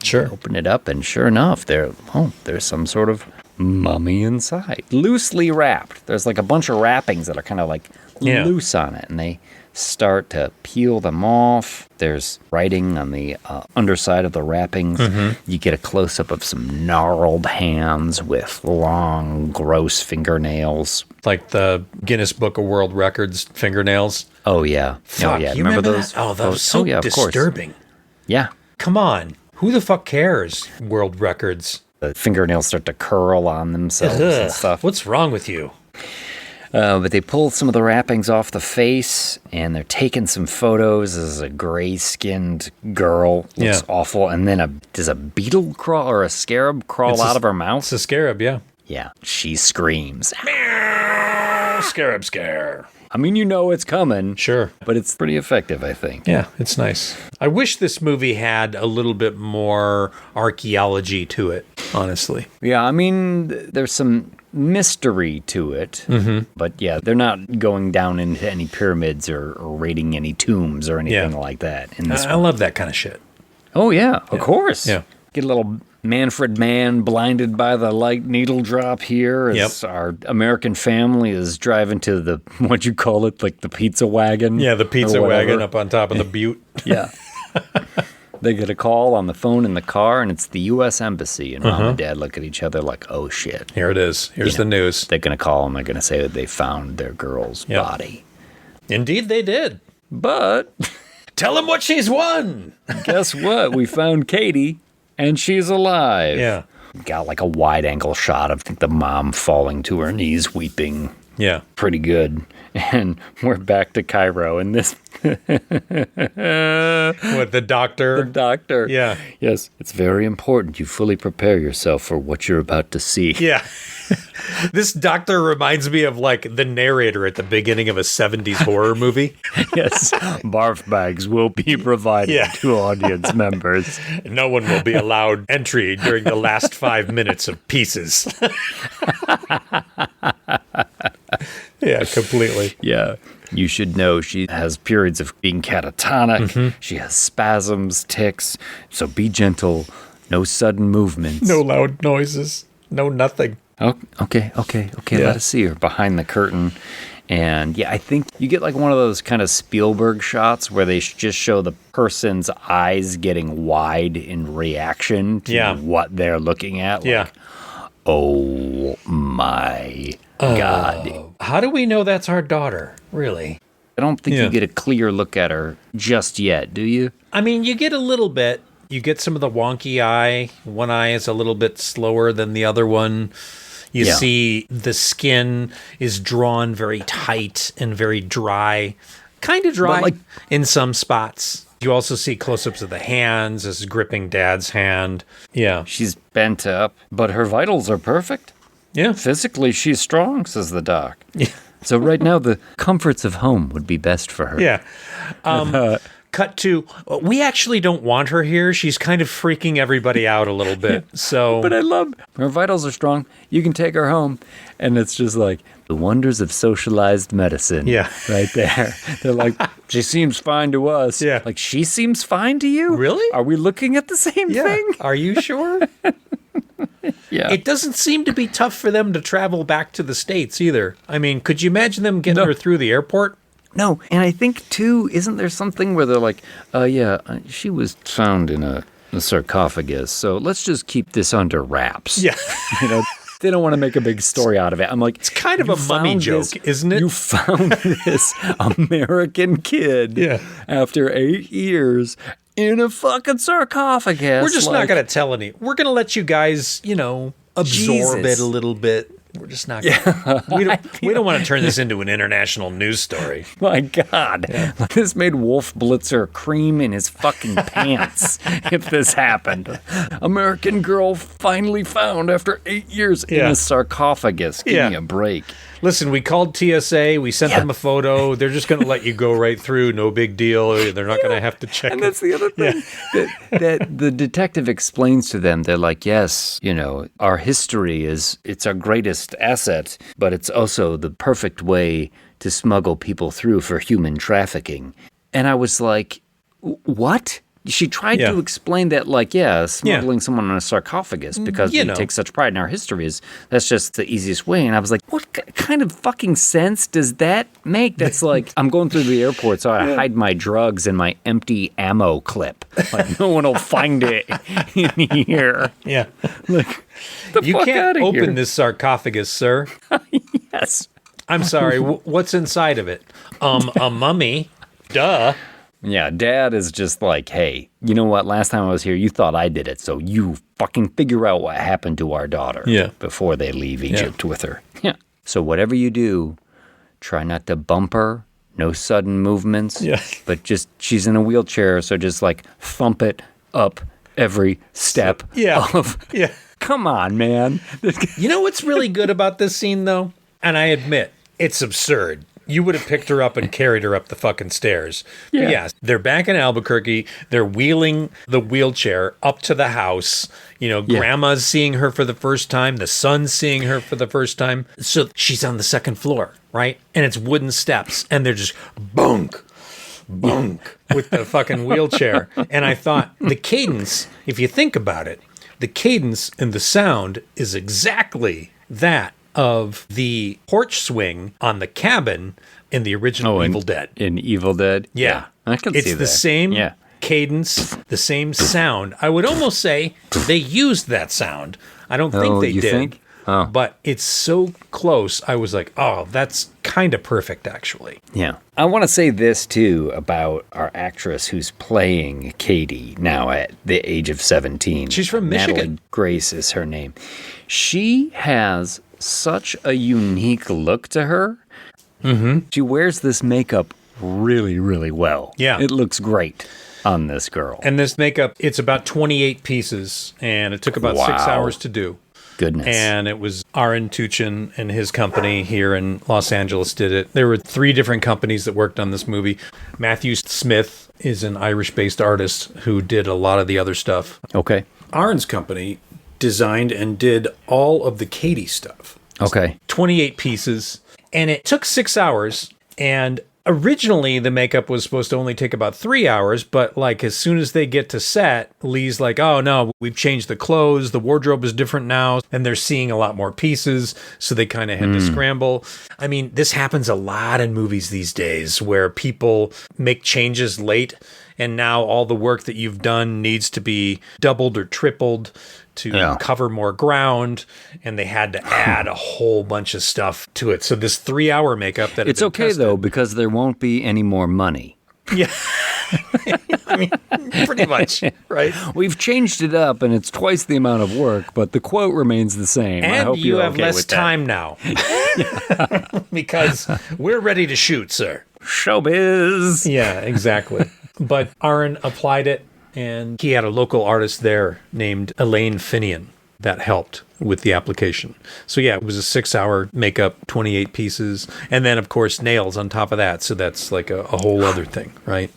Sure. They open it up, and sure enough, there's some sort of mummy inside. Loosely wrapped. There's like a bunch of wrappings that are kind of like loose on it, and they start to peel them off. There's writing on the underside of the wrappings. You get a close-up of some gnarled hands with long, gross fingernails. Like the Guinness Book of World Records fingernails. Oh, yeah. Fuck, you remember those? That? Oh, that was so disturbing. Yeah. Come on. Who the fuck cares? World Records. The fingernails start to curl on themselves and stuff. What's wrong with you? But they pull some of the wrappings off the face, and they're taking some photos as a gray-skinned girl. Looks awful. And then does a beetle crawl or a scarab crawl out of her mouth? It's a scarab, yeah. Yeah. She screams. Meow, scarab scare. I mean, you know it's coming. Sure. But it's pretty effective, I think. Yeah, it's nice. I wish this movie had a little bit more archaeology to it, honestly. Yeah, I mean, there's some mystery to it. But yeah, they're not going down into any pyramids or raiding any tombs or anything like that. In this I love that kind of shit. Oh, yeah, of course. Yeah. Get a little Manfred Mann blinded by the light needle drop here as our American family is driving to the, what'd you call it, like the pizza wagon? Yeah, the pizza wagon up on top of the butte. Yeah. They get a call on the phone in the car, and it's the U.S. Embassy. And Mom and Dad look at each other like, oh, shit. Here it is. Here's the news. They're going to call, and they're going to say that they found their girl's body. Indeed, they did. But tell them what she's won. Guess what? We found Katie, and she's alive. Yeah. Got like a wide-angle shot of the mom falling to her knees, weeping. Yeah. Pretty good. And we're back to Cairo, and this... What, the doctor? The doctor. Yeah. Yes, it's very important you fully prepare yourself for what you're about to see. Yeah. This doctor reminds me of like the narrator at the beginning of a 70s horror movie. Yes. Barf bags will be provided to audience members. No one will be allowed entry during the last 5 minutes of pieces. Yeah, completely. Yeah. You should know she has periods of being catatonic. She has spasms, tics. So be gentle. No sudden movements. No loud noises. No nothing. Oh, okay. Let us see her behind the curtain. And yeah, I think you get like one of those kind of Spielberg shots where they just show the person's eyes getting wide in reaction to what they're looking at. Like, oh my God. How do we know that's our daughter, really? I don't think you get a clear look at her just yet, do you? I mean, you get a little bit. You get some of the wonky eye. One eye is a little bit slower than the other one. You see the skin is drawn very tight and very dry. Kind of dry in some spots. You also see close-ups of the hands as gripping Dad's hand. Yeah. She's bent up, but her vitals are perfect. Yeah. Physically, she's strong, says the doc. Yeah. So right now, the comforts of home would be best for her. Yeah. Cut to, we actually don't want her here. She's kind of freaking everybody out a little bit. So, But I love her vitals are strong. You can take her home. And it's just like the wonders of socialized medicine. Yeah. Right there. They're like, she seems fine to us. Yeah. Like, she seems fine to you? Really? Are we looking at the same thing? Are you sure? Yeah. It doesn't seem to be tough for them to travel back to the States either. I mean, could you imagine them getting her through the airport? No, and I think, too, isn't there something where they're like, she was found in a sarcophagus, so let's just keep this under wraps. Yeah. You know, they don't want to make a big story out of it. I'm like, it's kind of a mummy joke, isn't it? You found this American kid after 8 years in a fucking sarcophagus. We're just not going to tell any. We're going to let you guys, absorb it a little bit. We're just not gonna, we don't want to turn this into an international news story. My God. Yeah. This made Wolf Blitzer cream in his fucking pants if this happened. American girl finally found after 8 years in a sarcophagus. Give me a break. Listen, we called TSA. We sent them a photo. They're just going to let you go right through. No big deal. They're not going to have to check. And that's the other thing that the detective explains to them. They're like, yes, our history it's our greatest asset, but it's also the perfect way to smuggle people through for human trafficking. And I was like, what? She tried to explain that, smuggling someone in a sarcophagus because we take such pride in our history that's just the easiest way. And I was like, what kind of fucking sense does that make? That's like, I'm going through the airport, so I hide my drugs in my empty ammo clip. Like, no one will find it in here. Yeah. Like, you can't open this sarcophagus, sir. Yes. I'm sorry. What's inside of it? A mummy. Duh. Yeah, Dad is just like, hey, you know what? Last time I was here, you thought I did it, so you fucking figure out what happened to our daughter before they leave Egypt with her. Yeah. So whatever you do, try not to bump her, no sudden movements, but just, she's in a wheelchair, so just like thump it up every step of... Yeah. Come on, man. You know what's really good about this scene, though? And I admit, it's absurd. You would have picked her up and carried her up the fucking stairs. Yeah. But they're back in Albuquerque. They're wheeling the wheelchair up to the house. Grandma's seeing her for the first time. The son's seeing her for the first time. So she's on the second floor, right? And it's wooden steps. And they're just bunk, bunk with the fucking wheelchair. And I thought the cadence, if you think about it, the cadence and the sound is exactly that of the porch swing on the cabin in the original Evil Dead. In Evil Dead? Yeah. I can see that. It's the same cadence, the same sound. I would almost say they used that sound. I don't think they did. Think? Oh. But it's so close, I was like, oh, that's kind of perfect, actually. Yeah. I want to say this, too, about our actress who's playing Katie now at the age of 17. She's from Michigan. Natalie Grace is her name. She has such a unique look to her. Mm-hmm. She wears this makeup really, really well. Yeah. It looks great on this girl. And this makeup, it's about 28 pieces, and it took about 6 hours to do. Goodness. And it was Aaron Tuchin and his company here in Los Angeles did it. There were 3 different companies that worked on this movie. Matthew Smith is an Irish-based artist who did a lot of the other stuff. Okay. Aaron's company designed and did all of the Katie stuff. Okay. 28 pieces. And it took 6 hours. And originally the makeup was supposed to only take about 3 hours. But like as soon as they get to set, Lee's like, oh no, we've changed the clothes. The wardrobe is different now. And they're seeing a lot more pieces. So they kind of had to scramble. I mean, this happens a lot in movies these days where people make changes late. And now all the work that you've done needs to be doubled or tripled to cover more ground, and they had to add a whole bunch of stuff to it. So this 3-hour makeup that it's okay tested, though, because there won't be any more money. Yeah, I mean, pretty much, right? We've changed it up, and it's twice the amount of work, but the quote remains the same. And I hope you have okay less with time now because we're ready to shoot, sir. Showbiz. Yeah, exactly. But Aaron applied it. And he had a local artist there named Elaine Finian. that helped with the application. So yeah, it was a 6-hour makeup, 28 pieces, and then of course nails on top of that. So that's like a whole other thing, right?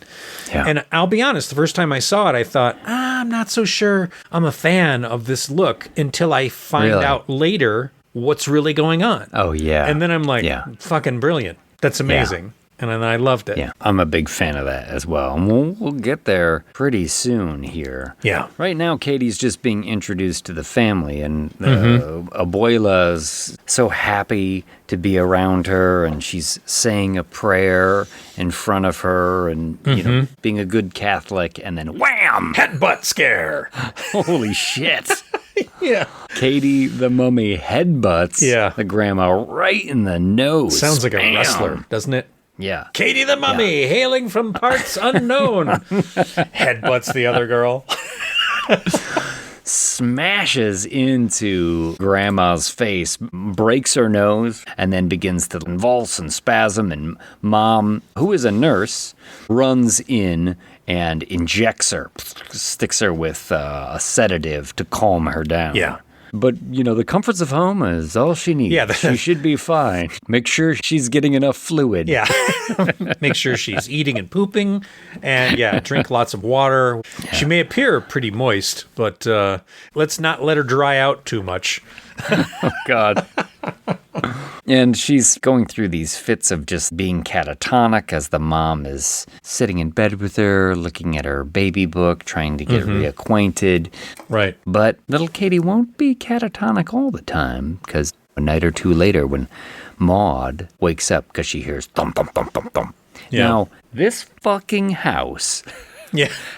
Yeah. And I'll be honest, the first time I saw it, I thought, I'm not so sure I'm a fan of this look until I find out later what's really going on. Oh, yeah. And then I'm like, fucking brilliant. That's amazing. And then I loved it. Yeah, I'm a big fan of that as well. And we'll get there pretty soon here. Yeah. Right now, Katie's just being introduced to the family, and Abuela's so happy to be around her, and she's saying a prayer in front of her, and you know, being a good Catholic, and then wham! Headbutt scare. Holy shit. Yeah. Katie the mummy headbutts the grandma right in the nose. Sounds like a wrestler, doesn't it? Yeah. Katie the mummy, hailing from parts unknown. Headbutts the other girl. Smashes into grandma's face, breaks her nose, and then begins to convulse and spasm. And mom, who is a nurse, runs in and injects her, sticks her with a sedative to calm her down. Yeah. But, you know, the comforts of home is all she needs. Yeah, she should be fine. Make sure she's getting enough fluid. Yeah. Make sure she's eating and pooping. And, drink lots of water. Yeah. She may appear pretty moist, but let's not let her dry out too much. Oh, God. And she's going through these fits of just being catatonic as the mom is sitting in bed with her, looking at her baby book, trying to get reacquainted. Right. But little Katie won't be catatonic all the time, because a night or two later when Maud wakes up because she hears thump, thump, thump, thump, thump. Yeah. Now, this fucking house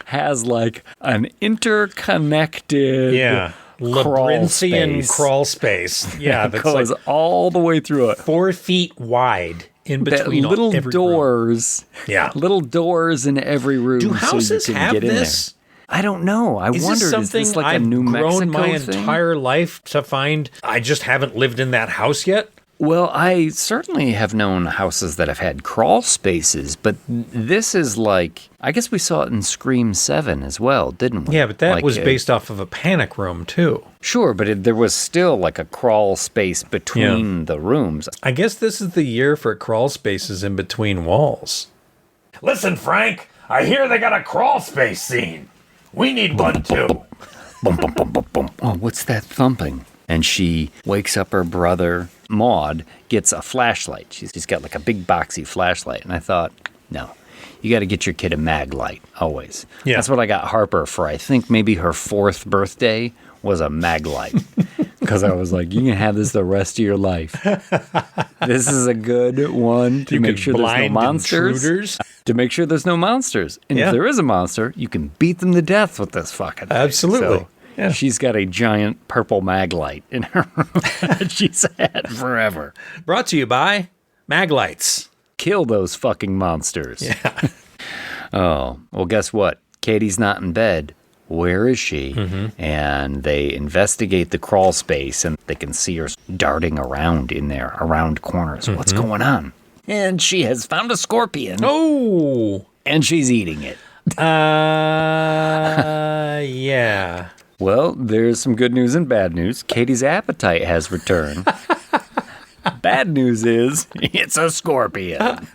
has like an interconnected... labyrinthian crawl space. Yeah, that goes like all the way through it. 4 feet wide in between little doors. Room. Yeah, little doors in every room. Do houses so you can have get this? In there. I don't know. I wondered, is this like I've a New Mexico grown my thing? entire life to find? I just haven't lived in that house yet. Well, I certainly have known houses that have had crawl spaces, but this is like, I guess we saw it in Scream 7 as well, didn't we? Yeah, but that was based off of a panic room, too. Sure, but there was still like a crawl space between the rooms. I guess this is the year for crawl spaces in between walls. Listen, Frank, I hear they got a crawl space scene. We need one, too. Bum, bum, bum, bum, bum. Oh, what's that thumping? And she wakes up her brother. Maud gets a flashlight. She's got like a big boxy flashlight. And I thought, no, you got to get your kid a mag light, always. Yeah. That's what I got Harper for. I think maybe her 4th birthday was a mag light. Because I was like, you can have this the rest of your life. This is a good one to make sure there's no monsters. Intruders. To make sure there's no monsters. And if there is a monster, you can beat them to death with this fucking thing. Absolutely. So, she's got a giant purple mag light in her room that she's had forever. Brought to you by Maglights. Kill those fucking monsters. Yeah. Oh, well, guess what? Katie's not in bed. Where is she? And they investigate the crawl space, and they can see her darting around in there, around corners. What's going on? And she has found a scorpion. Oh! And she's eating it. Yeah. Well, there's some good news and bad news. Katie's appetite has returned. Bad news is it's a scorpion.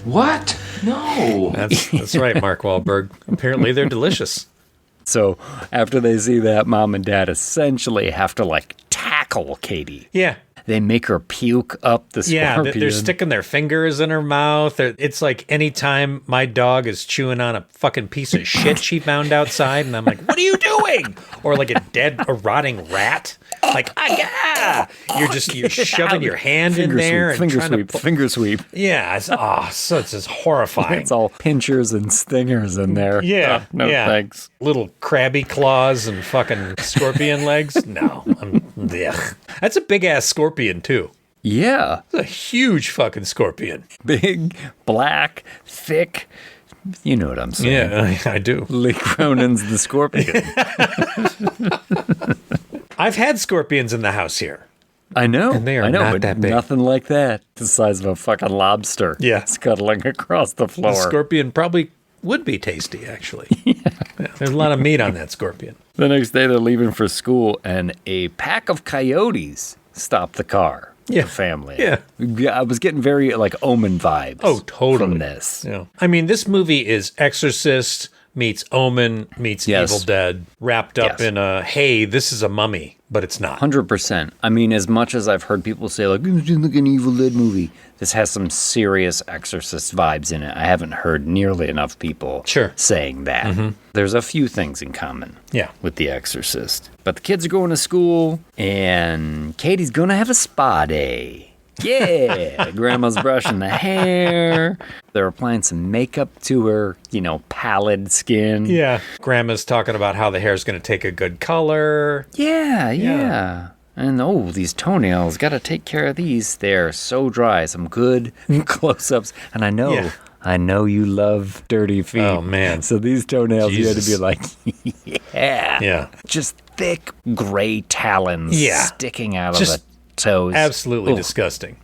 What? No. That's right, Mark Wahlberg. Apparently they're delicious. So after they see that, Mom and Dad essentially have to like tackle Katie. Yeah. They make her puke up the scorpion. Yeah, they're sticking their fingers in her mouth. It's like anytime my dog is chewing on a fucking piece of shit she found outside, and I'm like, what are you doing? Or like a rotting rat. Like, you're shoving your hand in there and trying to finger sweep. Yeah, it's just horrifying. It's all pinchers and stingers in there. Yeah, no thanks. Little crabby claws and fucking scorpion legs. No, that's a big ass scorpion too. Yeah, it's a huge fucking scorpion. Big, black, thick. You know what I'm saying? Yeah, I do. Lee Cronin's The Scorpion. I've had scorpions in the house here. I know. And they are not that big. Nothing like that. The size of a fucking lobster. Yeah. Scuttling across the floor. The scorpion probably would be tasty, actually. Yeah, there's a lot of meat on that scorpion. The next day they're leaving for school, and a pack of coyotes stop the car. Yeah. The family. Yeah. I was getting very, like, Omen vibes. Oh, totally. From this. Yeah. I mean, this movie is Exorcist meets Omen meets Evil Dead wrapped up in a, hey, this is a mummy, but it's not. 100%. I mean, as much as I've heard people say, like, it's like an Evil Dead movie, this has some serious Exorcist vibes in it. I haven't heard nearly enough people saying that. Mm-hmm. There's a few things in common with The Exorcist. But the kids are going to school, and Katie's going to have a spa day. Yeah, grandma's brushing the hair. They're applying some makeup to her, pallid skin. Yeah. Grandma's talking about how the hair's going to take a good color. Yeah. And these toenails, got to take care of these. They're so dry. Some good close-ups. And I know you love dirty feet. Oh, man. So these toenails, you had to be like, yeah. Just thick gray talons sticking out of the toes. Absolutely disgusting.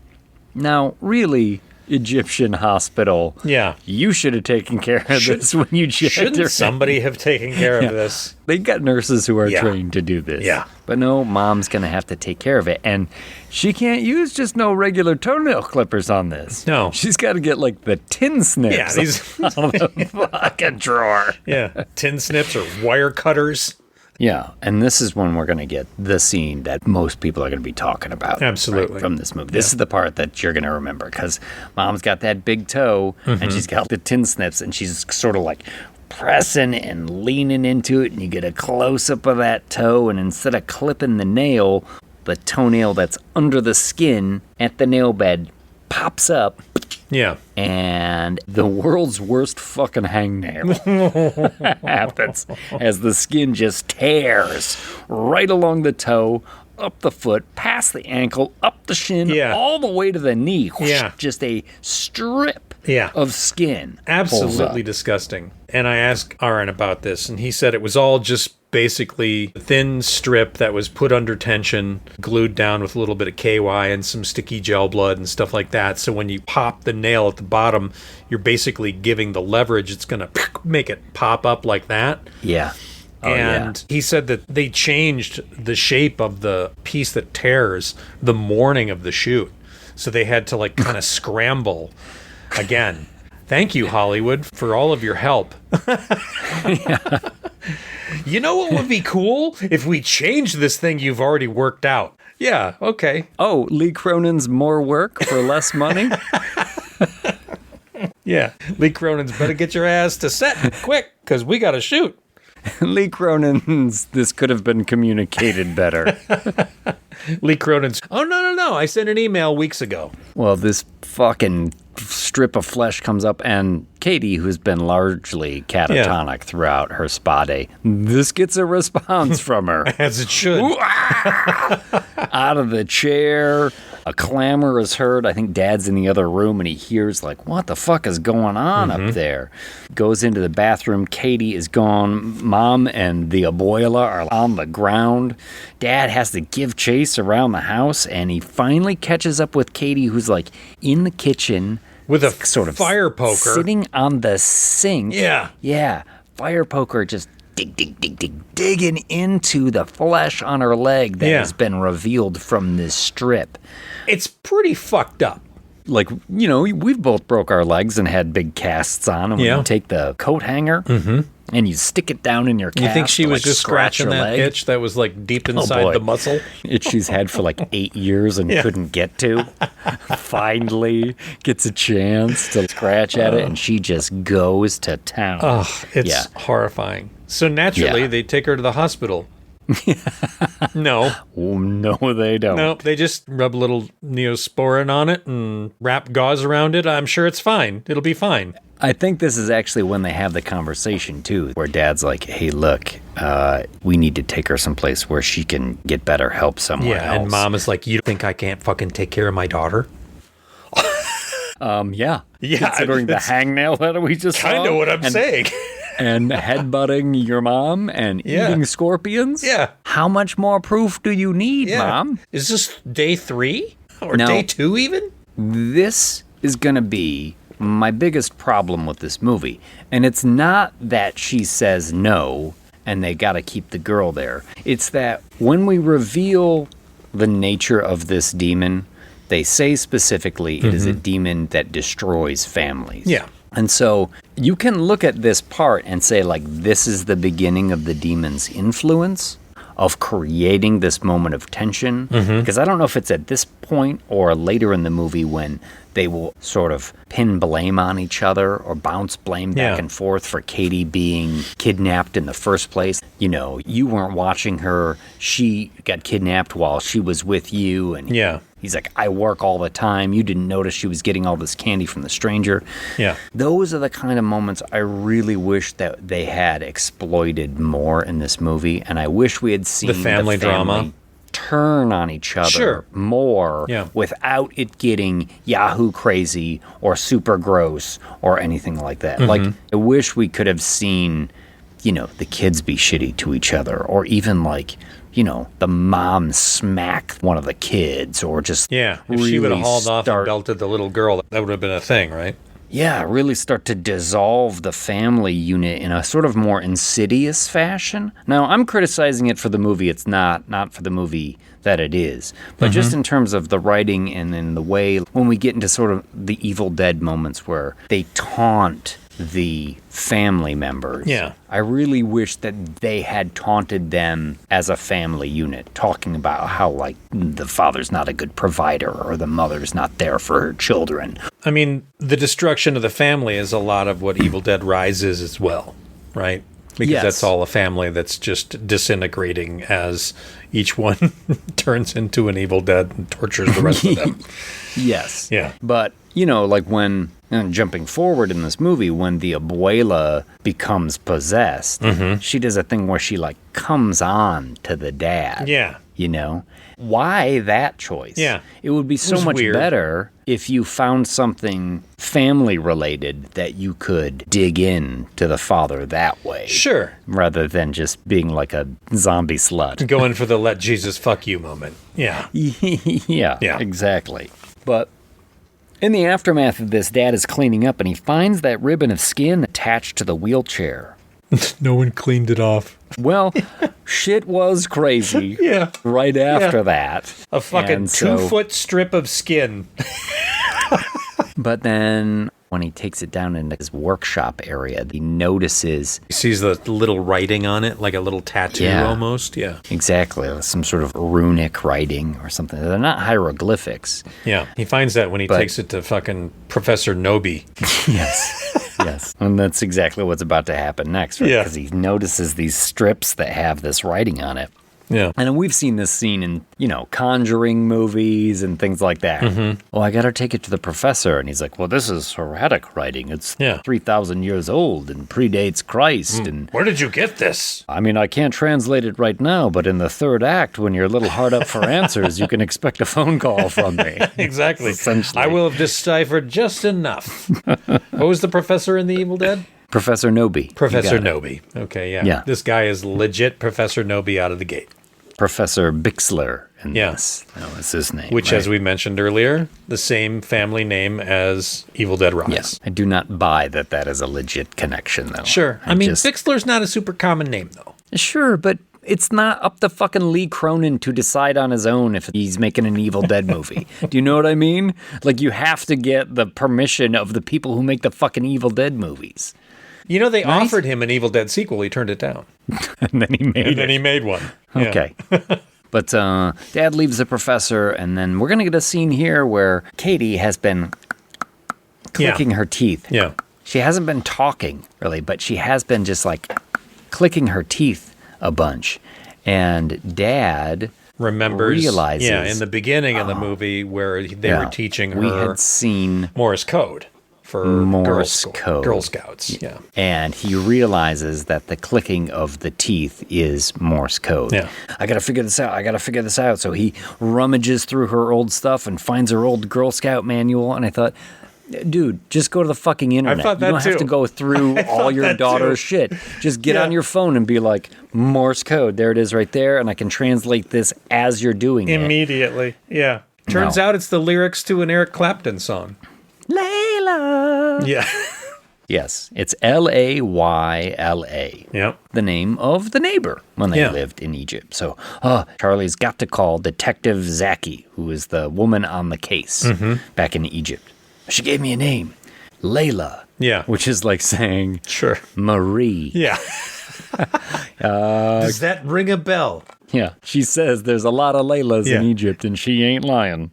Now, really, Egyptian hospital. Yeah. You should have taken care of this when you checked. Shouldn't somebody have taken care of this? They got nurses who are trained to do this. Yeah. But no, mom's going to have to take care of it. And she can't use just no regular toenail clippers on this. No. She's got to get like the tin snips out of the fucking drawer. Yeah. Tin snips or wire cutters. Yeah, and this is when we're going to get the scene that most people are going to be talking about. Absolutely. Right, from this movie. This is the part that you're going to remember, because mom's got that big toe, and she's got the tin snips, and she's sort of like pressing and leaning into it, and you get a close-up of that toe, and instead of clipping the nail, the toenail that's under the skin at the nail bed pops up. Yeah. And the world's worst fucking hangnail happens as the skin just tears right along the toe, up the foot, past the ankle, up the shin, all the way to the knee. Yeah. Just a strip of skin. Absolutely disgusting. And I asked Aaron about this, and he said it was all just basically a thin strip that was put under tension, glued down with a little bit of KY and some sticky gel blood and stuff like that. So when you pop the nail at the bottom, you're basically giving the leverage. It's going to make it pop up like that. Yeah. And he said that they changed the shape of the piece that tears the morning of the shoot. So they had to kind of scramble again. Thank you, Hollywood, for all of your help. You know what would be cool? If we changed this thing you've already worked out. Yeah, okay. Oh, Lee Cronin's more work for less money? Yeah, Lee Cronin's better get your ass to set quick, because we got to shoot. Lee Cronin's, this could have been communicated better. Lee Cronin's, oh, no, I sent an email weeks ago. Well, this fucking strip of flesh comes up, and Katie, who's been largely catatonic throughout her spa day, this gets a response from her. As it should. Out of the chair, a clamor is heard. I think Dad's in the other room, and he hears, what the fuck is going on up there? Goes into the bathroom. Katie is gone. Mom and the abuela are on the ground. Dad has to give chase around the house, and he finally catches up with Katie, who's in the kitchen with a sort of fire poker sitting on the sink. Yeah. Fire poker just digging into the flesh on her leg that has been revealed from this strip. It's pretty fucked up. We've both broke our legs and had big casts on, and when you take the coat hanger and you stick it down in your cast, you think she was just scratching that leg? itch that was deep inside the muscle? Itch she's had for 8 years and couldn't get to. Finally gets a chance to scratch at it, and she just goes to town. Oh, it's horrifying. So naturally, they take her to the hospital. No. Oh, no, they don't. No, they just rub a little Neosporin on it and wrap gauze around it. I'm sure it's fine. It'll be fine. I think this is actually when they have the conversation, too, where Dad's like, hey, look, we need to take her someplace where she can get better help somewhere else. And Mom is like, you think I can't fucking take care of my daughter? Yeah. Yeah. Considering the hangnail that we just saw. Kind of what I'm saying. And headbutting your mom and eating scorpions? Yeah. How much more proof do you need, Mom? Is this day 3? Or day 2 even? This is going to be my biggest problem with this movie. And it's not that she says no and they got to keep the girl there. It's that when we reveal the nature of this demon, they say specifically it is a demon that destroys families. Yeah. And so you can look at this part and say, like, this is the beginning of the demon's influence of creating this moment of tension. Because I don't know if it's at this point or later in the movie when they will sort of pin blame on each other or bounce blame back and forth for Katie being kidnapped in the first place. You know, you weren't watching her. She got kidnapped while she was with you. And he's like, I work all the time. You didn't notice she was getting all this candy from the stranger. Yeah. Those are the kind of moments I really wish that they had exploited more in this movie. And I wish we had seen the family drama turn on each other more without it getting Yahoo crazy or super gross or anything like that. Like, I wish we could have seen, you know, the kids be shitty to each other, or even like, you know, the mom smack one of the kids, or just if she would have hauled off and belted the little girl, that would have been a thing, right? Yeah, really start to dissolve the family unit in a sort of more insidious fashion. Now, I'm criticizing it for the movie. It's not for the movie that it is. But just in terms of the writing and in the way, when we get into sort of the Evil Dead moments where they taunt the family members. Yeah. I really wish that they had taunted them as a family unit, talking about how, like, the father's not a good provider or the mother's not there for her children. I mean, the destruction of the family is a lot of what Evil Dead Rise is as well, right? Because that's all a family that's just disintegrating as each one turns into an Evil Dead and tortures the rest of them. Yes. Yeah. But, you know, like when, and jumping forward in this movie, when the abuela becomes possessed, she does a thing where she, like, comes on to the dad. Yeah. You know? Why that choice? Yeah. It would be so much weird. better if you found something family related that you could dig in to the father that way. Sure. Rather than just being like a zombie slut. Going for the let Jesus fuck you moment. Yeah. Yeah, exactly. But in the aftermath of this, Dad is cleaning up and he finds that ribbon of skin attached to the wheelchair. No one cleaned it off. Well, shit was crazy. Right after that. A fucking 2-foot strip of skin. But then when he takes it down into his workshop area, he notices... He sees the little writing on it, like a little tattoo almost. Yeah. Exactly. Some sort of runic writing or something. They're not hieroglyphics. Yeah. He finds that when he takes it to fucking Professor Nobi. Yes. And that's exactly what's about to happen next, right? Yeah. Because he notices these strips that have this writing on it. Yeah. And we've seen this scene in, you know, Conjuring movies and things like that. Oh, I got to take it to the professor. And he's like, well, this is heretic writing. It's 3,000 years old and predates Christ. And where did you get this? I mean, I can't translate it right now, but in the third act, when you're a little hard up for answers, you can expect a phone call from me. Exactly. Essentially. I will have deciphered just enough. What was the professor in The Evil Dead? Professor Nobi. Professor Nobi. Okay, yeah. This guy is legit Professor Nobi out of the gate. Professor Bixler. Yes. That was his name. Which, as we mentioned earlier, the same family name as Evil Dead Rise. Yes. I do not buy that is a legit connection, though. Sure. I mean, Bixler's not a super common name, though. Sure, but it's not up to fucking Lee Cronin to decide on his own if he's making an Evil Dead movie. Do you know what I mean? Like, you have to get the permission of the people who make the fucking Evil Dead movies. You know, they offered him an Evil Dead sequel. He turned it down. And then he made one. Okay. But Dad leaves the professor, and then we're going to get a scene here where Katie has been clicking her teeth. Yeah. She hasn't been talking, really, but she has been just, like, clicking her teeth a bunch. And Dad realizes... Yeah, in the beginning of the movie where they were teaching her... We had seen... Morse code. For Morse code. Girl Scouts, yeah. And he realizes that the clicking of the teeth is Morse code. Yeah. I gotta figure this out. So he rummages through her old stuff and finds her old Girl Scout manual. And I thought, dude, just go to the fucking internet. I thought that you don't have to go through all your daughter's shit. Just get on your phone and be like, Morse code. There it is right there. And I can translate this as you're doing it. Immediately, yeah. Turns out it's the lyrics to an Eric Clapton song. Layla. Layla? Yeah. Yes, it's Layla. Yep. The name of the neighbor when they Yeah. lived in Egypt. So Charlie's got to call Detective Zaki, who is the woman on the case back in Egypt. She gave me a name, Layla. Yeah. Which is like saying Sure. Marie. Yeah. Does that ring a bell? Yeah. She says there's a lot of Laylas in Yeah. Egypt, and she ain't lying.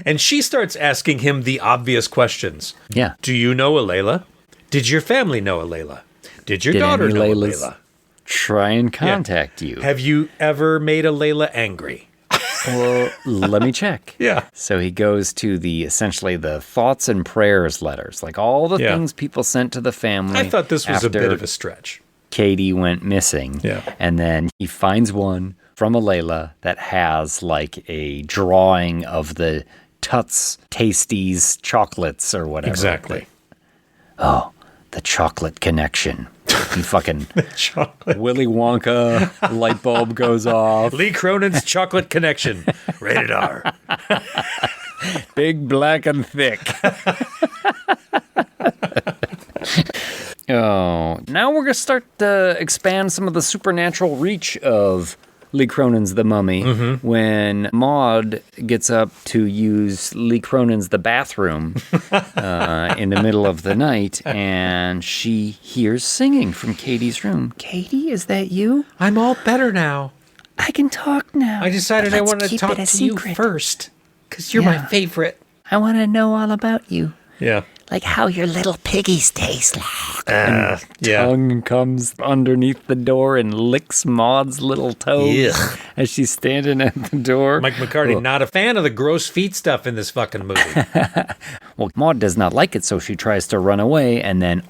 And she starts asking him the obvious questions. Yeah. Do you know a Layla? Did your family know a Layla? Did your daughter any know a Laylas Layla? try and contact you? Have you ever made a Layla angry? Well, let me check. Yeah. So he goes to essentially the thoughts and prayers letters, like all the things people sent to the family. I thought this was a after bit of a stretch. Katie went missing. Yeah. And then he finds one from a Layla that has like a drawing of the Tuts Tasties chocolates or whatever. Exactly. Oh, the chocolate connection. He fucking Chocolate. Willy Wonka light bulb goes off. Lee Cronin's Chocolate Connection. Rated R. Big, black, and thick. Oh, now we're going to start to expand some of the supernatural reach of Lee Cronin's The Mummy when Maud gets up to use Lee Cronin's The Bathroom in the middle of the night, and she hears singing from Katie's room. Katie, is that you? I'm all better now. I can talk now. I decided I Let's wanted to keep talk it a to you secret. first because you're my Yeah. favorite. I want to know all about you. Yeah. Like how your little piggies taste like. Yeah. Tongue comes underneath the door and licks Maud's little toes as she's standing at the door. Mike McCarty, not a fan of the gross feet stuff in this fucking movie. Well, Maud does not like it, so she tries to run away, and then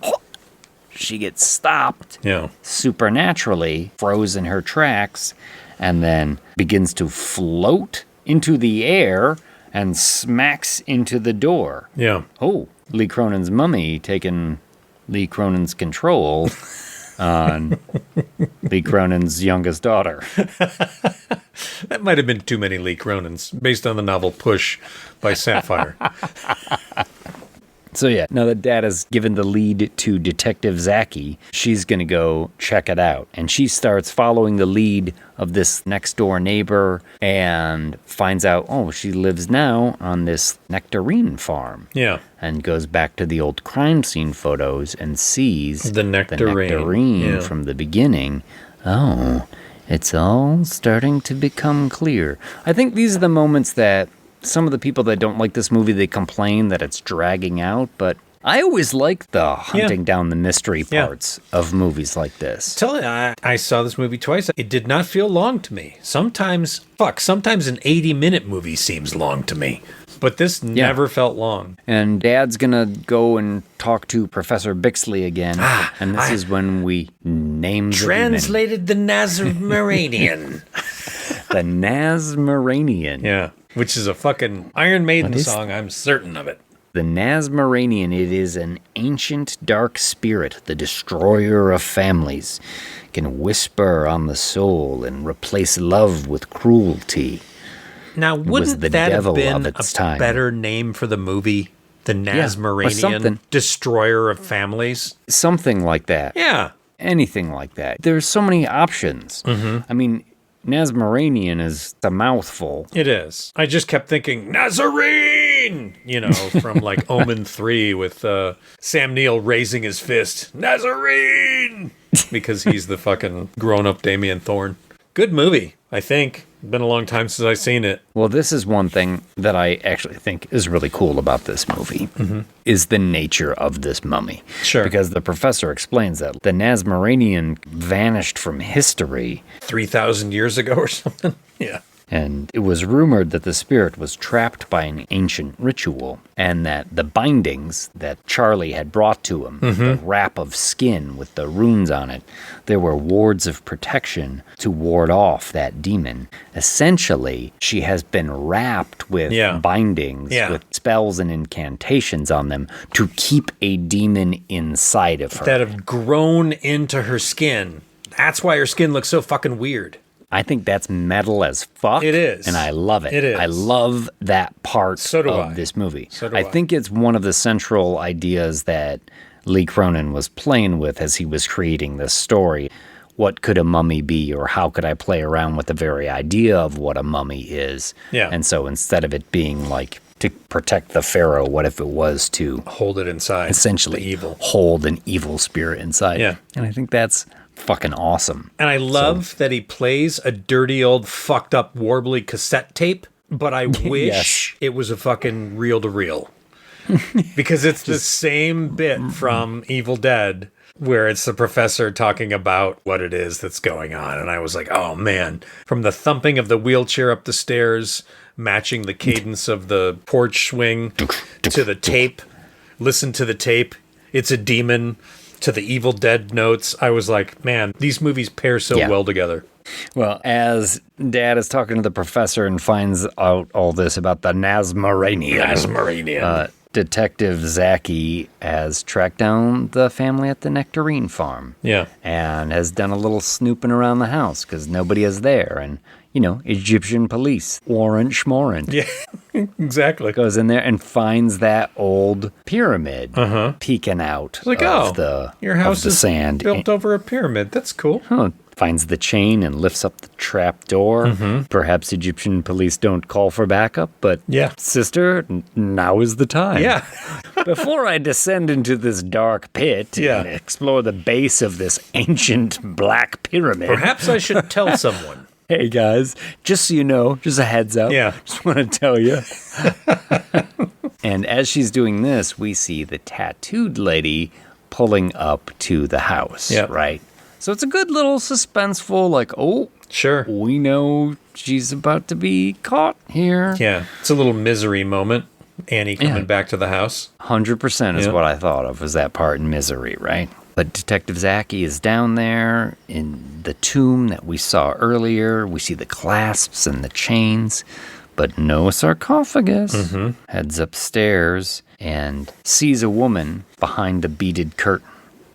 she gets stopped Yeah. supernaturally, froze in her tracks, and then begins to float into the air and smacks into the door. Yeah. Oh, Lee Cronin's mummy taking Lee Cronin's control on Lee Cronin's youngest daughter. That might have been too many Lee Cronins based on the novel Push by Sapphire. So yeah, now that Dad has given the lead to Detective Zaki, she's going to go check it out. And she starts following the lead of this next door neighbor and finds out, oh, she lives now on this nectarine farm. Yeah. And goes back to the old crime scene photos and sees The nectarine. Yeah. from the beginning. Oh, it's all starting to become clear. I think these are the moments that some of the people that don't like this movie, they complain that it's dragging out, but I always like the hunting down the mystery parts of movies like this. Tell you, I saw this movie twice. It did not feel long to me. Sometimes an 80-minute movie seems long to me. But this never felt long. And Dad's gonna go and talk to Professor Bixley again, and this is when we name the Translated the Nazarene. The Nazmaranian. Yeah, which is a fucking Iron Maiden song. I'm certain of it. The Nazmaranian, it is an ancient dark spirit, the destroyer of families, can whisper on the soul and replace love with cruelty. Now, wouldn't the that have devil been of its a time. better name for the movie? The or something. Nazmaranian Destroyer of Families? Something like that. Yeah. Anything like that. There's so many options. I mean, Nazmaranian is a mouthful. It is. I just kept thinking, Nazarene! You know, from like Omen 3 with Sam Neill raising his fist. Nazarene! Because he's the fucking grown-up Damien Thorne. Good movie, I think. Been a long time since I've seen it. Well, this is one thing that I actually think is really cool about this movie, is the nature of this mummy. Sure. Because the professor explains that the Nazmaranian vanished from history. 3,000 years ago or something? Yeah. And it was rumored that the spirit was trapped by an ancient ritual, and that the bindings that Charlie had brought to him, the wrap of skin with the runes on it, there were wards of protection to ward off that demon. Essentially, she has been wrapped with bindings, with spells and incantations on them to keep a demon inside of her. That have grown into her skin. That's why her skin looks so fucking weird. I think that's metal as fuck. It is. And I love it. It is. I love that part So of this movie. So do I I. think it's one of the central ideas that Lee Cronin was playing with as he was creating this story. What could a mummy be, or how could I play around with the very idea of what a mummy is? Yeah. And so instead of it being like to protect the pharaoh, what if it was to hold it inside? Essentially, the evil. Hold an evil spirit inside. Yeah. And I think that's fucking awesome. And I love that he plays a dirty old fucked up warbly cassette tape, but I wish it was a fucking reel to reel. Because it's the same bit from Evil Dead where it's the professor talking about what it is that's going on. And I was like, oh man, from the thumping of the wheelchair up the stairs, matching the cadence of the porch swing to the tape, listen to the tape, it's a demon, to the Evil Dead notes. I was like, man, these movies pair so well together. Well, as Dad is talking to the professor and finds out all this about the Nazmaranian. Detective Zaki has tracked down the family at the Nectarine farm. Yeah. And has done a little snooping around the house because nobody is there. And, you know, Egyptian police, Warren Schmoren. Yeah, exactly. Goes in there and finds that old pyramid peeking out It's like, of the, your house of the is sand. built over a pyramid. That's cool. Huh. Finds the chain and lifts up the trap door. Perhaps Egyptian police don't call for backup, but sister, now is the time. Yeah. Before I descend into this dark pit and explore the base of this ancient black pyramid. Perhaps I should tell someone. Hey guys, just so you know, just a heads up. Yeah. Just want to tell you. And as she's doing this, we see the tattooed lady pulling up to the house. Yeah. Right? So it's a good little suspenseful, like, oh, sure, we know she's about to be caught here. Yeah, it's a little misery moment. Annie coming back to the house. 100% is what I thought of, was that part in Misery, right? But Detective Zaki is down there in the tomb that we saw earlier. We see the clasps and the chains, but no sarcophagus. Heads upstairs and sees a woman behind a beaded curtain.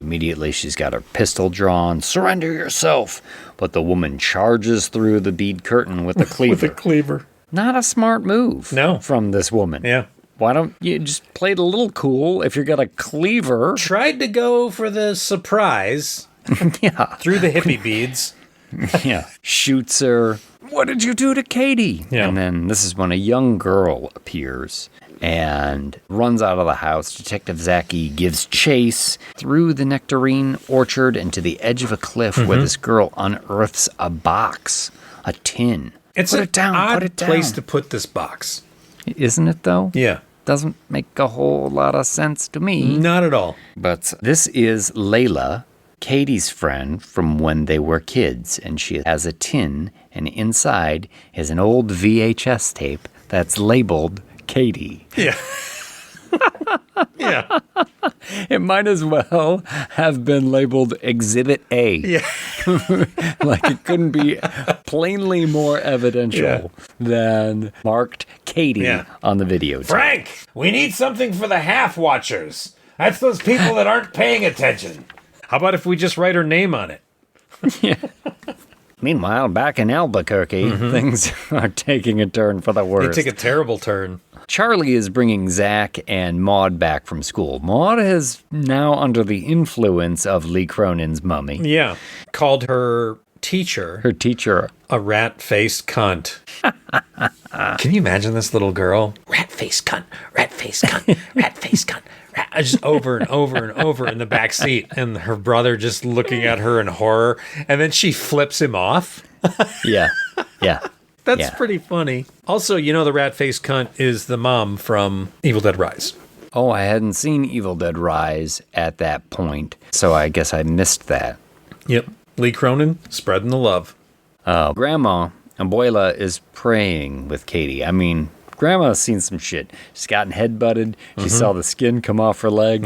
Immediately, she's got her pistol drawn. Surrender yourself! But the woman charges through the bead curtain with a cleaver. With a cleaver. Not a smart move from this woman. Yeah. Why don't you just play it a little cool if you got a cleaver? Tried to go for the surprise. Through the hippie beads. Shoots her. What did you do to Katie? Yeah. And then this is when a young girl appears and runs out of the house. Detective Zaki gives chase through the nectarine orchard and to the edge of a cliff where this girl unearths a box, a tin. It's Put it down, odd put it down. place to put this box. Isn't it, though? Yeah. Doesn't make a whole lot of sense to me. Not at all. But this is Layla, Katie's friend from when they were kids, and she has a tin, and inside is an old VHS tape that's labeled Katie. Yeah. Yeah. It might as well have been labeled Exhibit A. Yeah. Like it couldn't be plainly more evidential than marked Katie on the video. Frank, we need something for the half watchers. That's those people that aren't paying attention. How about if we just write her name on it? Meanwhile, back in Albuquerque, things are taking a turn for the worst. They take a terrible turn. Charlie is bringing Zach and Maud back from school. Maud is now under the influence of Lee Cronin's mummy. Yeah. Called her teacher. Her teacher. A rat-faced cunt. Can you imagine this little girl? Rat-faced cunt, rat-faced cunt, rat-faced cunt. Just over and over and over in the back seat, and her brother just looking at her in horror, and then she flips him off. Yeah. That's pretty funny. Also, you know the rat-faced cunt is the mom from Evil Dead Rise. Oh, I hadn't seen Evil Dead Rise at that point, so I guess I missed that. Yep. Lee Cronin, spreading the love. Grandma, Abuela, is praying with Katie. I mean, Grandma's seen some shit. She's gotten headbutted. She saw the skin come off her leg.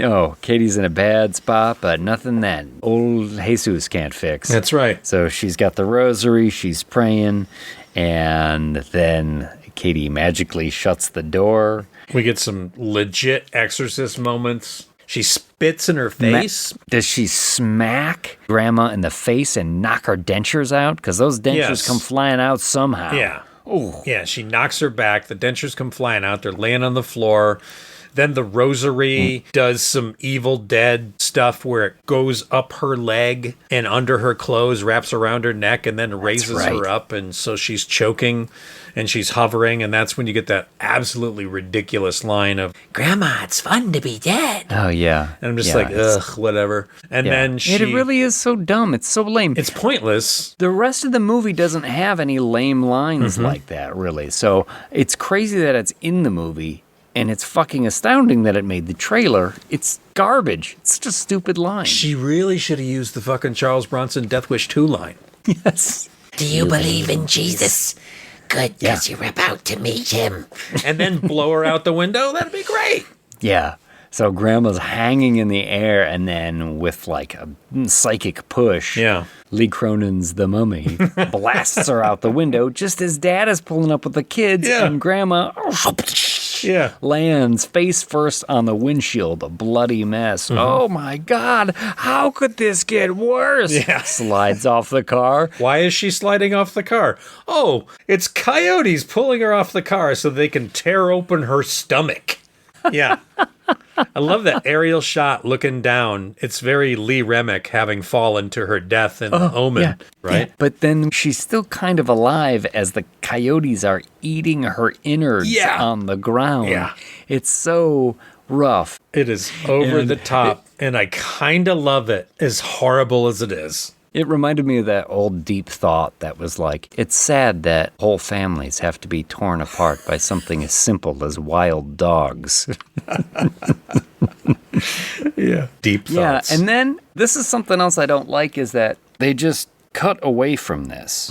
Oh, Katie's in a bad spot, but nothing that old Jesus can't fix. That's right. So she's got the rosary, she's praying, and then Katie magically shuts the door. We get some legit exorcist moments. She spits in her face. Does she smack Grandma in the face and knock her dentures out? Because those dentures come flying out somehow. Yeah. Oh. Yeah, she knocks her back. The dentures come flying out. They're laying on the floor. Then the rosary does some Evil Dead stuff where it goes up her leg and under her clothes, wraps around her neck, and then raises her up. And so she's choking and she's hovering. And that's when you get that absolutely ridiculous line of, Grandma, it's fun to be dead. Oh, yeah. And I'm just like, ugh, whatever. And then she... It really is so dumb. It's so lame. It's pointless. The rest of the movie doesn't have any lame lines like that, really. So it's crazy that it's in the movie. And it's fucking astounding that it made the trailer. It's garbage. It's such a stupid line. She really should have used the fucking Charles Bronson Death Wish 2 line. Yes. Do you believe in Jesus? Good, because you're about to meet him. And then blow her out the window? That'd be great. Yeah. So Grandma's hanging in the air, and then with like a psychic push, Lee Cronin's The Mummy blasts her out the window just as Dad is pulling up with the kids, and Grandma lands face first on the windshield, a bloody mess. Oh my God, how could this get worse? Slides off the car. Why is she sliding off the car? Oh, it's coyotes pulling her off the car so they can tear open her stomach. Yeah. I love that aerial shot looking down. It's very Lee Remick having fallen to her death in Omen, right? Yeah. But then she's still kind of alive as the coyotes are eating her innards on the ground. Yeah. It's so rough. It is over the top, and I kind of love it, as horrible as it is. It reminded me of that old deep thought that was like, it's sad that whole families have to be torn apart by something as simple as wild dogs. Deep thoughts. Yeah, and then this is something else I don't like is that they just cut away from this.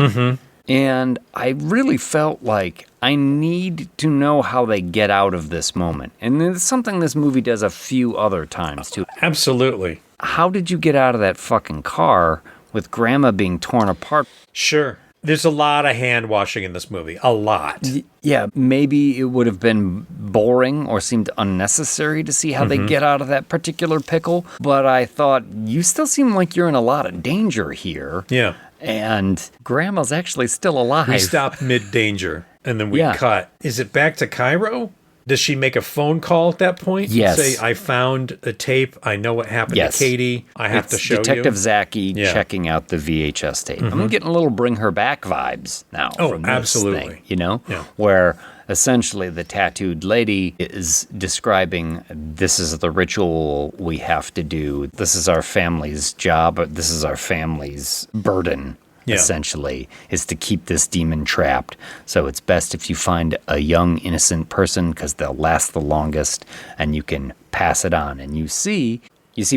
And I really felt like I need to know how they get out of this moment. And it's something this movie does a few other times, too. Absolutely. How did you get out of that fucking car with Grandma being torn apart? Sure. There's a lot of hand washing in this movie. A lot. Yeah, maybe it would have been boring or seemed unnecessary to see how they get out of that particular pickle. But I thought, you still seem like you're in a lot of danger here. Yeah. And Grandma's actually still alive. We stopped mid-danger, and then we cut. Is it back to Cairo? Does she make a phone call at that point? Yes. Say, I found a tape. I know what happened to Katie. I have to show Detective you. Zaki checking out the VHS tape. I'm getting a little Bring Her Back vibes now from this thing, you know? Yeah. Where essentially the tattooed lady is describing, this is the ritual we have to do. This is our family's job. This is our family's burden. Essentially, is to keep this demon trapped. So it's best if you find a young, innocent person because they'll last the longest and you can pass it on. And you see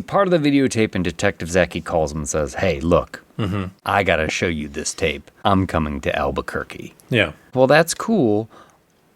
part of the videotape and Detective Zaki calls him and says, hey, look, I got to show you this tape. I'm coming to Albuquerque. Yeah. Well, that's cool.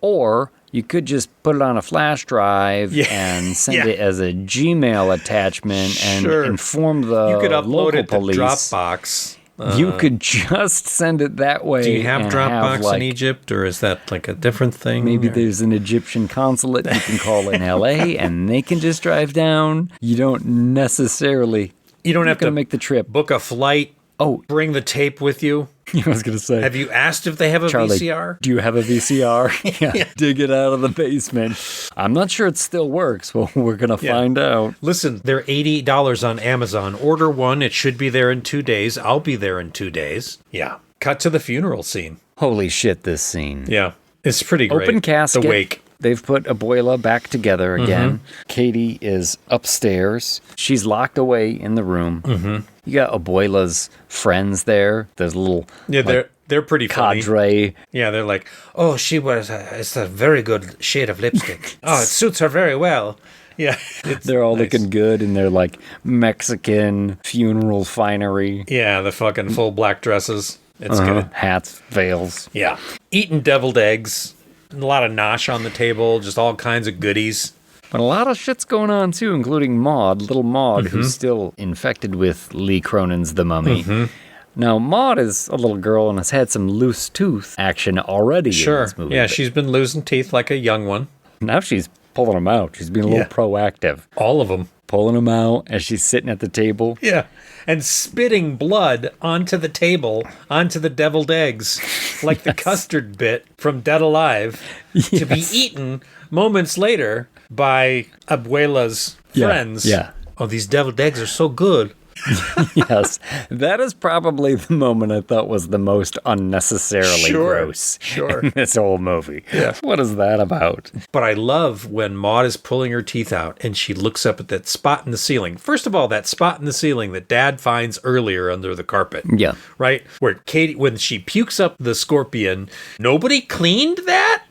Or you could just put it on a flash drive and send it as a Gmail attachment and inform the you could upload local it to police. Dropbox. You could just send it that way. Do you have Dropbox in Egypt, or is that like a different thing? Maybe there's an Egyptian consulate you can call in L.A., and they can just drive down. You don't necessarily... You don't have to make the trip. Book a flight. Oh. Bring the tape with you. I was going to say. Have you asked if they have a Charlie, VCR? Do you have a VCR? Dig it out of the basement. I'm not sure it still works, but we're going to find out. Listen, they're $80 on Amazon. Order one. It should be there in 2 days. I'll be there in 2 days. Yeah. Cut to the funeral scene. Holy shit, this scene. Yeah. It's pretty great. Open casket. The wake. They've put Abuela back together again. Katie is upstairs. She's locked away in the room. You got Abuela's friends there. There's a little they're pretty cadre. Funny. Yeah, they're like, oh, she wears it's a very good shade of lipstick. Oh, it suits her very well. Yeah, they're all looking good in their like Mexican funeral finery. Yeah, the fucking full black dresses. It's good. Hats, veils. Yeah, eating deviled eggs. A lot of nosh on the table, just all kinds of goodies. But a lot of shit's going on, too, including Maud, little Maud, who's still infected with Lee Cronin's The Mummy. Now, Maud is a little girl and has had some loose tooth action already in this movie. Yeah, she's been losing teeth like a young one. Now she's pulling them out. She's being a little proactive. All of them. pulling them out as she's sitting at the table. Yeah. And spitting blood onto the table, onto the deviled eggs, like the custard bit from Dead Alive, to be eaten moments later by Abuela's friends. Yeah. Oh, these deviled eggs are so good. Yes. That is probably the moment I thought was the most unnecessarily gross in this whole movie. Yeah. What is that about? But I love when Maud is pulling her teeth out and she looks up at that spot in the ceiling. First of all, that spot in the ceiling that Dad finds earlier under the carpet. Yeah. Right? Where Katie, when she pukes up the scorpion, nobody cleaned that?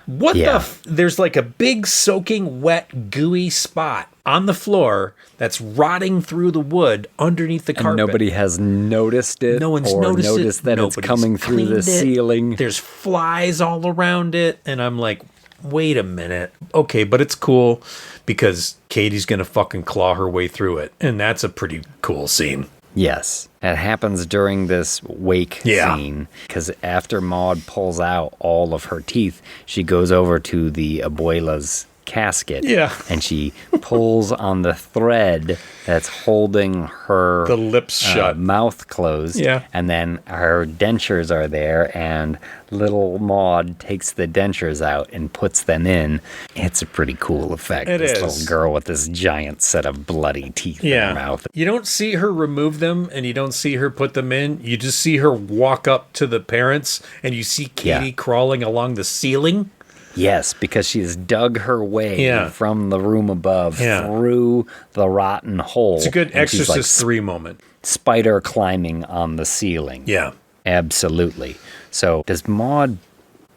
What the there's like a big soaking wet gooey spot on the floor that's rotting through the wood underneath the carpet. And nobody has noticed it. No one's or noticed that it's coming through the ceiling. There's flies all around it. And I'm like, wait a minute. Okay, but it's cool because Katie's going to fucking claw her way through it. And that's a pretty cool scene. Yes. It happens during this wake scene because after Maud pulls out all of her teeth, she goes over to the Abuela's casket and she pulls on the thread that's holding her the lips shut, mouth closed, and then her dentures are there, and little Maud takes the dentures out and puts them in. It's a pretty cool effect. This little girl with this giant set of bloody teeth in her mouth. You don't see her remove them and you don't see her put them in. You just see her walk up to the parents and you see Katie crawling along the ceiling. Yes, because she's dug her way from the room above through the rotten hole. It's a good Exorcist 3 moment. Spider climbing on the ceiling. Yeah. Absolutely. So, does Maud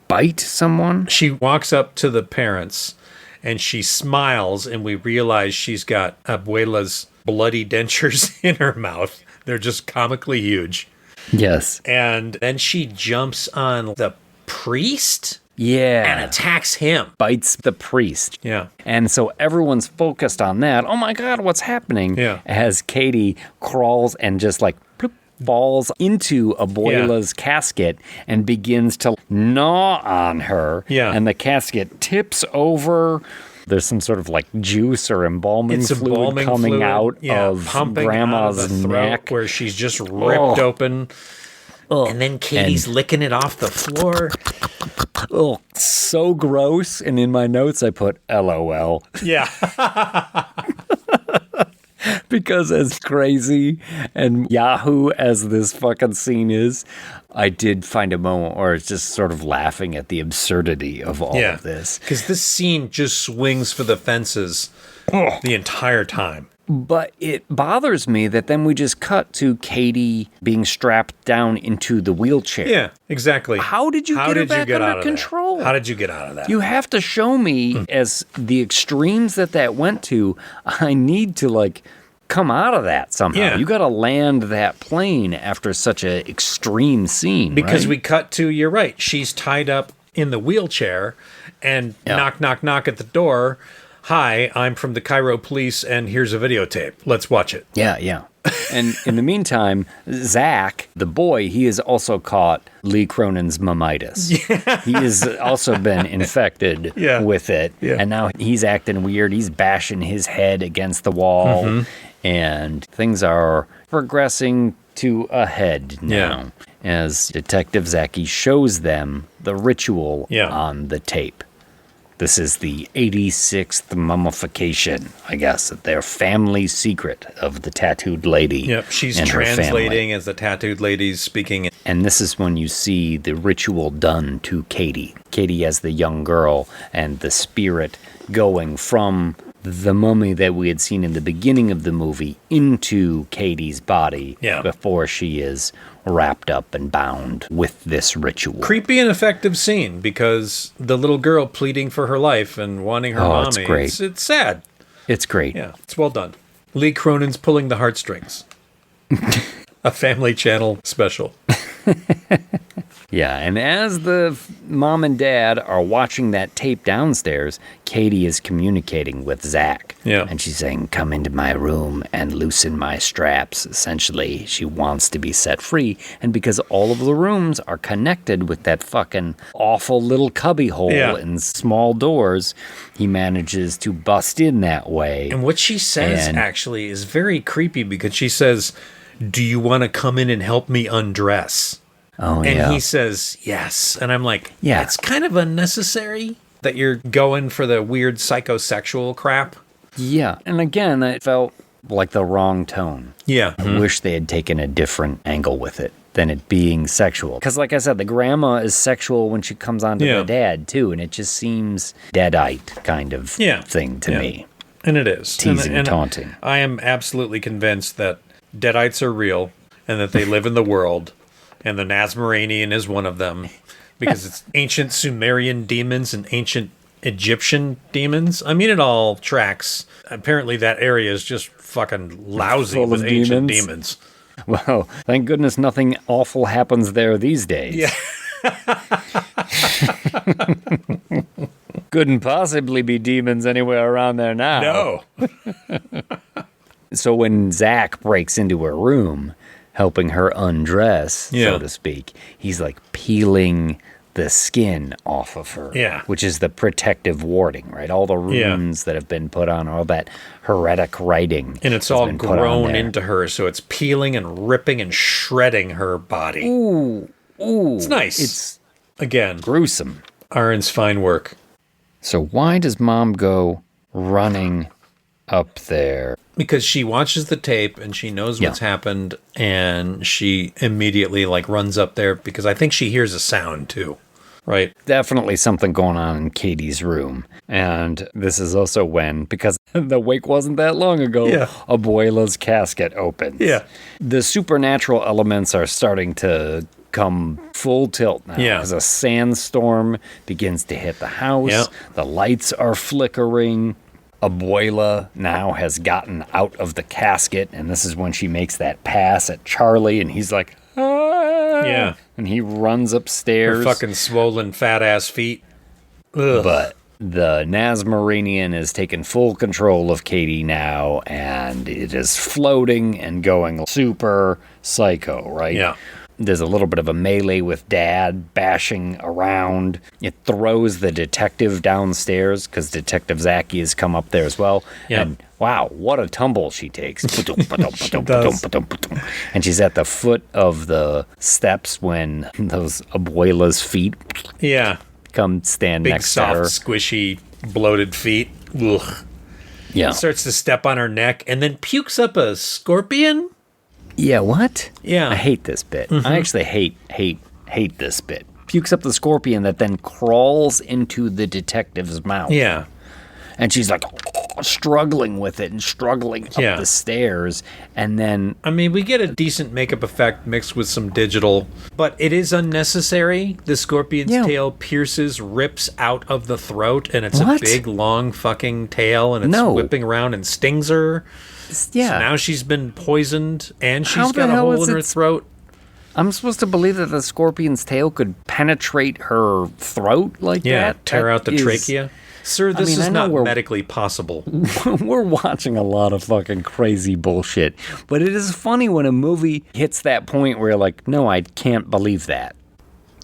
bite someone? She walks up to the parents and she smiles, and we realize she's got Abuela's bloody dentures in her mouth. They're just comically huge. Yes. And then she jumps on the priest. Yeah. And attacks him. Bites the priest. Yeah. And so everyone's focused on that. Oh my God, what's happening? Yeah. As Katie crawls and just like bloop, falls into Abuela's casket and begins to gnaw on her. Yeah. And the casket tips over. There's some sort of like juice or embalming fluid coming out of pumping Grandma's out of the throat neck. where she's just ripped open. And then Katie's licking it off the floor. Oh, so gross. And in my notes, I put LOL. Yeah. Because as crazy and Yahoo as this fucking scene is, I did find a moment where it's just sort of laughing at the absurdity of all of this. Because this scene just swings for the fences the entire time. But it bothers me that then we just cut to Katie being strapped down into the wheelchair. Yeah, exactly. How did you get her back under control? How did you get out of that? You have to show me as the extremes that went to. I need to like come out of that somehow. Yeah. You got to land that plane after such an extreme scene. Because right? we cut to, you're right, she's tied up in the wheelchair and knock, knock, knock at the door. Hi, I'm from the Cairo police, and here's a videotape. Let's watch it. Yeah. And in the meantime, Zach, the boy, he has also caught Lee Cronin's mammitis. Yeah. He has also been infected with it. Yeah. And now he's acting weird. He's bashing his head against the wall. Mm-hmm. And things are progressing to a head now. As Detective Zachy shows them the ritual on the tape. This is the 86th mummification, I guess, their family secret of the tattooed lady. Yep, she's and translating as the tattooed lady's speaking. And this is when you see the ritual done to Katie. Katie as the young girl and the spirit going from the mummy that we had seen in the beginning of the movie into Katie's body before she is wrapped up and bound with this ritual. Creepy and effective scene because the little girl pleading for her life and wanting her mommy. It's great. It's sad. It's great. Yeah, it's well done. Lee Cronin's pulling the heartstrings. A Family Channel special. Yeah, and as the mom and dad are watching that tape downstairs, Katie is communicating with Zach. Yeah. And she's saying, come into my room and loosen my straps. Essentially, she wants to be set free. And because all of the rooms are connected with that fucking awful little cubby hole and small doors, he manages to bust in that way. And what she says, actually, is very creepy because she says, do you want to come in and help me undress? Oh, and he says, yes. And I'm like, it's kind of unnecessary that you're going for the weird psychosexual crap. Yeah. And again, it felt like the wrong tone. Yeah. I wish they had taken a different angle with it than it being sexual. Because like I said, the grandma is sexual when she comes on to the dad, too. And it just seems Deadite kind of thing to me. And it is. Teasing and taunting. I am absolutely convinced that Deadites are real and that they live in the world. And the Nazmaranian is one of them because it's ancient Sumerian demons and ancient Egyptian demons. I mean, it all tracks. Apparently, that area is just fucking lousy full with of ancient demons. demons. Well, thank goodness nothing awful happens there these days. Yeah. Couldn't possibly be demons anywhere around there now. No. So when Zach breaks into her room, helping her undress, so to speak, he's like peeling the skin off of her, which is the protective warding, right? All the runes that have been put on, all that heretic writing. And it's all grown into her, so it's peeling and ripping and shredding her body. Ooh. It's nice. It's, again, gruesome. Aaron's fine work. So why does Mom go running up there? Because she watches the tape and she knows what's happened, and she immediately runs up there because I think she hears a sound too. Right. Definitely something going on in Katie's room. And this is also when, because the wake wasn't that long ago, Abuela's casket opens. Yeah. The supernatural elements are starting to come full tilt now. Yeah. As a sandstorm begins to hit the house. Yeah. The lights are flickering. Abuela now has gotten out of the casket, and this is when she makes that pass at Charlie, and he's like, ah! Yeah. And he runs upstairs. Her fucking swollen fat ass feet. Ugh. But the Nazmaranian is taking full control of Katie now, and it is floating and going super psycho, right? Yeah. There's a little bit of a melee with Dad bashing around. It throws the detective downstairs because Detective Zaki has come up there as well. Yeah. And wow, what a tumble she takes. She does. And she's at the foot of the steps when those Abuela's feet come stand Big, next soft, to her. squishy, bloated feet. Ugh. Yeah. Starts to step on her neck and then pukes up a scorpion. Yeah, what? Yeah. I hate this bit. Mm-hmm. I actually hate this bit. Pukes up the scorpion that then crawls into the detective's mouth. Yeah. And she's like struggling with it and struggling up the stairs. And then... I mean, we get a decent makeup effect mixed with some digital, but it is unnecessary. The scorpion's tail pierces, rips out of the throat, and it's a big, long fucking tail, and it's whipping around and stings her. Yeah. So now she's been poisoned, and she's got a hole in her throat. I'm supposed to believe that the scorpion's tail could penetrate her throat like that? Yeah, tear out the trachea. Sir, this is not we're medically possible. We're watching a lot of fucking crazy bullshit. But it is funny when a movie hits that point where you're like, no, I can't believe that.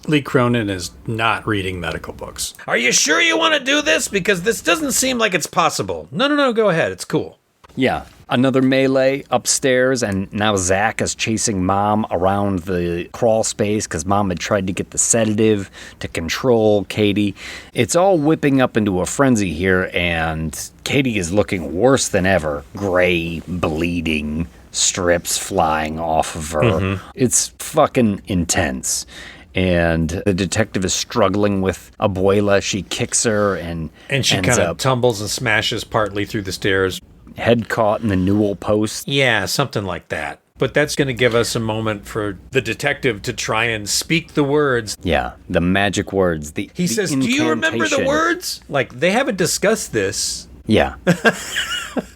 Lee Cronin is not reading medical books. Are you sure you want to do this? Because this doesn't seem like it's possible. No, go ahead. It's cool. Yeah. Another melee upstairs, and now Zach is chasing Mom around the crawl space because Mom had tried to get the sedative to control Katie. It's all whipping up into a frenzy here, and Katie is looking worse than ever. Gray, bleeding, strips flying off of her. Mm-hmm. It's fucking intense. And the detective is struggling with Abuela. She kicks her and she kind of tumbles and smashes partly through the stairs. Head caught in the newel post. Yeah, something like that. But that's going to give us a moment for the detective to try and speak the words. Yeah, the magic words. He says, do you remember the words? Like, they haven't discussed this. Yeah.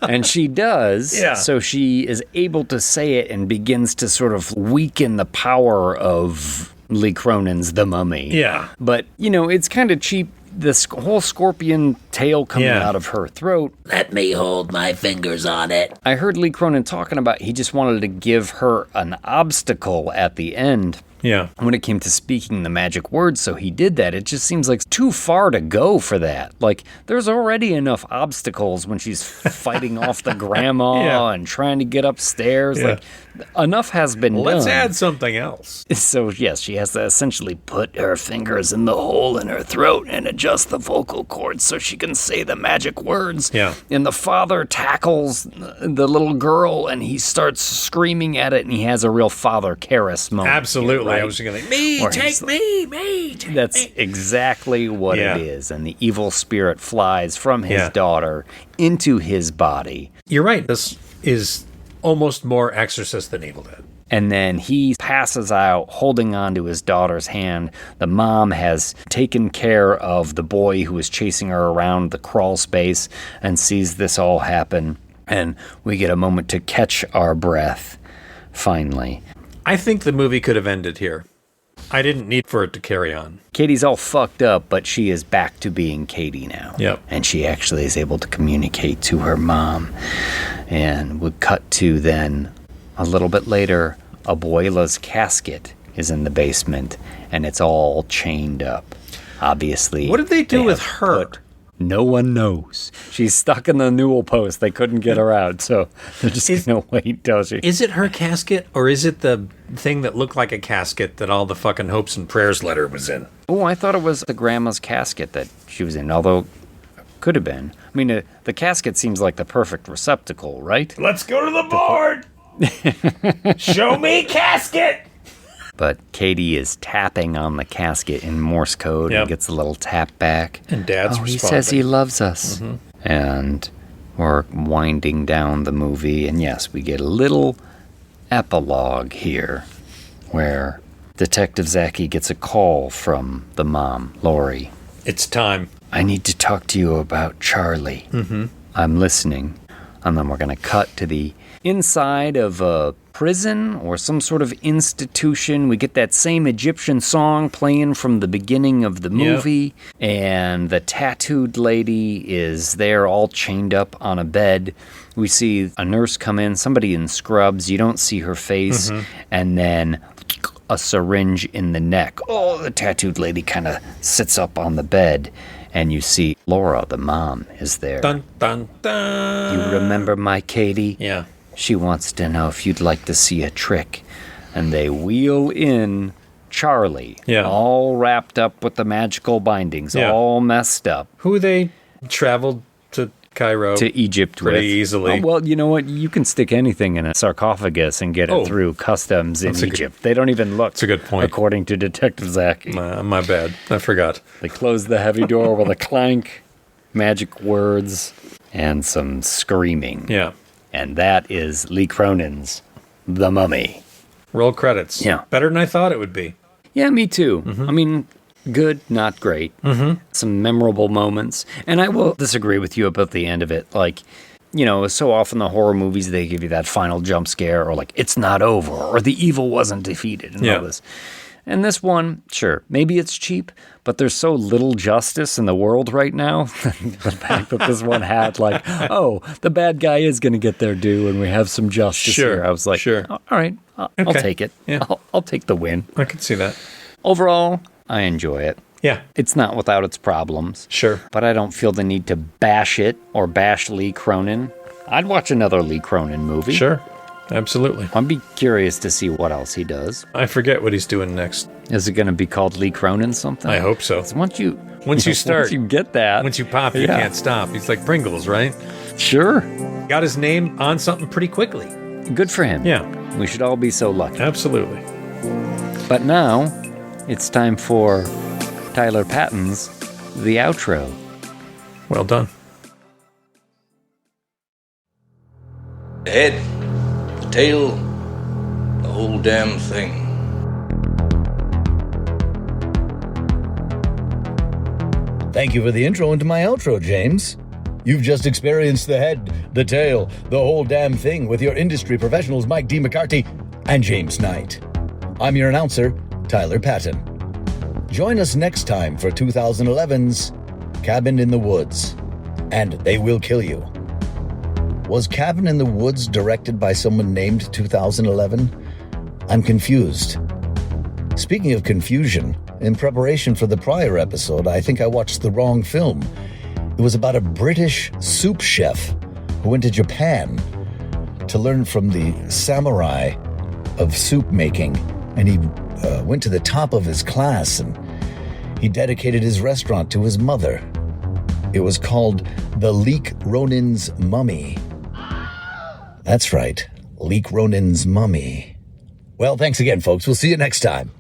And she does. Yeah. So she is able to say it and begins to sort of weaken the power of Lee Cronin's The Mummy. Yeah. But, it's kind of cheap. This whole scorpion tail coming out of her throat. Let me hold my fingers on it. I heard Lee Cronin talking about he just wanted to give her an obstacle at the end. Yeah. When it came to speaking the magic words, so he did that. It just seems like too far to go for that. Like, there's already enough obstacles when she's fighting off the grandma and trying to get upstairs. Yeah. Like, enough has been done. Let's add something else. So, yes, she has to essentially put her fingers in the hole in her throat and adjust the vocal cords so she can say the magic words. Yeah. And the father tackles the little girl, and he starts screaming at it, and he has a real Father Karras moment. Absolutely. Right? I was going to me, take me, take That's me. exactly what it is. And the evil spirit flies from his daughter into his body. You're right. This is almost more Exorcist than Evil Dead. And then he passes out holding on to his daughter's hand. The mom has taken care of the boy who is chasing her around the crawl space and sees this all happen. And we get a moment to catch our breath, finally. I think the movie could have ended here. I didn't need for it to carry on. Katie's all fucked up, but she is back to being Katie now. Yep. And she actually is able to communicate to her mom. And we cut to then, a little bit later, Abuela's casket is in the basement, and it's all chained up. Obviously. What did they do with her? No one knows. She's stuck in the newel post. They couldn't get her out, so they're just going to wait till she... Is it her casket, or is it the thing that looked like a casket that all the fucking hopes and prayers letter was in? Oh, I thought it was the grandma's casket that she was in, although could have been. I mean, the casket seems like the perfect receptacle, right? Let's go to the board! Show me casket! But Katie is tapping on the casket in Morse code and gets a little tap back. And Dad's responding. He says he loves us. Mm-hmm. And we're winding down the movie. And yes, we get a little epilogue here where Detective Zaki gets a call from the mom, Lori. It's time. I need to talk to you about Charlie. Mm-hmm. I'm listening. And then we're going to cut to the inside of a prison or some sort of institution. We get that same Egyptian song playing from the beginning of the movie. Yep. And the tattooed lady is there all chained up on a bed. We see a nurse come in, somebody in scrubs. You don't see her face. Mm-hmm. And then a syringe in the neck. Oh, the tattooed lady kind of sits up on the bed. And you see Laura, the mom, is there. Dun, dun, dun. You remember my Katie? Yeah. She wants to know if you'd like to see a trick. And they wheel in Charlie, all wrapped up with the magical bindings, all messed up. Who they traveled to Cairo to Egypt pretty with. easily. Oh, well, you know what? You can stick anything in a sarcophagus and get it through customs in Egypt. They don't even look. That's a good point. According to Detective Zaki. My bad. I forgot. They close the heavy door with a clank, magic words, and some screaming. Yeah. And that is Lee Cronin's The Mummy. Roll credits. Yeah. Better than I thought it would be. Yeah, me too. Mm-hmm. I mean, good, not great. Mm-hmm. Some memorable moments. And I will disagree with you about the end of it. Like, you know, so often the horror movies, they give you that final jump scare or like, it's not over or the evil wasn't defeated and all this. And this one, sure, maybe it's cheap, but there's so little justice in the world right now. The fact that this one had like, oh, the bad guy is going to get their due and we have some justice here. I was like, all right, I'll take it. Yeah. I'll take the win. I can see that. Overall, I enjoy it. Yeah. It's not without its problems. Sure. But I don't feel the need to bash it or bash Lee Cronin. I'd watch another Lee Cronin movie. Sure. Absolutely. I'd be curious to see what else he does. I forget what he's doing next. Is it going to be called Lee Cronin something? I hope so. Once you start, once you get that, once you pop, you can't stop. He's like Pringles, right? Sure. Got his name on something pretty quickly. Good for him. Yeah. We should all be so lucky. Absolutely. But now, it's time for Tyler Patton's The Outro. Well done. The head, the tail, the whole damn thing. Thank you for the intro into my outro, James. You've just experienced the head, the tail, the whole damn thing with your industry professionals Mike D. McCarthy and James Knight. I'm your announcer, Tyler Patton. Join us next time for 2011's Cabin in the Woods, and They Will Kill You. Was Cabin in the Woods directed by someone named 2011? I'm confused. Speaking of confusion, in preparation for the prior episode, I think I watched the wrong film. It was about a British soup chef who went to Japan to learn from the samurai of soup making, and he went to the top of his class, and he dedicated his restaurant to his mother. It was called The Leek Ronin's Mummy. That's right, Leek Ronin's Mummy. Well, thanks again, folks. We'll see you next time.